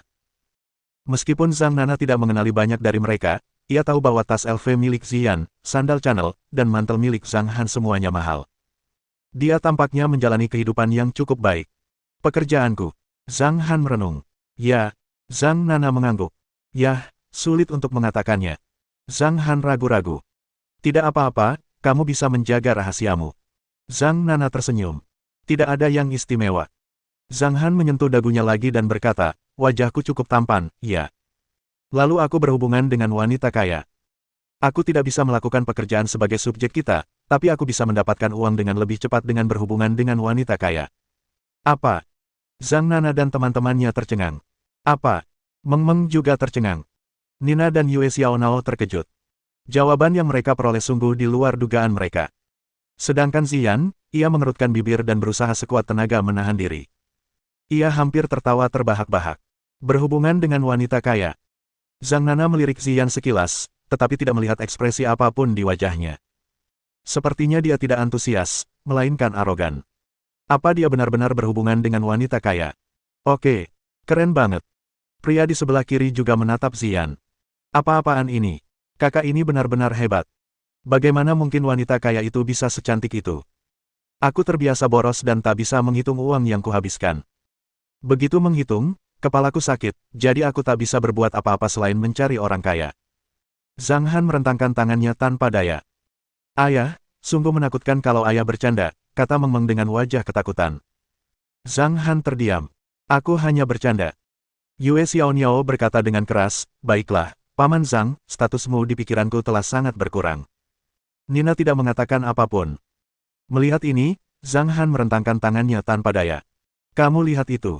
Meskipun Zhang Nana tidak mengenali banyak dari mereka, ia tahu bahwa tas LV milik Ziyan, sandal Chanel, dan mantel milik Zhang Han semuanya mahal. Dia tampaknya menjalani kehidupan yang cukup baik. Pekerjaanku. Zhang Han merenung. Ya, Zhang Nana mengangguk. Yah, sulit untuk mengatakannya. Zhang Han ragu-ragu. Tidak apa-apa, kamu bisa menjaga rahasiamu. Zhang Nana tersenyum. Tidak ada yang istimewa. Zhang Han menyentuh dagunya lagi dan berkata, wajahku cukup tampan, ya. Lalu aku berhubungan dengan wanita kaya. Aku tidak bisa melakukan pekerjaan sebagai subjek kita, Tapi aku bisa mendapatkan uang dengan lebih cepat dengan berhubungan dengan wanita kaya. Apa? Zhang Nana dan teman-temannya tercengang. Apa? Meng Meng juga tercengang. Nina dan Yue Xiaonao terkejut. Jawaban yang mereka peroleh sungguh di luar dugaan mereka. Sedangkan Ziyan, ia mengerutkan bibir dan berusaha sekuat tenaga menahan diri. Ia hampir tertawa terbahak-bahak. Berhubungan dengan wanita kaya. Zhang Nana melirik Ziyan sekilas, tetapi tidak melihat ekspresi apapun di wajahnya. Sepertinya dia tidak antusias, melainkan arogan. Apa dia benar-benar berhubungan dengan wanita kaya? Oke, keren banget. Pria di sebelah kiri juga menatap Ziyan. Apa-apaan ini? Kakak ini benar-benar hebat. Bagaimana mungkin wanita kaya itu bisa secantik itu? Aku terbiasa boros dan tak bisa menghitung uang yang kuhabiskan. Begitu menghitung, kepalaku sakit, jadi aku tak bisa berbuat apa-apa selain mencari orang kaya. Zhang Han merentangkan tangannya tanpa daya. Ayah, sungguh menakutkan kalau ayah bercanda, kata Meng Meng dengan wajah ketakutan. Zhang Han terdiam. Aku hanya bercanda. Yue Xiaoniao berkata dengan keras, baiklah, Paman Zhang, statusmu di pikiranku telah sangat berkurang. Nina tidak mengatakan apapun. Melihat ini, Zhang Han merentangkan tangannya tanpa daya. Kamu lihat itu.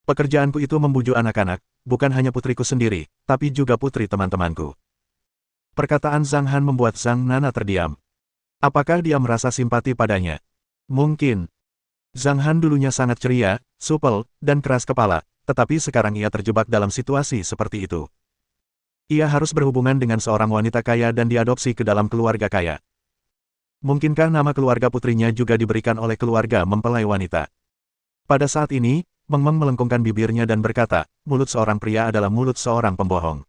Pekerjaanku itu membujuk anak-anak, bukan hanya putriku sendiri, tapi juga putri teman-temanku. Perkataan Zhang Han membuat Zhang Nana terdiam. Apakah dia merasa simpati padanya? Mungkin. Zhang Han dulunya sangat ceria, supel, dan keras kepala, tetapi sekarang ia terjebak dalam situasi seperti itu. Ia harus berhubungan dengan seorang wanita kaya dan diadopsi ke dalam keluarga kaya. Mungkinkah nama keluarga putrinya juga diberikan oleh keluarga mempelai wanita? Pada saat ini, Meng Meng melengkungkan bibirnya dan berkata, mulut seorang pria adalah mulut seorang pembohong.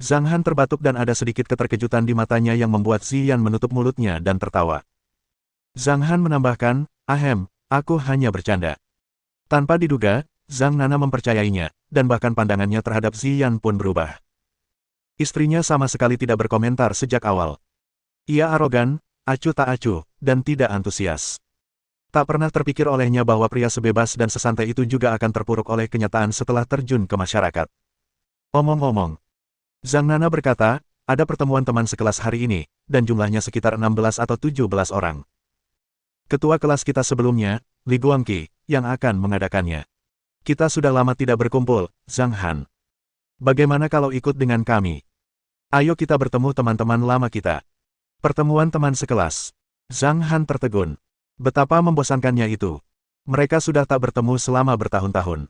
Zhang Han terbatuk dan ada sedikit keterkejutan di matanya yang membuat Ziyan menutup mulutnya dan tertawa. Zhang Han menambahkan, ahem, aku hanya bercanda. Tanpa diduga, Zhang Nana mempercayainya, dan bahkan pandangannya terhadap Ziyan pun berubah. Istrinya sama sekali tidak berkomentar sejak awal. Ia arogan, acuh tak acuh, dan tidak antusias. Tak pernah terpikir olehnya bahwa pria sebebas dan sesantai itu juga akan terpuruk oleh kenyataan setelah terjun ke masyarakat. Omong-omong, Zhang Nana berkata, ada pertemuan teman sekelas hari ini, dan jumlahnya sekitar 16 atau 17 orang. Ketua kelas kita sebelumnya, Li Guangqi, yang akan mengadakannya. Kita sudah lama tidak berkumpul, Zhang Han. Bagaimana kalau ikut dengan kami? Ayo kita bertemu teman-teman lama kita. Pertemuan teman sekelas. Zhang Han tertegun. Betapa membosankannya itu. Mereka sudah tak bertemu selama bertahun-tahun.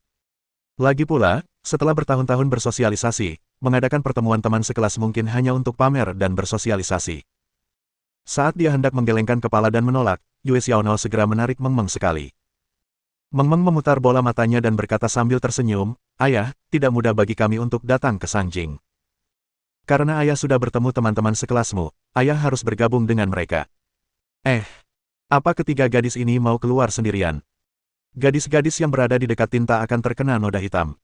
Lagi pula, setelah bertahun-tahun bersosialisasi, mengadakan pertemuan teman sekelas mungkin hanya untuk pamer dan bersosialisasi. Saat dia hendak menggelengkan kepala dan menolak, Yue Xiaonao segera menarik Meng Meng sekali. Meng Meng memutar bola matanya dan berkata sambil tersenyum, ayah, tidak mudah bagi kami untuk datang ke Sanjing. Karena ayah sudah bertemu teman-teman sekelasmu, ayah harus bergabung dengan mereka. Apa ketiga gadis ini mau keluar sendirian? Gadis-gadis yang berada di dekat tinta akan terkena noda hitam.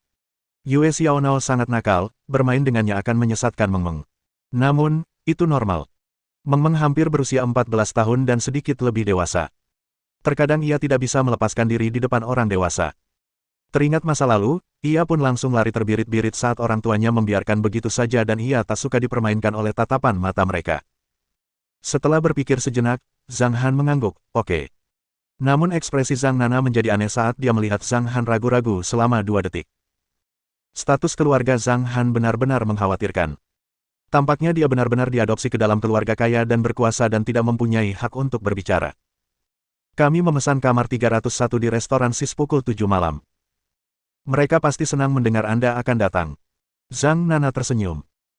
Yue Xiaonao sangat nakal, bermain dengannya akan menyesatkan Meng Meng. Namun, itu normal. Meng Meng hampir berusia 14 tahun dan sedikit lebih dewasa. Terkadang ia tidak bisa melepaskan diri di depan orang dewasa. Teringat masa lalu, ia pun langsung lari terbirit-birit saat orang tuanya membiarkan begitu saja dan ia tak suka dipermainkan oleh tatapan mata mereka. Setelah berpikir sejenak, Zhang Han mengangguk, oke. Namun ekspresi Zhang Nana menjadi aneh saat dia melihat Zhang Han ragu-ragu selama 2 detik. Status keluarga Zhang Han benar-benar mengkhawatirkan. Tampaknya dia benar-benar diadopsi ke dalam keluarga kaya dan berkuasa dan tidak mempunyai hak untuk berbicara. Kami memesan kamar 301 di restoran Sis pukul 7 malam. Mereka pasti senang mendengar Anda akan datang. Zhang Nana tersenyum.